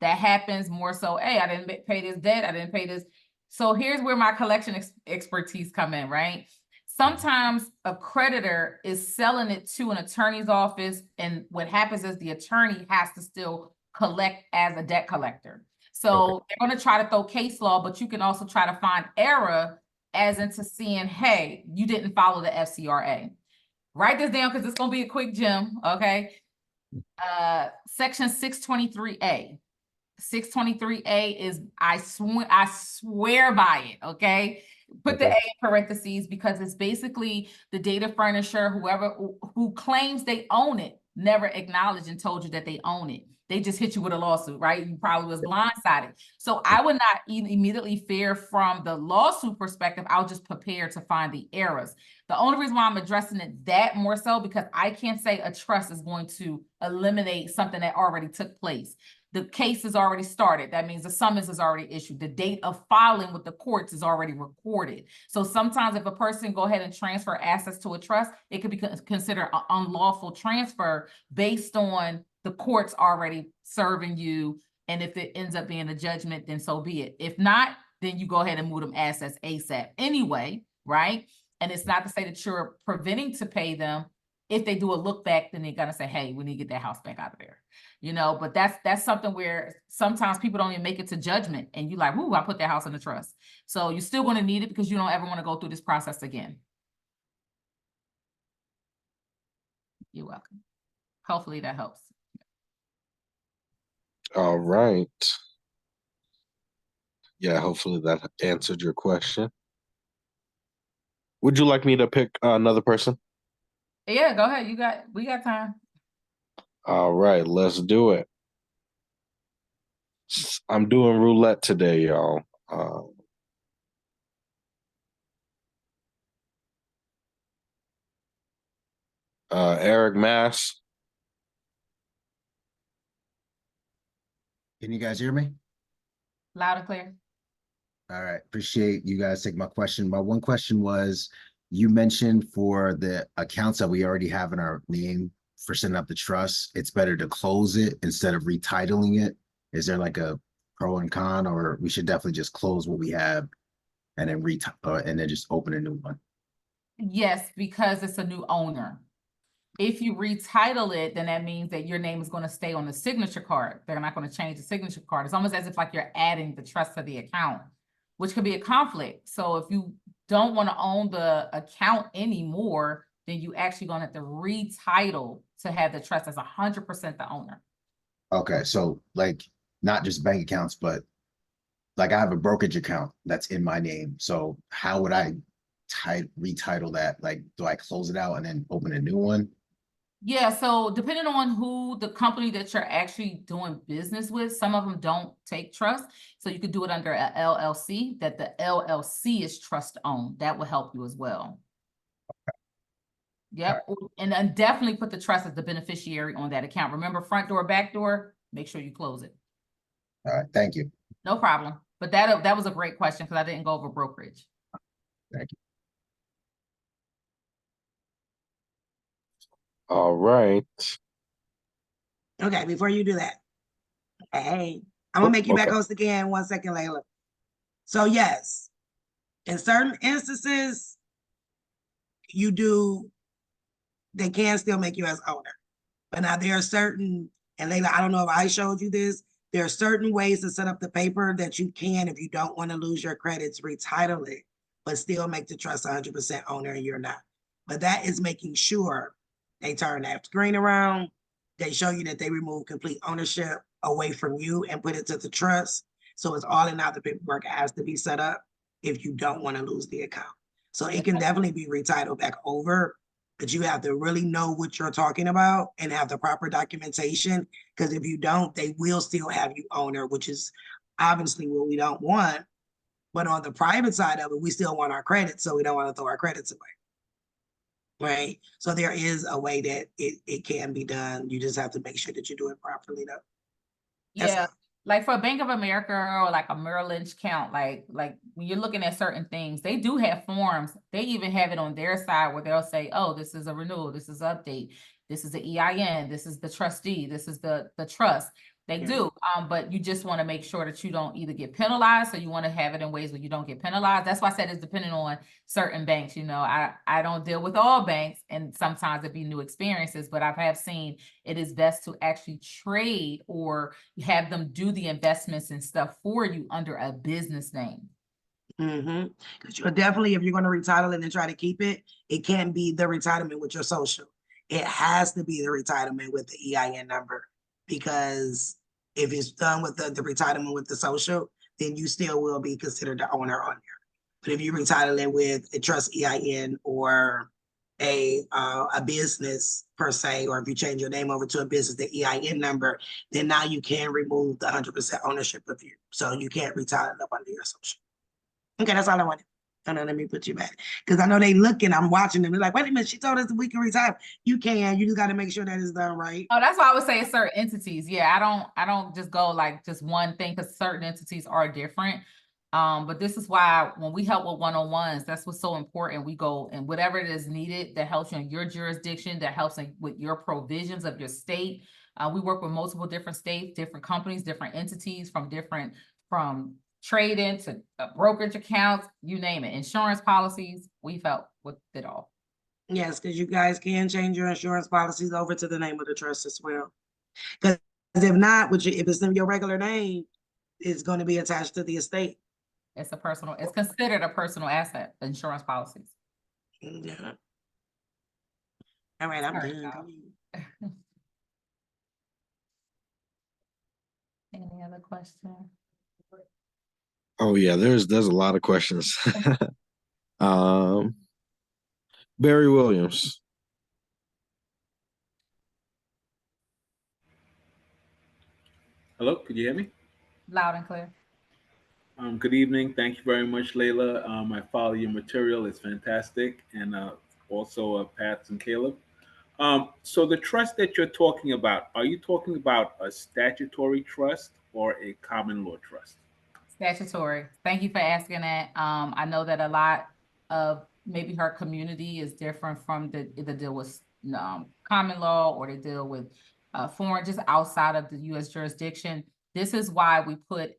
That happens more so, hey, I didn't pay this debt, I didn't pay this. So here's where my collection expertise come in, right? Sometimes a creditor is selling it to an attorney's office, and what happens is the attorney has to still collect as a debt collector. So they're going to try to throw case law, but you can also try to find error as into seeing, hey, you didn't follow the FCRA. Write this down because it's going to be a quick gem, okay? Section 623A. 623A is, I swear by it, okay? Put the A in parentheses because it's basically the data furnisher, whoever who claims they own it, never acknowledged and told you that they own it. They just hit you with a lawsuit, right? You probably was blindsided. So I would not immediately fear from the lawsuit perspective. I'll just prepare to find the errors. The only reason why I'm addressing it that more so because I can't say a trust is going to eliminate something that already took place. The case is already started. That means the summons is already issued. The date of filing with the courts is already recorded. So sometimes if a person go ahead and transfer assets to a trust, it could be considered an unlawful transfer based on the courts already serving you. And if it ends up being a judgment, then so be it. If not, then you go ahead and move them assets ASAP anyway, right? And it's not to say that you're preventing to pay them. If they do a look back, then they're gonna say, hey, we need to get that house back out of there. You know, but that's something where sometimes people don't even make it to judgment and you like, ooh, I put that house in the trust. So you're still going to need it because you don't ever want to go through this process again. You're welcome. Hopefully that helps. All right. Yeah, hopefully that answered your question. Would you like me to pick another person? Yeah, go ahead. We got time. All right, let's do it. I'm doing roulette today, y'all. Eric Mass. Can you guys hear me? Loud and clear. All right. Appreciate you guys taking my question. My one question was, you mentioned for the accounts that we already have in our name for setting up the trust, it's better to close it instead of retitling it. Is there like a pro and con, or we should definitely just close what we have and then just open a new one? Yes, because it's a new owner. If you retitle it, then that means that your name is going to stay on the signature card. They're not going to change the signature card. It's almost as if like you're adding the trust to the account, which could be a conflict. So if you don't want to own the account anymore, then you actually going to have to retitle to have the trust as 100% the owner. Okay, so like not just bank accounts, but like I have a brokerage account that's in my name. So how would I retitle that? Like, do I close it out and then open a new one? Yeah, so depending on who the company that you're actually doing business with, some of them don't take trust. So you could do it under a LLC, that the LLC is trust owned. That will help you as well. Yep. And then definitely put the trust as the beneficiary on that account. Remember, front door, back door, make sure you close it. All right, thank you. No problem. But that was a great question because I didn't go over brokerage. Thank you. All right. Okay, before you do that, hey, I'm gonna make you back host again. 1 second, Layla. So yes, in certain instances, they can still make you as owner. But now there are certain, and Layla, I don't know if I showed you this, there are certain ways to set up the paper that you can, if you don't want to lose your credits, retitle it, but still make the trust 100% owner and you're not. But that is making sure they turn that screen around, they show you that they remove complete ownership away from you and put it to the trust. So it's all in how the paperwork has to be set up if you don't want to lose the account. So it can definitely be retitled back over, but you have to really know what you're talking about and have the proper documentation. Because if you don't, they will still have you owner, which is obviously what we don't want. But on the private side of it, we still want our credits, so we don't want to throw our credits away. right? So there is a way that it can be done. You just have to make sure that you do it properly though. That's Yeah, all. like for Bank of America or like a Merrill Lynch account, like when you're looking at certain things, they do have forms. They even have it on their side where they'll say, "Oh, this is a renewal, this is update, this is the EIN, this is the trustee, this is the trust." They Yeah. do, but you just want to make sure that you don't either get penalized, so you want to have it in ways where you don't get penalized. That's why I said it's depending on certain banks. You know, I don't deal with all banks, and sometimes it be new experiences, but I have seen it is best to actually trade or have them do the investments and stuff for you under a business name. Because you're definitely, if you're going to retitle it and try to keep it, it can't be the retirement with your social. It has to be the retirement with the EIN number, because if it's done with the retirement with the social, then you still will be considered the owner on there. But if you retitle it with a trust EIN or a business per se, or if you change your name over to a business, the EIN number, then now you can remove the 100% ownership of you. So you can't retitle it up under your social. Okay, that's all I wanted. Oh, no, let me put you back. Because I know they looking, I'm watching them. They're like, wait a minute, she told us that we can retire. You can, you just got to make sure that it's done right. Oh, that's why I would say certain entities. Yeah, I don't just go like just one thing, because certain entities are different. But this is why when we help with one-on-ones, that's what's so important. We go and whatever it is needed that helps you in your jurisdiction, that helps with your provisions of your state. We work with multiple different states, different companies, different entities from trading to brokerage accounts, you name it, insurance policies. We've helped with it all. Yes, because you guys can change your insurance policies over to the name of the trust as well. Because if not, if it's in your regular name, it's going to be attached to the estate. It's considered a personal asset, insurance policies. Yeah. All right, I'm done. Any other questions? Oh yeah, there's a lot of questions. Barry Williams. Hello, could you hear me? Loud and clear. Good evening. Thank you very much, Layla. I follow your material. It's fantastic. And also Pat and Caleb. So the trust that you're talking about, are you talking about a statutory trust or a common law trust? Statutory. Thank you for asking that. I know that a lot of maybe her community is different from either deal with common law or they deal with foreign, just outside of the U.S. jurisdiction. This is why we put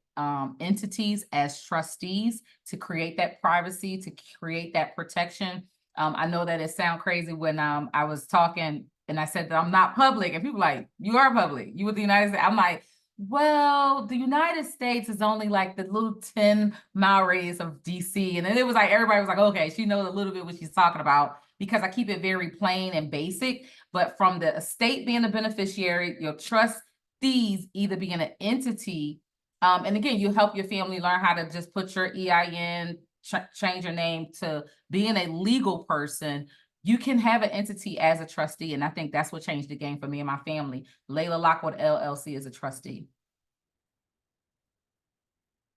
entities as trustees to create that privacy, to create that protection. I know that it sounds crazy when I was talking and I said that I'm not public, and people are like, you are public. You with the United States. I'm like, well, the United States is only like the little 10-mile radius of DC. And then it was like, everybody was like, okay, she knows a little bit what she's talking about, because I keep it very plain and basic. But from the estate being the beneficiary, your trustees either being an entity, and again, you help your family learn how to just put your EIN, change your name to being a legal person. You can have an entity as a trustee, and I think that's what changed the game for me and my family. Layla Lockwood LLC is a trustee.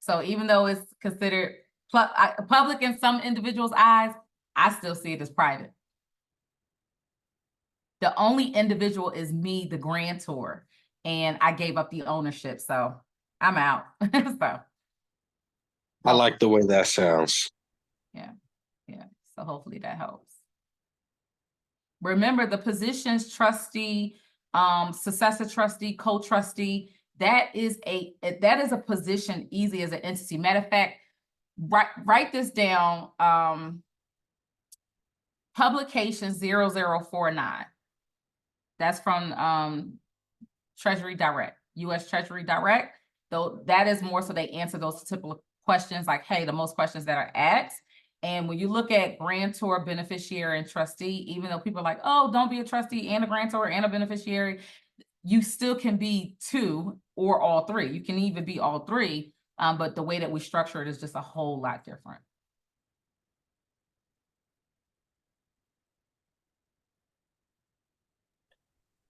So even though it's considered public in some individuals' eyes, I still see it as private. The only individual is me, the grantor, and I gave up the ownership, so I'm out. So I like the way that sounds. yeah. So hopefully that helps. Remember the positions trustee, successor trustee, co-trustee, that is a position easy as an entity. Matter of fact, write this down. Publication 0049. That's from Treasury Direct, US Treasury Direct. Though that is more so they answer those typical questions like, hey, the most questions that are asked. And when you look at grantor, beneficiary, and trustee, even though people are like, oh, don't be a trustee and a grantor and a beneficiary, you still can be two or all three. You can even be all three, but the way that we structure it is just a whole lot different.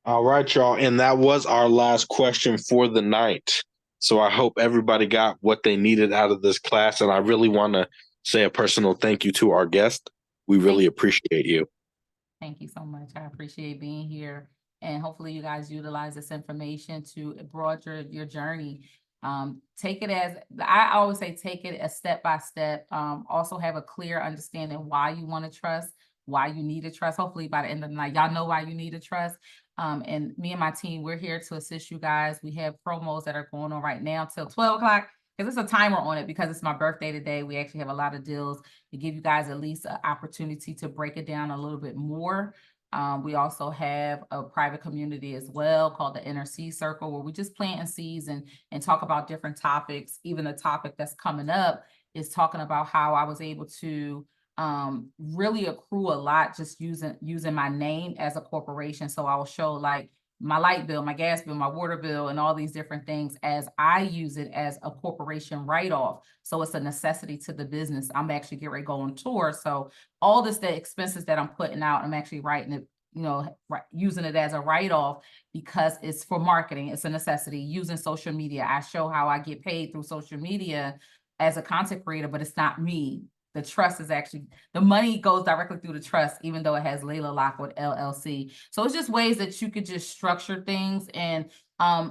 All right, y'all. And that was our last question for the night. So I hope everybody got what they needed out of this class. And I really want to say a personal thank you to our guest. We really appreciate you. Thank you so much. I appreciate being here. And hopefully you guys utilize this information to broaden your journey. Take it as, I always say, take it a step by step. Also have a clear understanding why you want to trust, why you need to trust. Hopefully by the end of the night, y'all know why you need to trust. And me and my team, we're here to assist you guys. We have promos that are going on right now till 12 o'clock. Because it's a timer on it because it's my birthday today. We actually have a lot of deals to give you guys at least an opportunity to break it down a little bit more. We also have a private community as well called the Inner Seed Circle, where we just plant seeds and talk about different topics. Even the topic that's coming up is talking about how I was able to really accrue a lot just using my name as a corporation. So I will show like my light bill, my gas bill, my water bill, and all these different things as I use it as a corporation write-off. So it's a necessity to the business. I'm actually getting ready to go on tour. So all this, the expenses that I'm putting out, I'm actually writing it, using it as a write-off because it's for marketing. It's a necessity. Using social media, I show how I get paid through social media as a content creator, but it's not me. The trust is actually, the money goes directly through the trust, even though it has Layla Lockwood LLC. So it's just ways that you could just structure things and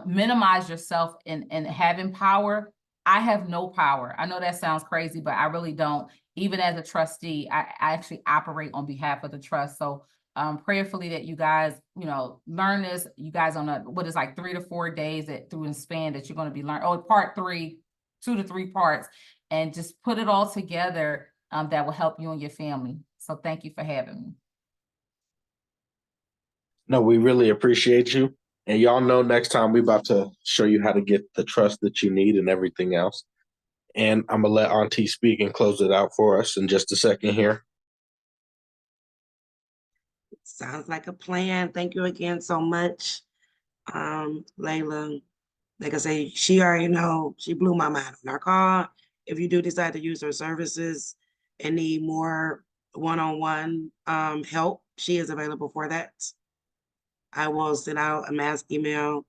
minimize yourself and having power. I have no power. I know that sounds crazy, but I really don't. Even as a trustee, I actually operate on behalf of the trust. So prayerfully that you guys, learn this. You guys on what is like 3 to 4 days through the span that you're going to be learning. Oh, part 3, 2 to 3 parts, and just put it all together. That will help you and your family. So thank you for having me. No, we really appreciate you. And y'all know next time we're about to show you how to get the trust that you need and everything else. And I'm going to let Auntie speak and close it out for us in just a second here. Sounds like a plan. Thank you again so much, Layla. Like I say, she already know, she blew my mind on our call. If you do decide to use her services and need more one-on-one help, she is available for that. I will send out a mass email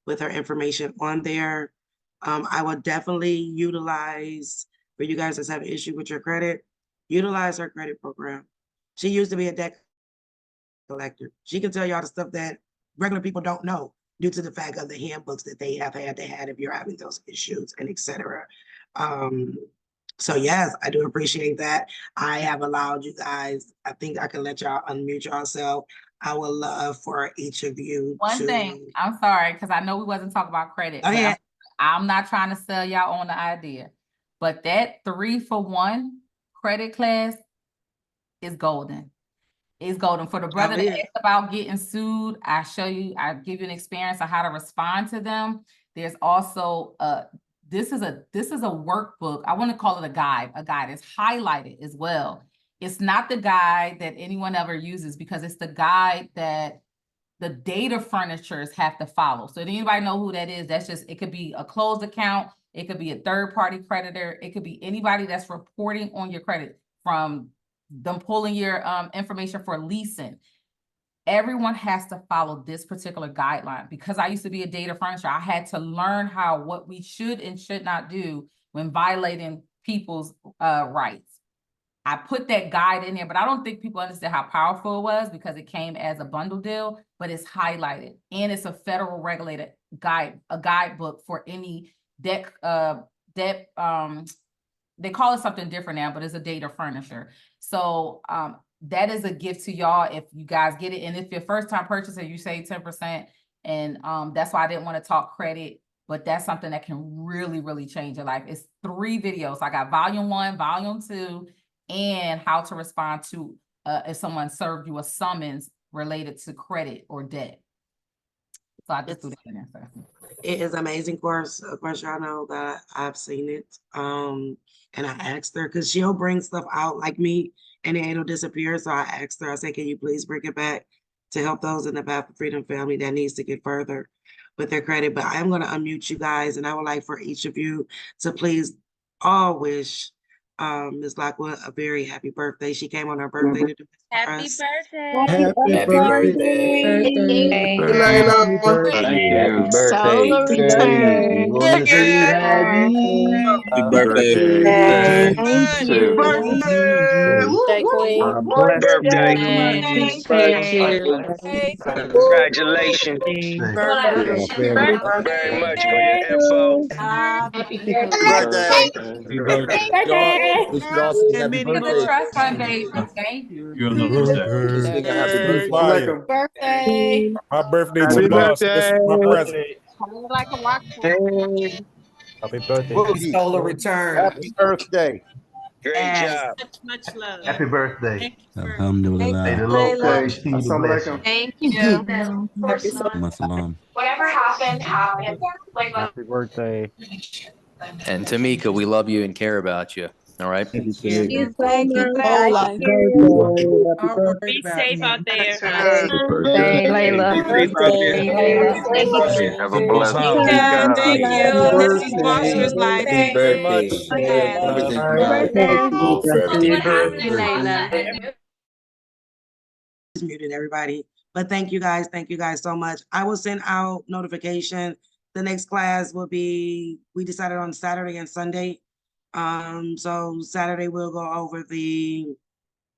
with her information on there. I will definitely utilize, for you guys that have an issue with your credit, utilize her credit program. She used to be a debt collector. She can tell y'all the stuff that regular people don't know due to the fact of the handbooks that they have had to have if you're having those issues and etc. So yes, I do appreciate that. I have allowed you guys, I think I can let y'all unmute yourself. I would love for each of you One thing, I'm sorry, because I know we wasn't talking about credit. Oh, yeah. I'm not trying to sell y'all on the idea, but that 3-for-1 credit class is golden. Is golden. For the brother that asked about getting sued, I give you an experience on how to respond to them. There's also this is a workbook. I want to call it a guide. A guide is highlighted as well. It's not the guide that anyone ever uses because it's the guide that the data furnitures have to follow. So if anybody know who that is, that's just, it could be a closed account, it could be a third-party creditor, it could be anybody that's reporting on your credit, from them pulling your information for leasing. Everyone has to follow this particular guideline. Because I used to be a data furnisher, I had to learn what we should and should not do when violating people's rights. I put that guide in there, but I don't think people understand how powerful it was because it came as a bundle deal, but it's highlighted and it's a federal regulated guide, a guidebook for any debt, they call it something different now, but it's a data furnisher. So that is a gift to y'all if you guys get it. And if you're first time purchaser, you save 10%. And that's why I didn't want to talk credit, but that's something that can really, really change your life. It's 3 videos. I got volume 1, volume 2, and how to respond to if someone served you a summons related to credit or debt. So I just do that in there. It is an amazing course. Of course, y'all know that I've seen it. And I asked her, because she'll bring stuff out like me and then it'll disappear. So I asked her, I said, can you please bring it back to help those in the Path of Freedom family that needs to get further with their credit? But I'm going to unmute you guys, and I would like for each of you to please all wish Ms. Lockwood a very happy birthday. She came on her birthday to do this for Happy us. birthday. Happy birthday. Happy birthday. Happy Solar birthday. return. We want to see you happy. Happy birthday. Thank To you. Birthday queen. Birthday. Thank you. Congratulations. Come on, family. Very much for your info. Birthday. Happy birthday. We should all sing happy To the birthday. Trust Foundation, thank you. Let's sing a happy birthday. Birthday. My birthday Happy too, boss. This is my birthday. present. Like a rock. Happy birthday. Boogie. solar return. Happy birthday. Great job. Happy birthday. Alhamdulillah. Thank you. Whatever happened, happened. Happy birthday. And Tamika, we love you and care about you. All right. Thank you, Thank Tamika. you. Thank you. Whole Thank life. you. Are worried Be about safe you. out there. Happy Hey, birthday. Layla. Be safe out there. Hey, Layla. Have a blessed Tamika, weekend. thank Happy you. Let's see birthday. Monster's life. Happy Very birthday. much. Everything from Happy God. birthday. All for everything you're doing. Layla. Muted everybody. But thank you guys. Thank you guys so much. I will send out notification. The next class will be, we decided on Saturday and Sunday. So Saturday we'll go over the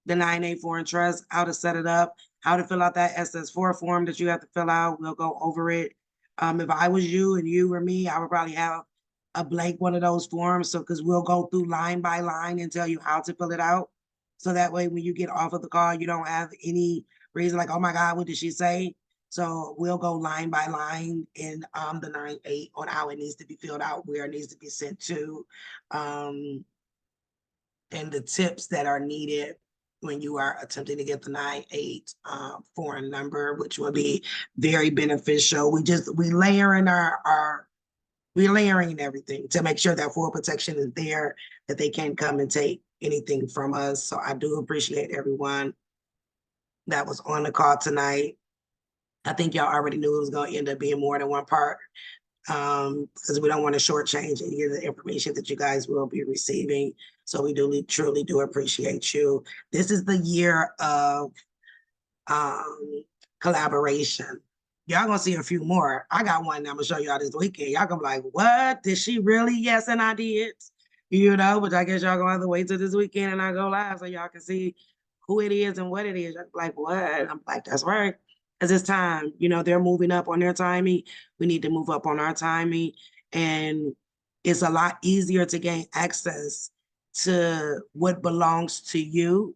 9A foreign trust, how to set it up, how to fill out that SS4 form that you have to fill out. We'll go over it. If I was you and you were me, I would probably have a blank one of those forms. So, because we'll go through line by line and tell you how to fill it out. So that way, when you get off of the call, you don't have any reason like, oh my God, what did she say? So we'll go line by line in the 9-8 on how it needs to be filled out, where it needs to be sent to, and the tips that are needed when you are attempting to get the 9-8 foreign number, which will be very beneficial. We layering we're layering everything to make sure that full protection is there, that they can't come and take anything from us. So I do appreciate everyone that was on the call tonight. I think y'all already knew it was going to end up being more than one part, because we don't want to shortchange any of the information that you guys will be receiving. So we truly do appreciate you. This is the year of collaboration. Y'all gonna see a few more. I got one that I'm gonna show y'all this weekend. Y'all gonna be like, what? Did she really? Yes, and I did. But I guess y'all gonna have to wait till this weekend and I go live so y'all can see who it is and what it is. Y'all be like, what? I'm like, that's right. Because it's time. They're moving up on their timing. We need to move up on our timing. And it's a lot easier to gain access to what belongs to you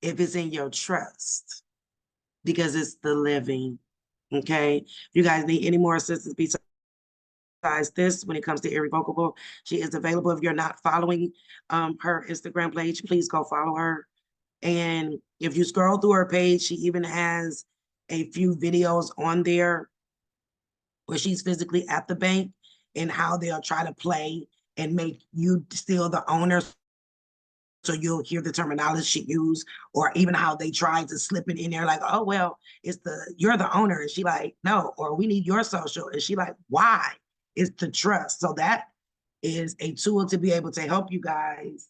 if it's in your trust, because it's the living. Okay. If you guys need any more assistance besides this, when it comes to irrevocable, she is available. If you're not following her Instagram page, please go follow her. And if you scroll through her page, she even has a few videos on there where she's physically at the bank and how they'll try to play and make you still the owner. So you'll hear the terminology she used, or even how they tried to slip it in there, like, oh, well, you're the owner. And she like, no, or we need your social. And she like, why? It's the trust. So that is a tool to be able to help you guys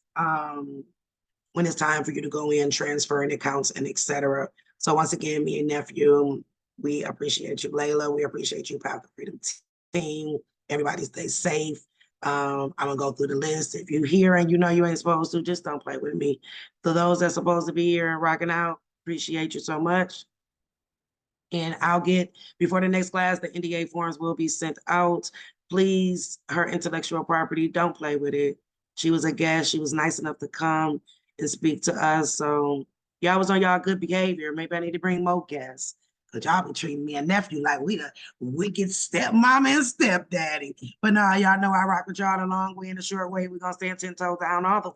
when it's time for you to go in, transferring accounts and etc. So once again, me and nephew, we appreciate you, Layla. We appreciate you, Path of Freedom team. Everybody stay safe. I'm gonna go through the list. If you're here and you know you ain't supposed to, just don't play with me. For those that's supposed to be here and rocking out, appreciate you so much. And I'll get, before the next class, the NDA forms will be sent out. Please, her intellectual property, don't play with it. She was a guest. She was nice enough to come and speak to us. So y'all was on y'all good behavior. Maybe I need to bring more guests. Because y'all be treating me and nephew like we the wicked stepmama and stepdaddy. But nah, y'all know I rock with y'all the long way and the short way. We're going to stand 10 toes down all the way.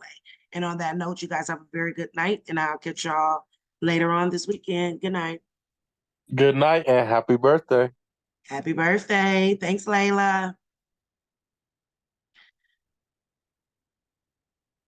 And on that note, you guys have a very good night. And I'll catch y'all later on this weekend. Good night. Good night and happy birthday. Happy birthday. Thanks, Layla.